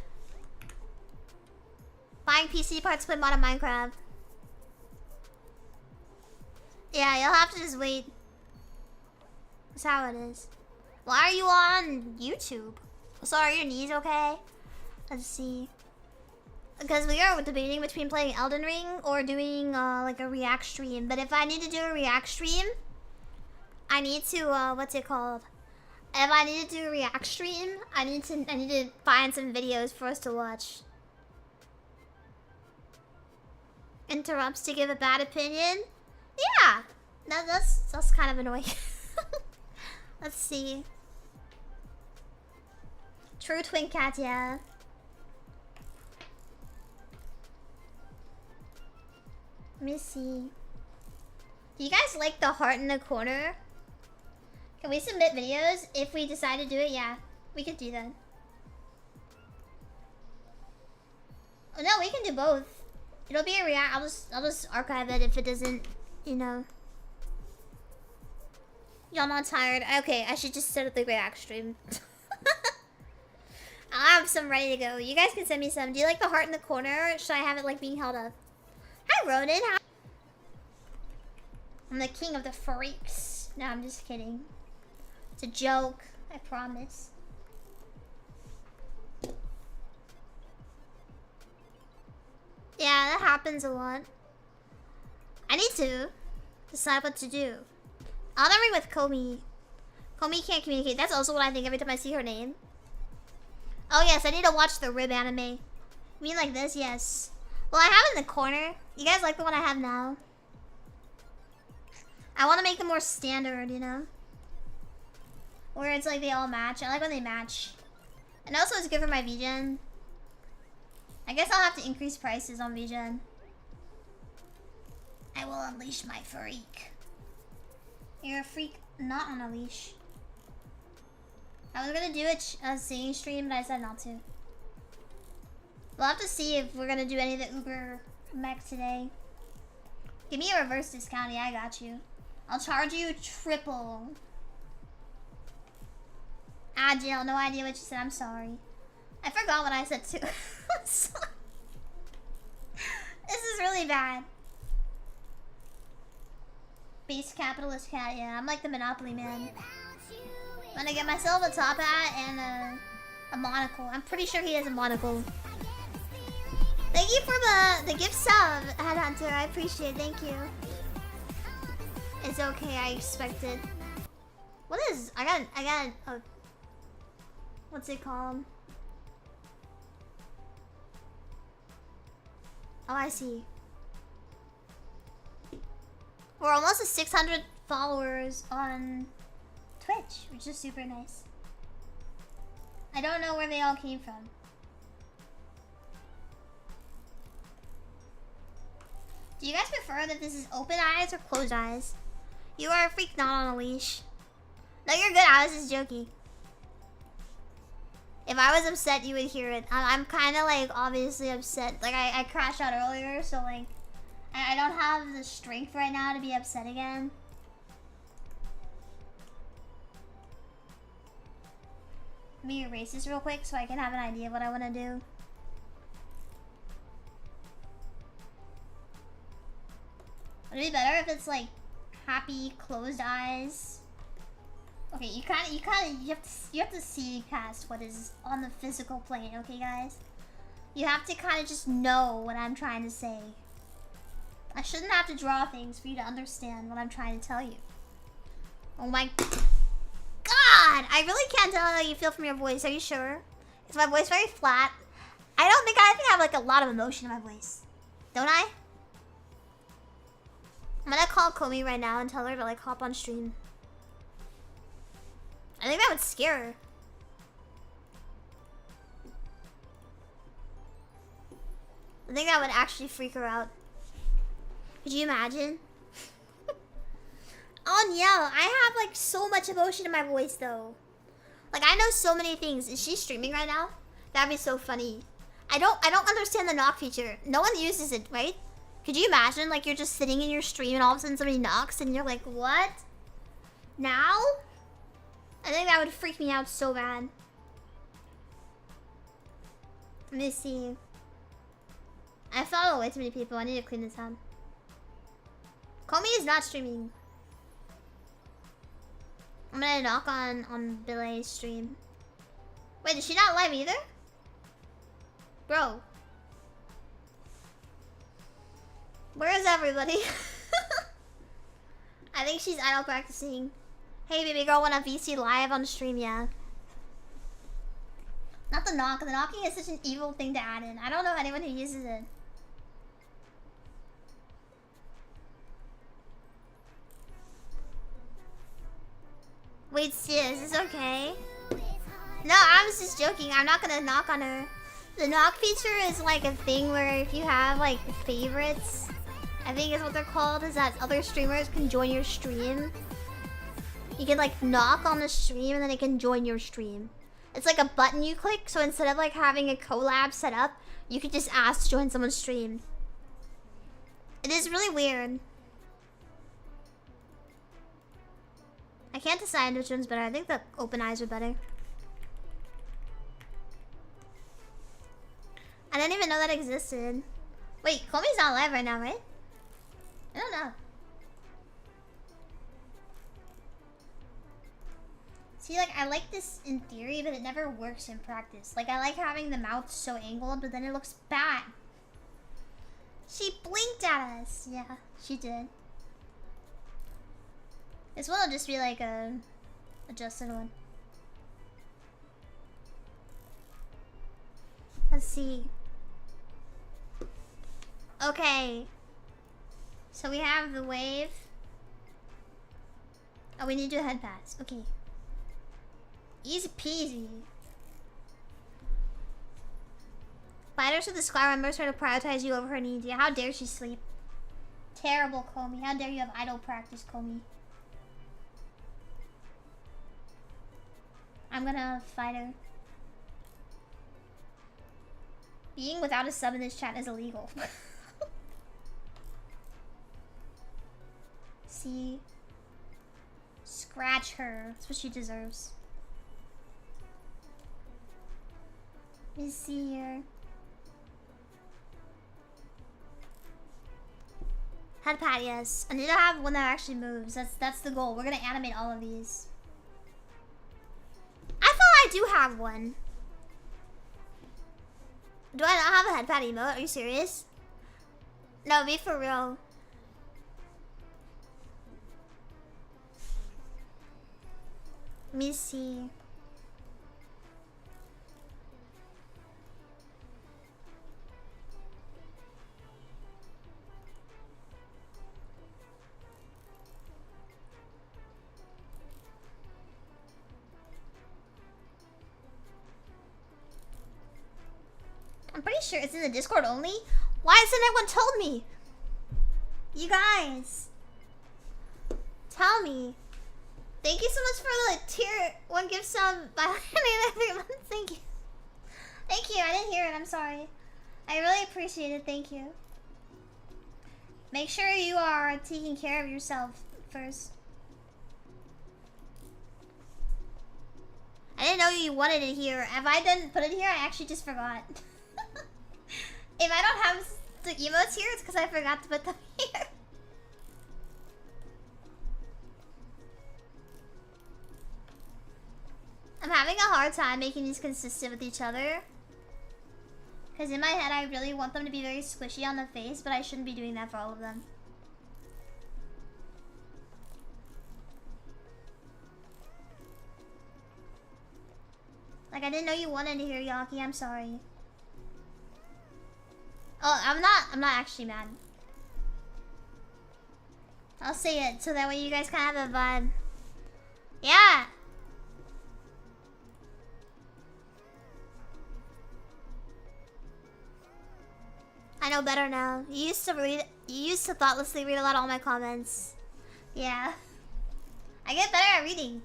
Buying PC parts to play mod of Minecraft. Yeah, you'll have to just wait. That's how it is. Why are you on YouTube? So are your knees okay? Let's see. Because we are debating between playing Elden Ring or doing like a react stream. But if I need to do a react stream, I need to what's it called? If I need to do a react stream, I need to find some videos for us to watch. Interrupts to give a bad opinion? Yeah. That's kind of annoying. Let's see. True twin cat, yeah. Let me see. Do you guys like the heart in the corner? Can we submit videos if we decide to do it? Yeah, we could do that. Oh no, we can do both. It'll be a react. I'll just archive it if it doesn't, you know. Y'all not tired? Okay, I should just set up the react stream. I'll have some ready to go. You guys can send me some. Do you like the heart in the corner? Or should I have it like being held up? Hi, Ronan. Hi. I'm the king of the freaks. No, I'm just kidding. It's a joke. I promise. Yeah, that happens a lot. I need to decide what to do. I'll never ring with Komi. Komi can't communicate. That's also what I think every time I see her name. Oh yes, I need to watch the Rib anime. You mean like this? Yes. Well, I have it in the corner. You guys like the one I have now? I want to make them more standard, you know? Where it's like they all match. I like when they match. And also it's good for my VGen. I guess I'll have to increase prices on VGen. I will unleash my freak. You're a freak not on a leash. I was gonna do a singing stream, but I decided not to. We'll have to see if we're gonna do any of the Uber mech today. Give me a reverse discount, yeah, I got you. I'll charge you triple. Ah, Jill, no idea what you said, I'm sorry. I forgot what I said too. This is really bad. Base capitalist cat, yeah, I'm like the Monopoly man. I'm gonna get myself a top hat and a monocle. I'm pretty sure he has a monocle. Thank you for the gift sub, Headhunter. I appreciate it. Thank you. It's okay. I expected. What is? I got. What's it called? Oh, I see. We're almost at 600 followers on Twitch, which is super nice. I don't know where they all came from. Do you guys prefer that this is open eyes or closed eyes? You are a freak, not on a leash. No, you're good. I was just joking. If I was upset, you would hear it. I'm kind of like obviously upset. Like I crashed out earlier, so like I don't have the strength right now to be upset again. Let me erase this real quick so I can have an idea of what I want to do. Would it be better if it's like happy closed eyes? Okay, you have to see past what is on the physical plane, okay guys? You have to kind of just know what I'm trying to say. I shouldn't have to draw things for you to understand what I'm trying to tell you. Oh my God! I really can't tell how you feel from your voice. Are you sure? Is my voice very flat? I think I have like a lot of emotion in my voice. Don't I? I'm gonna call Komi right now and tell her to like hop on stream. I think that would scare her. I think that would actually freak her out. Could you imagine? Oh no, I have like so much emotion in my voice though. Like I know so many things. Is she streaming right now? That'd be so funny. I don't understand the knock feature. No one uses it, right? Could you imagine like you're just sitting in your stream and all of a sudden somebody knocks and you're like, what? Now? I think that would freak me out so bad. Let me see. I follow way too many people. I need to clean this up. Komi is not streaming. I'm gonna knock on Billy's stream. Wait, is she not live either? Bro. Where is everybody? I think she's idle practicing. Hey baby girl, wanna VC live on stream, yeah. Not the knock. The knocking is such an evil thing to add in. I don't know anyone who uses it. Wait, sis, is this okay? No, I was just joking. I'm not gonna knock on her. The knock feature is like a thing where if you have like favorites, I think is what they're called, is that other streamers can join your stream. You can like knock on the stream and then it can join your stream. It's like a button you click, so instead of like having a collab set up, you could just ask to join someone's stream. It is really weird. I can't decide which one's better. I think the open eyes are better. I didn't even know that existed. Wait, Komi's not live right now, right? I don't know. See, like, I like this in theory, but it never works in practice. Like, I like having the mouth so angled, but then it looks bad. She blinked at us. Yeah, she did. This one will just be like a adjusted one. Let's see. Okay. So we have the wave. Oh, we need to do a head pass. Okay. Easy peasy. Fighters with the squad members try to prioritize you over her needs. Yeah, how dare she sleep? Terrible, Komi. How dare you have idle practice, Komi? I'm gonna fight her. Being without a sub in this chat is illegal. See? Scratch her. That's what she deserves. Let me see here. Head pat, yes. I need to have one that actually moves. That's the goal. We're gonna animate all of these. I thought I do have one. Do I not have a head pat emote? Are you serious? No, be for real. Let me see. I'm pretty sure it's in the Discord only. Why hasn't anyone told me? You guys. Tell me. Thank you so much for the tier 1 gift sub by 3 months. Thank you. Thank you. I didn't hear it. I'm sorry. I really appreciate it. Thank you. Make sure you are taking care of yourself first. I didn't know you wanted it here. If I didn't put it here, I actually just forgot. If I don't have the emotes here, it's because I forgot to put them here. I'm having a hard time making these consistent with each other. Because in my head, I really want them to be very squishy on the face, but I shouldn't be doing that for all of them. Like, I didn't know you wanted to hear Yaki. I'm sorry. Oh, I'm not actually mad. I'll say it so that way you guys kind of have a vibe. Yeah. I know better now. You used to thoughtlessly read a lot of all my comments. Yeah. I get better at reading.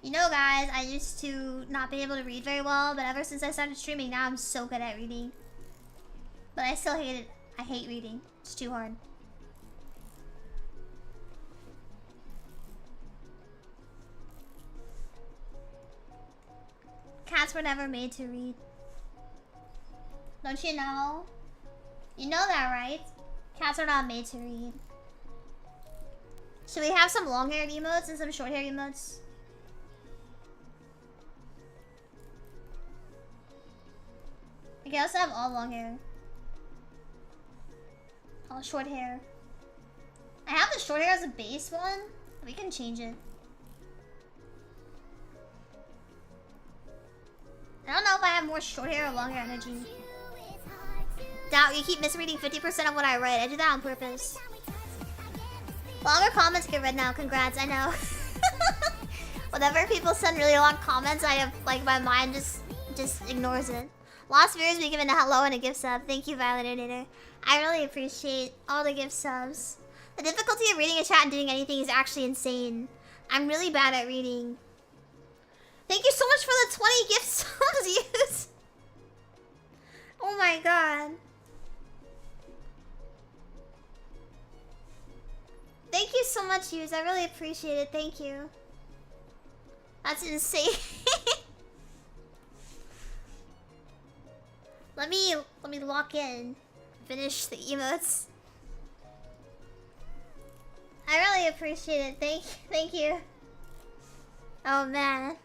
You know, guys, I used to not be able to read very well, but ever since I started streaming, now I'm so good at reading. But I still hate it. I hate reading. It's too hard. Cats were never made to read. Don't you know? You know that, right? Cats are not made to read. Should we have some long-haired emotes and some short-haired emotes? We can also have all long hair. All short hair. I have the short hair as a base one. We can change it. I don't know if I have more short hair or long hair energy. Doubt you keep misreading 50% of what I write. I do that on purpose. Longer comments get read now. Congrats, I know. Whenever people send really long comments, I have like my mind just ignores it. Last viewers be given a hello and a gift sub. Thank you, Violet Nader. I really appreciate all the gift subs. The difficulty of reading a chat and doing anything is actually insane. I'm really bad at reading. Thank you so much for the 20 gift subs used. Oh my god. Thank you so much, Hughes. I really appreciate it. Thank you. That's insane. Let me lock in. Finish the emotes. I really appreciate it. Thank you. Oh man.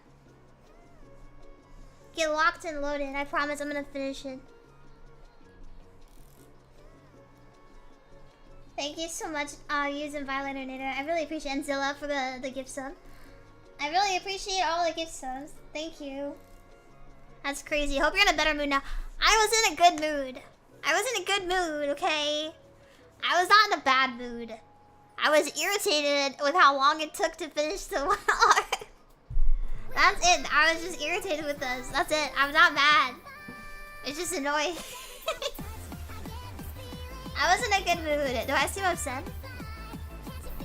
Get locked and loaded. I promise I'm gonna finish it. Thank you so much, Use and Violet Nader. I really appreciate and Zilla for the gift sub. I really appreciate all the gift subs. Thank you. That's crazy. Hope you're in a better mood now. I was in a good mood. I was in a good mood, okay? I was not in a bad mood. I was irritated with how long it took to finish the 1 hour. That's it. I was just irritated with this. That's it. I'm not mad. It's just annoying. I was in a good mood. Do I seem upset?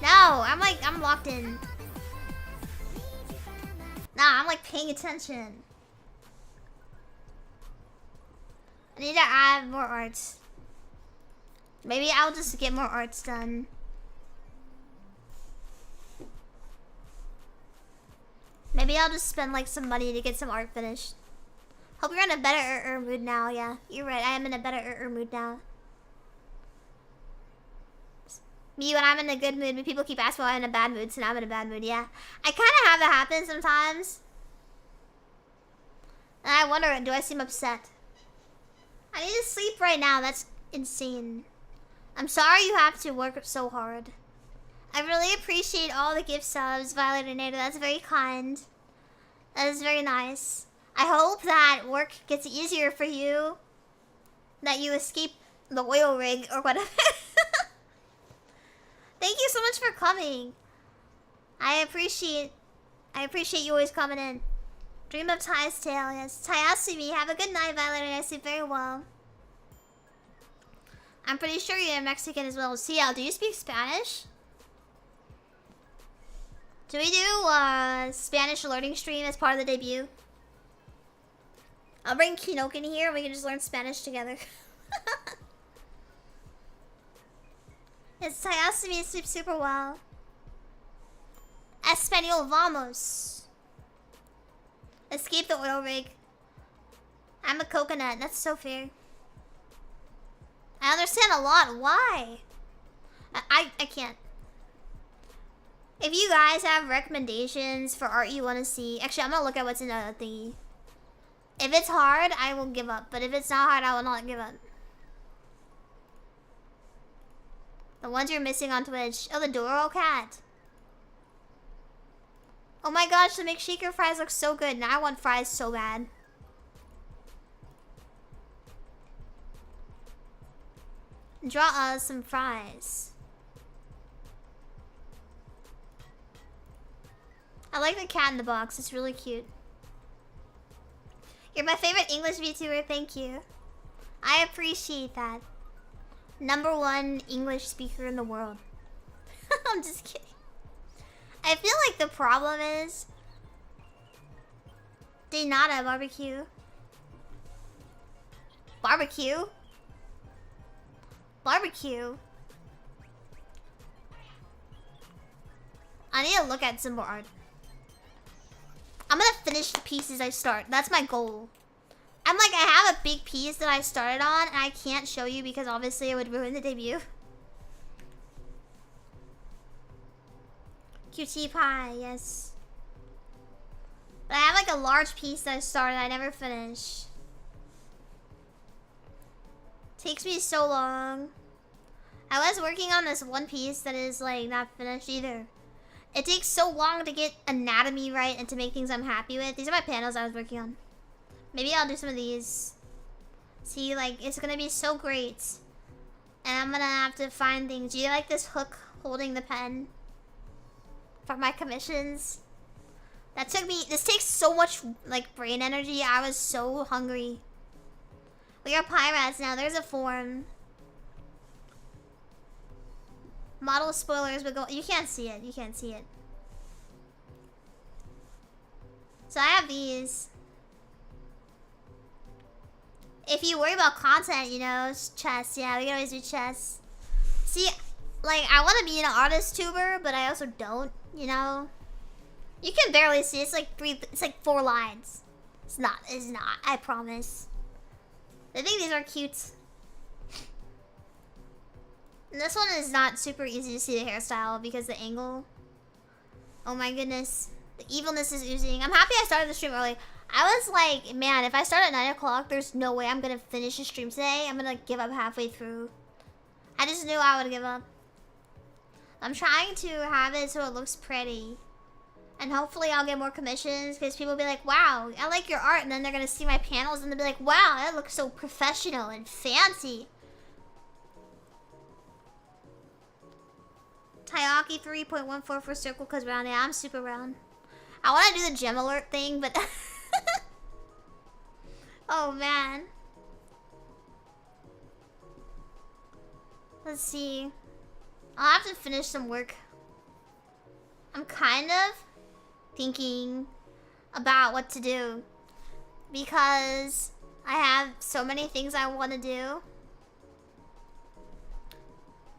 No, I'm locked in. Nah, I'm like paying attention. I need to add more arts. Maybe I'll just get more arts done. Maybe I'll just spend like some money to get some art finished. Hope you're in a better mood now. Yeah, you're right. I am in a better mood now. Me, when I'm in a good mood, when people keep asking why I'm in a bad mood, so now I'm in a bad mood. Yeah, I kind of have that happen sometimes. And I wonder, do I seem upset? I need to sleep right now. That's insane. I'm sorry you have to work so hard. I really appreciate all the gift subs, Violet and Ada. That's very kind. That is very nice. I hope that work gets easier for you. That you escape the oil rig or whatever. Thank you so much for coming. I appreciate you always coming in. Dream of Ty's tale, yes. Taiyaki, have a good night, Violet, and I sleep very well. I'm pretty sure you're Mexican as well. CL, do you speak Spanish? Do we do a Spanish learning stream as part of the debut? I'll bring Kinok in here and we can just learn Spanish together. Yes, Taiyaki sleeps super well. Espanol, vamos. Escape the oil rig. I'm a coconut. That's so fair. I understand a lot. Why? I can't. If you guys have recommendations for art you want to see, actually, I'm gonna look at what's in the thingy. If it's hard, I will give up. But if it's not hard, I will not give up. The ones you're missing on Twitch. Oh, the Doro cat. Oh my gosh, the McShaker fries look so good. Now I want fries so bad. Draw us some fries. I like the cat in the box. It's really cute. You're my favorite English VTuber. Thank you. I appreciate that. #1 English speaker in the world. I'm just kidding. I feel like the problem is Denata barbecue. Barbecue? Barbecue? I need to look at some more art. I'm gonna finish the pieces I start. That's my goal. I'm like, I have a big piece that I started on and I can't show you because obviously it would ruin the debut. QT pie, yes. But I have like a large piece that I started, I never finished. Takes me so long. I was working on this one piece that is like not finished either. It takes so long to get anatomy right and to make things I'm happy with. These are my panels I was working on. Maybe I'll do some of these. See, like, it's gonna be so great. And I'm gonna have to find things. Do you like this hook holding the pen? For my commissions? That took me, this takes so much, like, brain energy. I was so hungry. We are pirates now. There's a form. Model spoilers, but go, you can't see it. You can't see it. So I have these. If you worry about content, you know, chess. Yeah, we can always do chess. See, like, I want to be an artist tuber, but I also don't, you know. You can barely see. It's like it's like 4 lines. It's not, I promise. I think these are cute. And this one is not super easy to see the hairstyle because the angle. Oh my goodness. The evilness is oozing. I'm happy I started the stream early. I was like, man, if I start at 9 o'clock, there's no way I'm gonna finish the stream today. I'm gonna give up halfway through. I just knew I would give up. I'm trying to have it so it looks pretty. And hopefully I'll get more commissions because people will be like, wow, I like your art. And then they're gonna see my panels and they'll be like, wow, that looks so professional and fancy. Taiyaki 3.14 for circle because round. Yeah, I'm super round. I want to do the gem alert thing, but... oh, man. Let's see. I'll have to finish some work. I'm kind of thinking about what to do. Because I have so many things I want to do.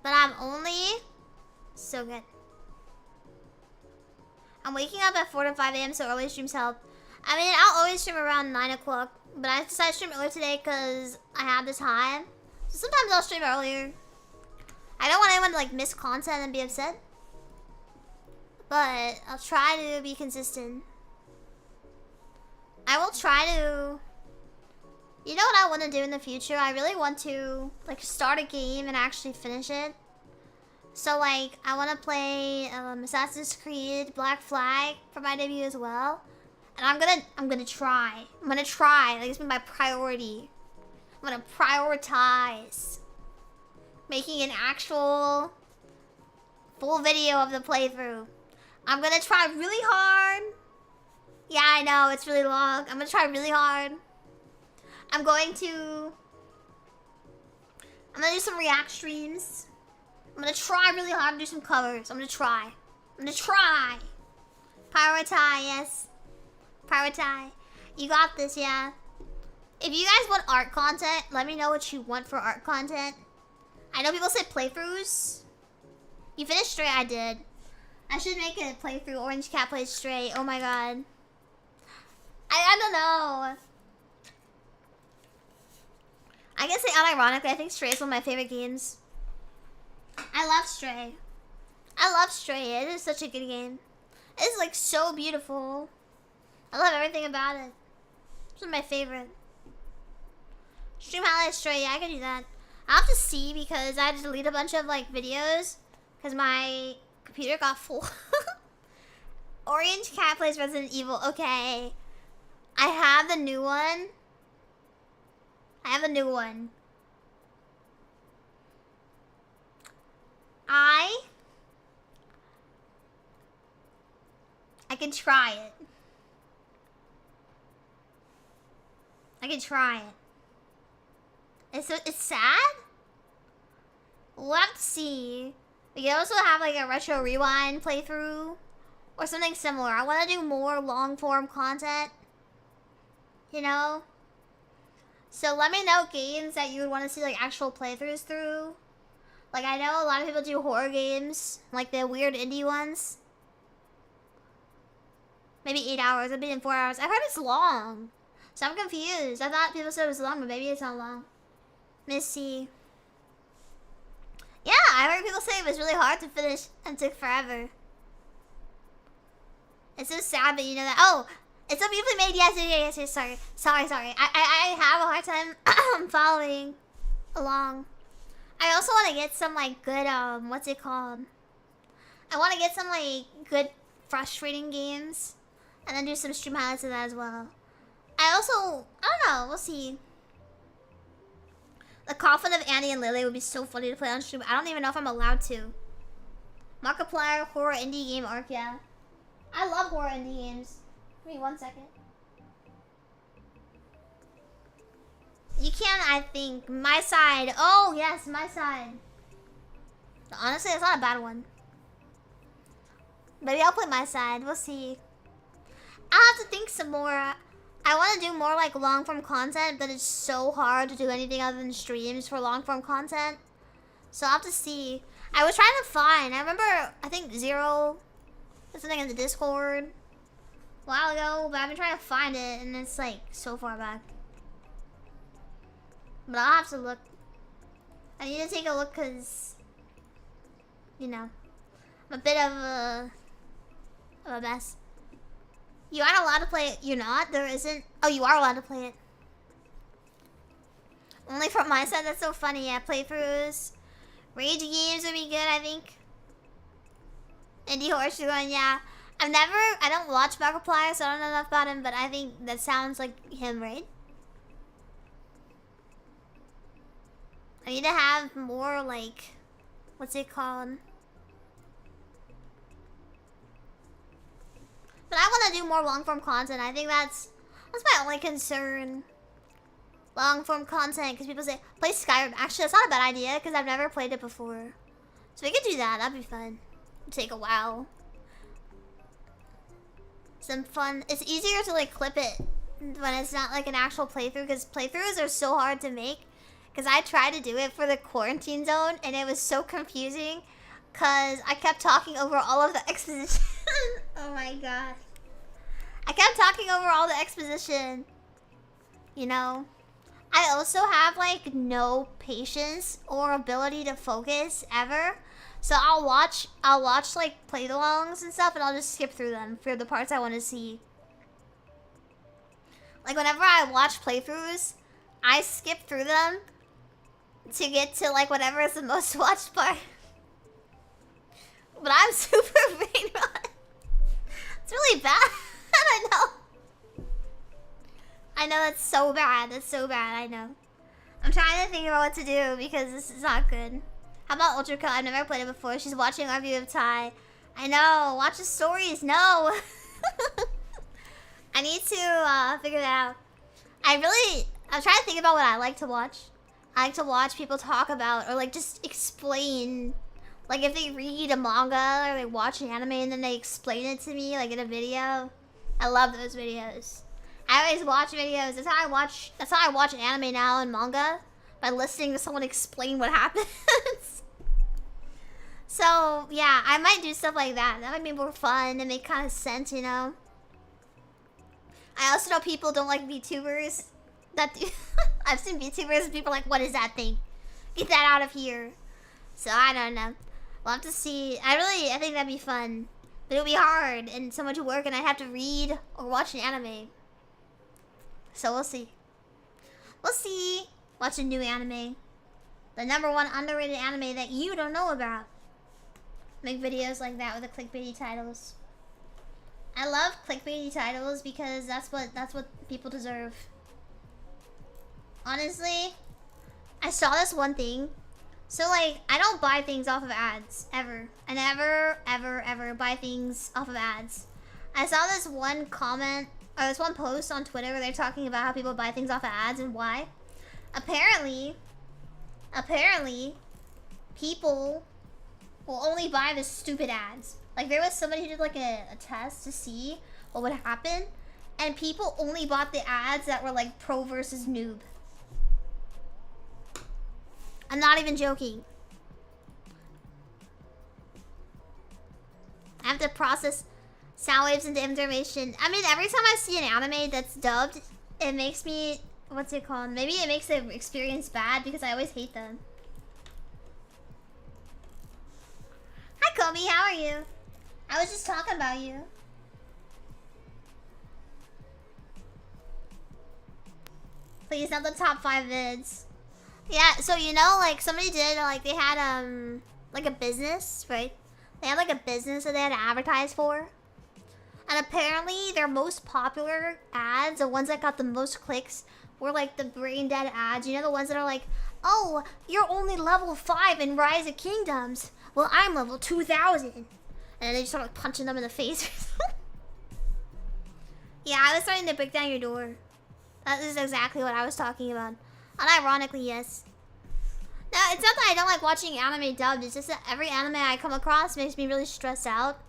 But I'm only so good. I'm waking up at 4 to 5 a.m. so early streams help. I mean, I'll always stream around 9 o'clock. But I decided to stream earlier today because I have the time. So sometimes I'll stream earlier. I don't want anyone to like miss content and be upset. But I'll try to be consistent. I will try to... You know what I want to do in the future? I really want to like start a game and actually finish it. So like, I want to play Assassin's Creed Black Flag for my debut as well. And I'm gonna try. I'm gonna try. Like, it's been my priority. I'm gonna prioritize making an actual full video of the playthrough. I'm gonna try really hard. Yeah, I know, it's really long. I'm gonna try really hard. I'm gonna do some react streams. I'm gonna try really hard to do some covers. I'm gonna try. Prioritize, yes. Prioritize. You got this, yeah. If you guys want art content, let me know what you want for art content. I know people say playthroughs. You finished Stray? I did. I should make a playthrough. Orange Cat plays Stray. Oh my god. I don't know. I can say unironically, I think Stray is one of my favorite games. I love Stray. It is such a good game. It is like so beautiful. I love everything about it. It's one of my favorite. Stream highlights Stray, yeah, I can do that. I'll have to see because I had to delete a bunch of like videos because my computer got full. Orange Cat plays Resident Evil. Okay. I have the new one. I can try it. It's sad? We'll have to see. We can also have like a retro rewind playthrough or something similar. I want to do more long form content. You know? So let me know games that you would want to see like actual playthroughs through. Like I know a lot of people do horror games, like the weird indie ones. Maybe 8 hours, I've been in 4 hours. I heard it's long. So I'm confused. I thought people said it was long, but maybe it's not long. Let me see. Yeah, I heard people say it was really hard to finish and took forever. It's so sad that you know that. Oh, it's so beautifully made. Yes. Sorry. I have a hard time following along. I also want to get some like good what's it called? I want to get some like good frustrating games, and then do some stream highlights of that as well. I don't know. We'll see. The Coffin of Annie and Lily would be so funny to play on stream. I don't even know if I'm allowed to. Markiplier horror indie game arc, yeah. I love horror indie games. Give me 1 second. You can, I think. My Side. Oh, yes, My Side. Honestly, it's not a bad one. Maybe I'll play My Side. We'll see. I'll have to think some more. I want to do more like long form content, but it's so hard to do anything other than streams for long form content. So I'll have to see. I was trying to find. I remember, I think Zero did something in the Discord a while ago, but I've been trying to find it, and it's like so far back. But I'll have to look. I need to take a look because, you know, I'm a bit of a mess. You aren't allowed to play it. You're not? There isn't? Oh, you are allowed to play it. Only from my side? That's so funny. Yeah, playthroughs. Rage games would be good, I think. Indie Horse going, yeah. I don't watch Markiplier, so I don't know enough about him, but I think that sounds like him, right? I need to have more, like, what's it called? But I want to do more long-form content. I think that's my only concern. Long-form content, because people say, play Skyrim. Actually, that's not a bad idea, because I've never played it before. So we could do that. That'd be fun. It'd take a while. Some fun. It's easier to, like, clip it when it's not like an actual playthrough, because playthroughs are so hard to make. Because I tried to do it for the quarantine zone, and it was so confusing, because I kept talking over all of the exposition. Oh my god. I kept talking over all the exposition. You know? I also have, like, no patience or ability to focus, ever. So I'll watch, like, play-alongs and stuff, and I'll just skip through them for the parts I want to see. Like, whenever I watch playthroughs, I skip through them to get to, like, whatever is the most watched part. But I'm super brain rot. It's really bad. I know. I know, that's so bad. That's so bad, I know. I'm trying to think about what to do because this is not good. How about Ultra Cut? I've never played it before. She's watching our view of Tai. I know. Watch the stories. No. I need to figure that out. I'm trying to think about what I like to watch. I like to watch people talk about or like just explain. Like if they read a manga or they watch an anime and then they explain it to me like in a video. I love those videos. I always watch videos. That's how I watch anime now and manga. By listening to someone explain what happens. So, yeah, I might do stuff like that. That might be more fun and make kind of sense, you know? I also know people don't like VTubers. I've seen VTubers and people are like, what is that thing? Get that out of here. So, I don't know. We'll have to see. I think that'd be fun. But it would be hard and so much work and I'd have to read or watch an anime. So, we'll see. We'll see. Watch a new anime. The #1 underrated anime that you don't know about. Make videos like that with the clickbaity titles. I love clickbaity titles because that's what people deserve. Honestly, I saw this one thing. So like, I don't buy things off of ads ever. I never ever buy things off of ads. I saw this one comment or this one post on Twitter where they're talking about how people buy things off of ads and why. Apparently, people will only buy the stupid ads. Like there was somebody who did like a test to see what would happen, and people only bought the ads that were like pro versus noob. I'm not even joking. I have to process sound waves into information. I mean, every time I see an anime that's dubbed, it makes me, what's it called? Maybe it makes the experience bad because I always hate them. Hi, Kobe. How are you? I was just talking about you. Please, not the top 5 vids. Yeah, so you know, like somebody did, like they had like a business, right? They had like a business that they had to advertise for. And apparently their most popular ads, the ones that got the most clicks, were like the brain dead ads. You know, the ones that are like, oh, you're only level 5 in Rise of Kingdoms. Well, I'm level 2000. And then they just start like punching them in the face. Yeah, I was starting to break down your door. That is exactly what I was talking about. Unironically, yes. No, it's not that I don't like watching anime dubbed. It's just that every anime I come across makes me really stressed out.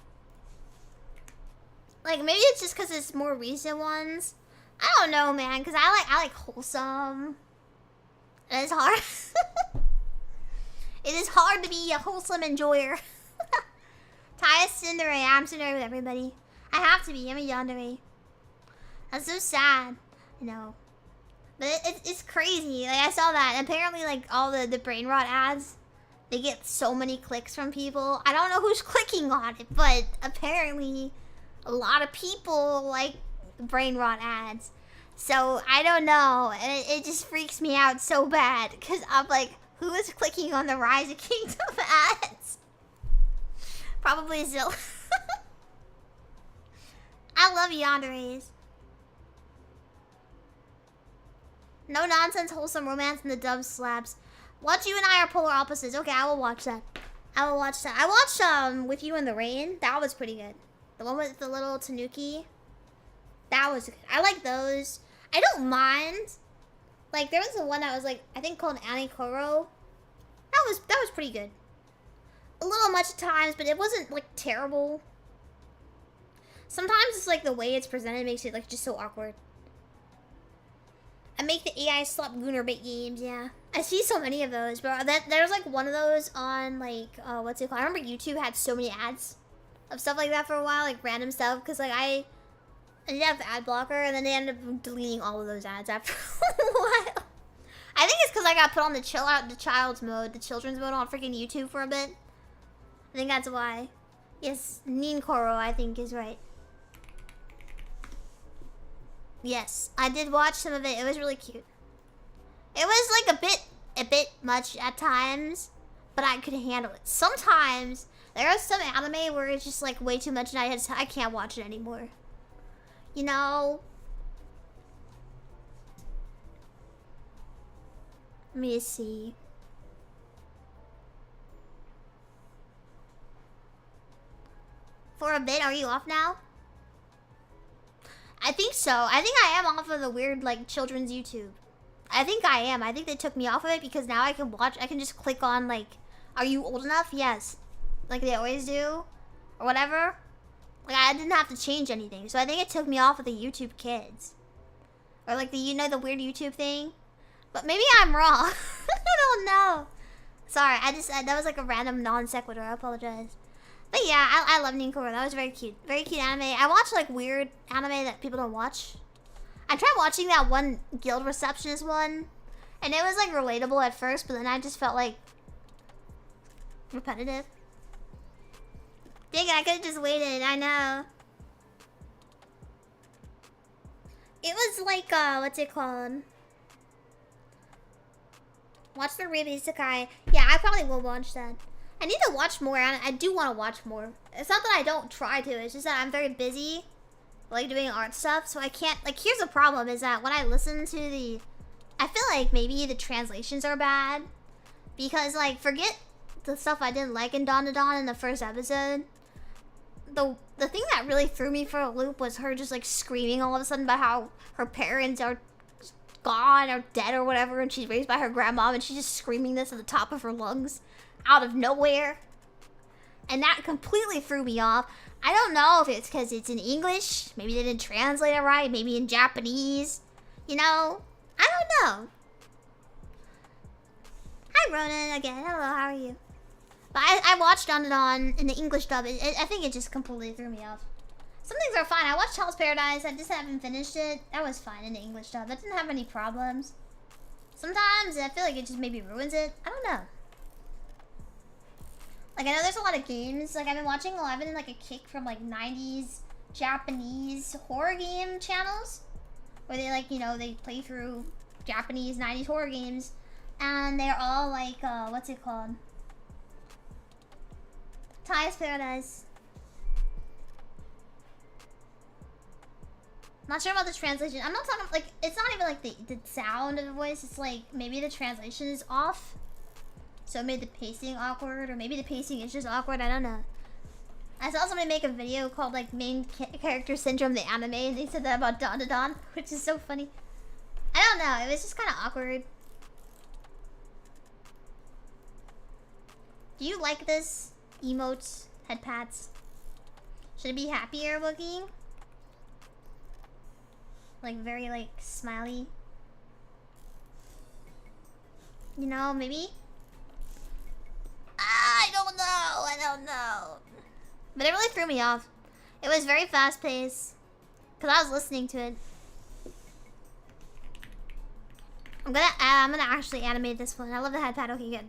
Like, maybe it's just because it's more recent ones. I don't know, man. Because I like wholesome. And it's hard. It is hard to be a wholesome enjoyer. Tsundere. I'm tsundere with everybody. I have to be. I'm a yandere. That's so sad. I know. But it's crazy. Like, I saw that. Apparently, like, all the brain rot ads, they get so many clicks from people. I don't know who's clicking on it, but apparently a lot of people like brain rot ads. So, I don't know. And it just freaks me out so bad. Because I'm like, who is clicking on the Rise of Kingdom ads? Probably Zill. I love yanderes. No nonsense, wholesome romance in the dub slabs. Watch You and I are polar opposites. Okay, I will watch that. I will watch that. I watched With You in the Rain. That was pretty good. The one with the little tanuki. That was good. I like those. I don't mind. Like there was the one that was like I think called Anikoro. That was pretty good. A little much at times, but it wasn't like terrible. Sometimes it's like the way it's presented makes it like just so awkward. I make the AI slap Gooner bait games, yeah. I see so many of those, bro. There's like one of those on like, what's it called? I remember YouTube had so many ads of stuff like that for a while, like random stuff, because like I didn't have the ad blocker, and then they ended up deleting all of those ads after a while. I think it's because I got put on the children's mode on freaking YouTube for a bit. I think that's why. Yes, Ninkoro, I think, is right. Yes, I did watch some of it. It was really cute. It was like a bit much at times, but I could handle it. Sometimes there are some anime where it's just like way too much, and I can't watch it anymore. You know. Let me see. For a bit, are you off now? I think so. I think I am off of the weird, like, children's YouTube. I think I am. I think they took me off of it because now I can watch. I can just click on, like, are you old enough? Yes. Like they always do. Or whatever. Like, I didn't have to change anything. So I think it took me off of the YouTube Kids. Or, like, the, you know, the weird YouTube thing. But maybe I'm wrong. I don't know. Sorry, that was like a random non sequitur. I apologize. But yeah, I love Ninkoro. That was very cute. Very cute anime. I watch like weird anime that people don't watch. I tried watching that one Guild Receptionist one. And it was like relatable at first, but then I just felt like repetitive. Dang it, I could have just waited. I know. It was like, what's it called? Watch the Ruby Sakai. Yeah, I probably will watch that. I need to watch more. I do want to watch more. It's not that I don't try to. It's just that I'm very busy, like doing art stuff. So I can't. Like, here's the problem: is that when I listen to the, I feel like maybe the translations are bad, because like forget the stuff I didn't like in Dawn to Dawn in the first episode. The thing that really threw me for a loop was her just like screaming all of a sudden about how her parents are gone or dead or whatever, and she's raised by her grandma, and she's just screaming this at the top of her lungs out of nowhere, and that completely threw me off. I don't know if it's because it's in English, maybe they didn't translate it right, maybe in Japanese, you know, I don't know. Hi Ronan again, hello, how are you? But I watched Dawn to Dawn in the English dub. I think it just completely threw me off. Some things are fine. I watched Hell's Paradise. I just haven't finished it. That was fine in the English dub. That didn't have any problems. Sometimes I feel like it just maybe ruins it. I don't know. Like, I know there's a lot of games. Like, I've been watching a lot. I've been in like a kick from like 90s Japanese horror game channels. Where they like, you know, they play through Japanese 90s horror games. And they're all like, what's it called? Hell's Paradise. Not sure about the translation. I'm not talking like, it's not even like the sound of the voice. It's like maybe the translation is off, so it made the pacing awkward, or maybe the pacing is just awkward. I don't know. I saw somebody make a video called like main character syndrome the anime, and they said that about Dawn to Dawn, which is so funny. I don't know. It was just kind of awkward. Do you like this emotes, head pats? Should it be happier looking? Like very like smiley. You know, maybe? I don't know. But it really threw me off. It was very fast paced. Cause I was listening to it. I'm gonna actually animate this one. I love the head pad. Okay, good.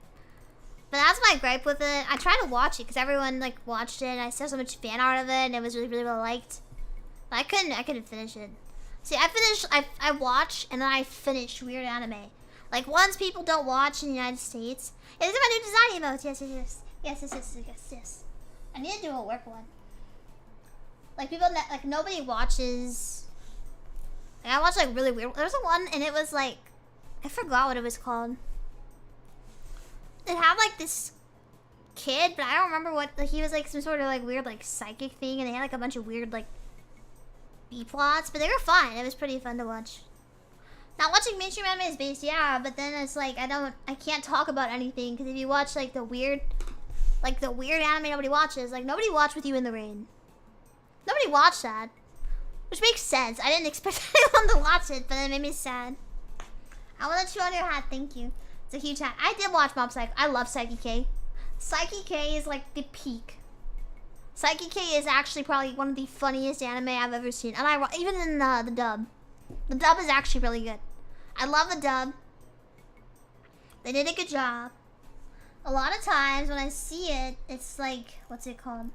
But that's my gripe with it. I tried to watch it because everyone like watched it, and I saw so much fan art of it, and it was really well liked. But I couldn't finish it. See, I watch and then I finish weird anime. Like ones people don't watch in the United States. Yeah, these are my new design emotes. Yes. I need to do a work one. Like people, like nobody watches. Like, I watched like really weird. There was a one and it was like, I forgot what it was called. It had like this kid, but I don't remember what. Like he was like some sort of like weird like psychic thing, and they had like a bunch of weird like B plots, but they were fun. It was pretty fun to watch. Not watching mainstream anime is based, yeah, but then it's like I can't talk about anything because if you watch like the weird anime nobody watches, like nobody watched With You in the Rain. Nobody watched that, which makes sense. I didn't expect anyone to watch it, but it made me sad. I want to chew on your hat. Thank you. It's a huge hat. I did watch Mob Psycho. I love Psyche K. Psyche K is like the peak. Psyche K is actually probably one of the funniest anime I've ever seen. And even in the dub. The dub is actually really good. I love the dub. They did a good job. A lot of times when I see it, it's like, what's it called?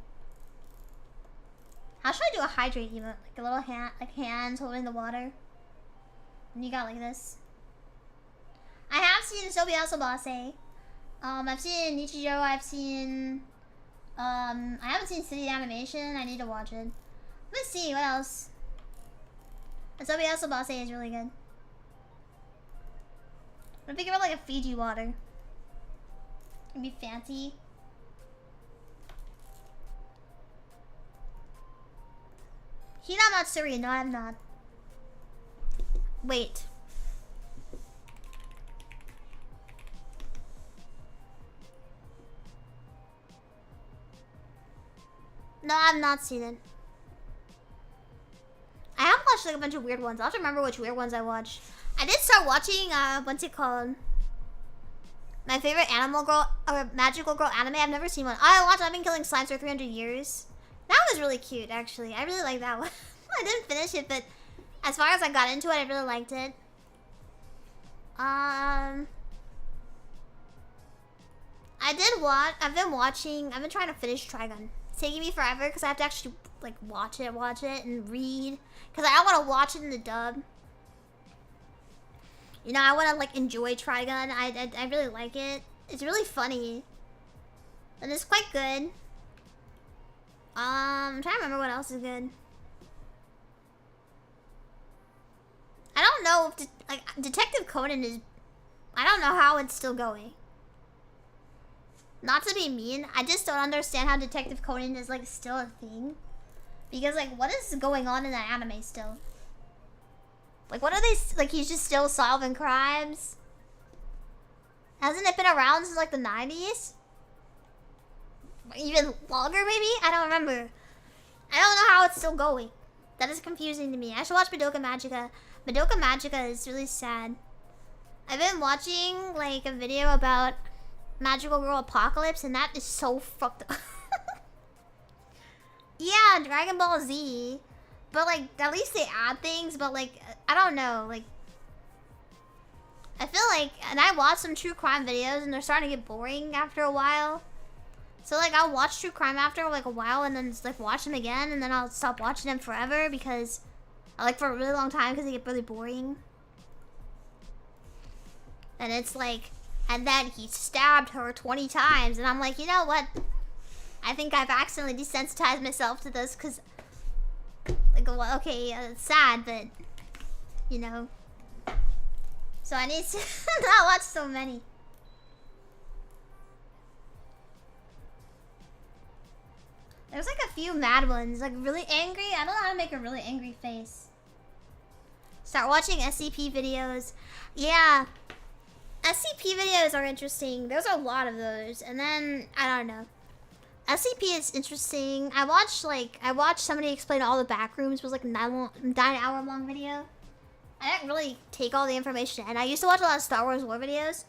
How should I do a hydrate emote? Like a little hand, like hands holding the water. And you got like this. I have seen Sobi Asobase. I've seen Nichijou. I've seen. I haven't seen City Animation. I need to watch it. Let's see what else. Sobi Asobase is really good. I'm thinking about like a Fiji water. It'd be fancy. Hina Matsuri. No, I'm not. Wait. No, I've not seen it. I have watched like a bunch of weird ones. I'll have to remember which weird ones I watched. I did start watching, what's it called? My favorite animal girl, or magical girl anime. I've never seen one. I've been killing slimes for 300 years. That was really cute, actually. I really like that one. I didn't finish it, but as far as I got into it, I really liked it. I've been trying to finish Trigun. It's taking me forever because I have to actually like watch it and read. Because I don't want to watch it in the dub. You know, I want to like enjoy Trigun. I really like it. It's really funny. And it's quite good. I'm trying to remember what else is good. I don't know if Detective Conan is. I don't know how it's still going. Not to be mean, I just don't understand how Detective Conan is like still a thing. Because like, what is going on in that anime still? Like, what are they, like, he's just still solving crimes? Hasn't it been around since like the 90s? Even longer maybe? I don't remember. I don't know how it's still going. That is confusing to me. I should watch Madoka Magica. Madoka Magica is really sad. I've been watching like a video about Magical Girl Apocalypse, and that is so fucked up. Yeah, Dragon Ball Z. But like, at least they add things, but like, I don't know, like, I feel like, and I watch some true crime videos and they're starting to get boring after a while. So like, I'll watch true crime after like a while and then just like watch them again, and then I'll stop watching them forever because I like for a really long time because they get really boring. And it's like, and then he stabbed her 20 times, and I'm like, you know what? I think I've accidentally desensitized myself to this because, like, well, okay, it's sad, but, you know. So I need to not watch so many. There's like a few mad ones, like really angry. I don't know how to make a really angry face. Start watching SCP videos. Yeah. SCP videos are interesting. There's a lot of those. And then, I don't know. SCP is interesting. I watched somebody explain all the back rooms. It was like a 9-hour long video. I didn't really take all the information. And I used to watch a lot of Star Wars lore videos.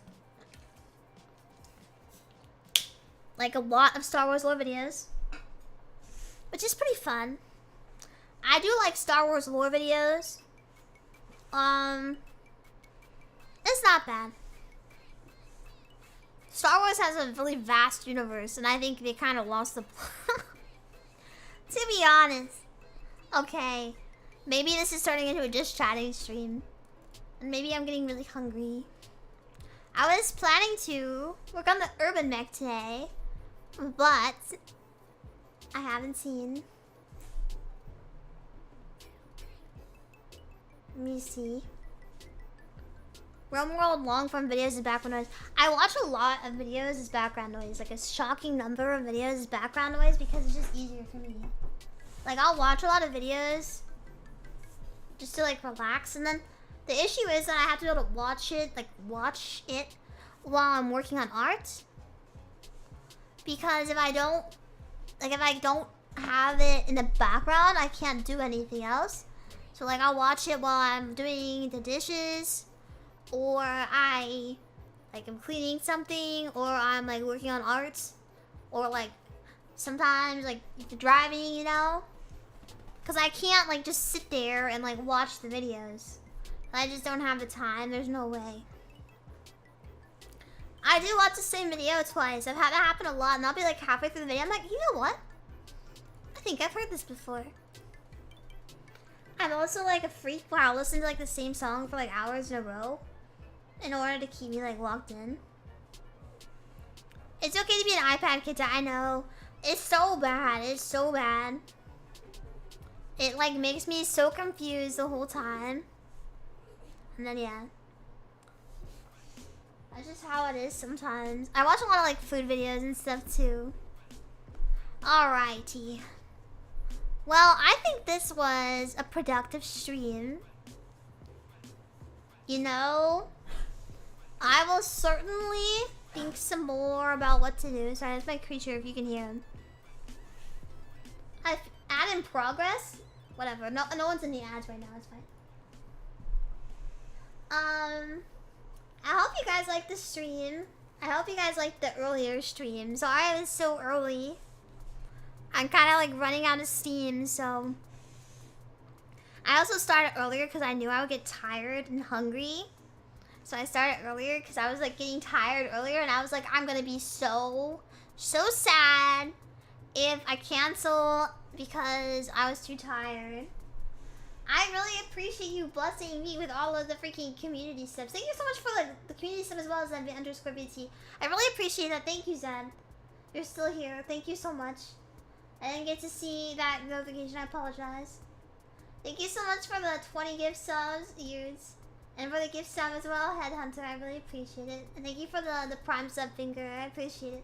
Like a lot of Star Wars lore videos. Which is pretty fun. I do like Star Wars lore videos. It's not bad. Star Wars has a really vast universe, and I think they kind of lost the plot. To be honest. Okay. Maybe this is turning into a just chatting stream. And maybe I'm getting really hungry. I was planning to work on the urban mech today, but I haven't seen. Let me see. Realm World long form videos is background noise. I watch a lot of videos as background noise. Like a shocking number of videos as background noise because it's just easier for me. Like I'll watch a lot of videos just to like relax, and then the issue is that I have to be able to watch it while I'm working on art. Because if I don't have it in the background, I can't do anything else. So like I'll watch it while I'm doing the dishes, or I like I'm cleaning something, or I'm like working on art, or like sometimes like driving, you know? Cause I can't like just sit there and like watch the videos. I just don't have the time. There's no way. I do watch the same video twice. I've had that happen a lot, and I'll be like halfway through the video. I'm like, you know what? I think I've heard this before. I'm also like a freak where I'll listen to like the same song for like hours in a row in order to keep me like locked in. It's okay to be an iPad kid, I know. It's so bad. It's so bad. It like makes me so confused the whole time. And then yeah. That's just how it is sometimes. I watch a lot of like food videos and stuff too. Alrighty. Well, I think this was a productive stream. You know, I will certainly think some more about what to do. Sorry, that's my creature if you can hear him. Ad in progress? Whatever. No one's in the ads right now, it's fine. I hope you guys liked the stream. I hope you guys liked the earlier stream. Sorry it was so early. I'm kind of like running out of steam, so... I also started earlier because I knew I would get tired and hungry. So I started earlier because I was like getting tired earlier, and I was like, I'm gonna be so sad if I cancel because I was too tired. I really appreciate you blessing me with all of the freaking community subs. Thank you so much for like the community sub as well as _BT. I really appreciate that. Thank you, Zed. You're still here. Thank you so much. I didn't get to see that notification. I apologize. Thank you so much for the 20 gift subs, ears. And for the gift sub as well, Headhunter. I really appreciate it. And thank you for the prime sub finger. I appreciate it.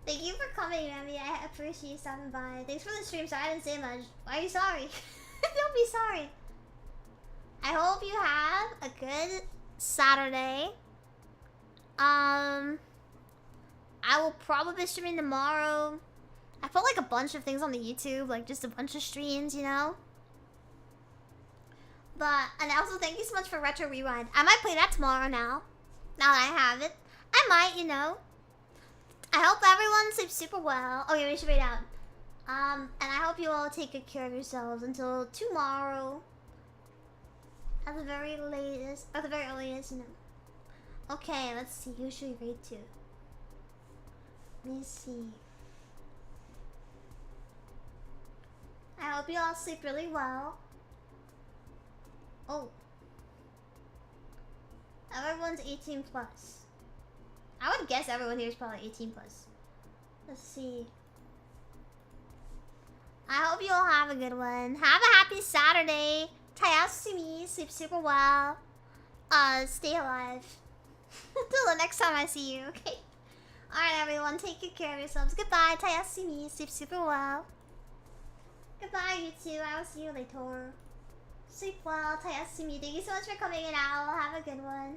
Thank you for coming, Remy. I appreciate you stopping by. Thanks for the stream. Sorry I didn't say much. Why are you sorry? Don't be sorry. I hope you have a good Saturday. I will probably be streaming tomorrow. I put like a bunch of things on the YouTube, like just a bunch of streams, you know? And also thank you so much for Retro Rewind. I might play that tomorrow now that I have it. I might, you know. I hope everyone sleeps super well. Oh yeah, we should wait out. And I hope you all take good care of yourselves until tomorrow. At the very latest, or the very earliest, you know. Okay, let's see. Who should we raid to? Let me see. I hope you all sleep really well. Oh. Everyone's 18 plus. I would guess everyone here is probably 18 plus. Let's see. I hope you all have a good one. Have a happy Saturday. Taiyaki, sleep super well. Stay alive. Until the next time I see you, okay? Alright everyone, take good care of yourselves. Goodbye, Taiyaki, sleep super well. Goodbye you two, I will see you later. Sleep well, Taiyaki. Thank you so much for coming in, Owl. Have a good one.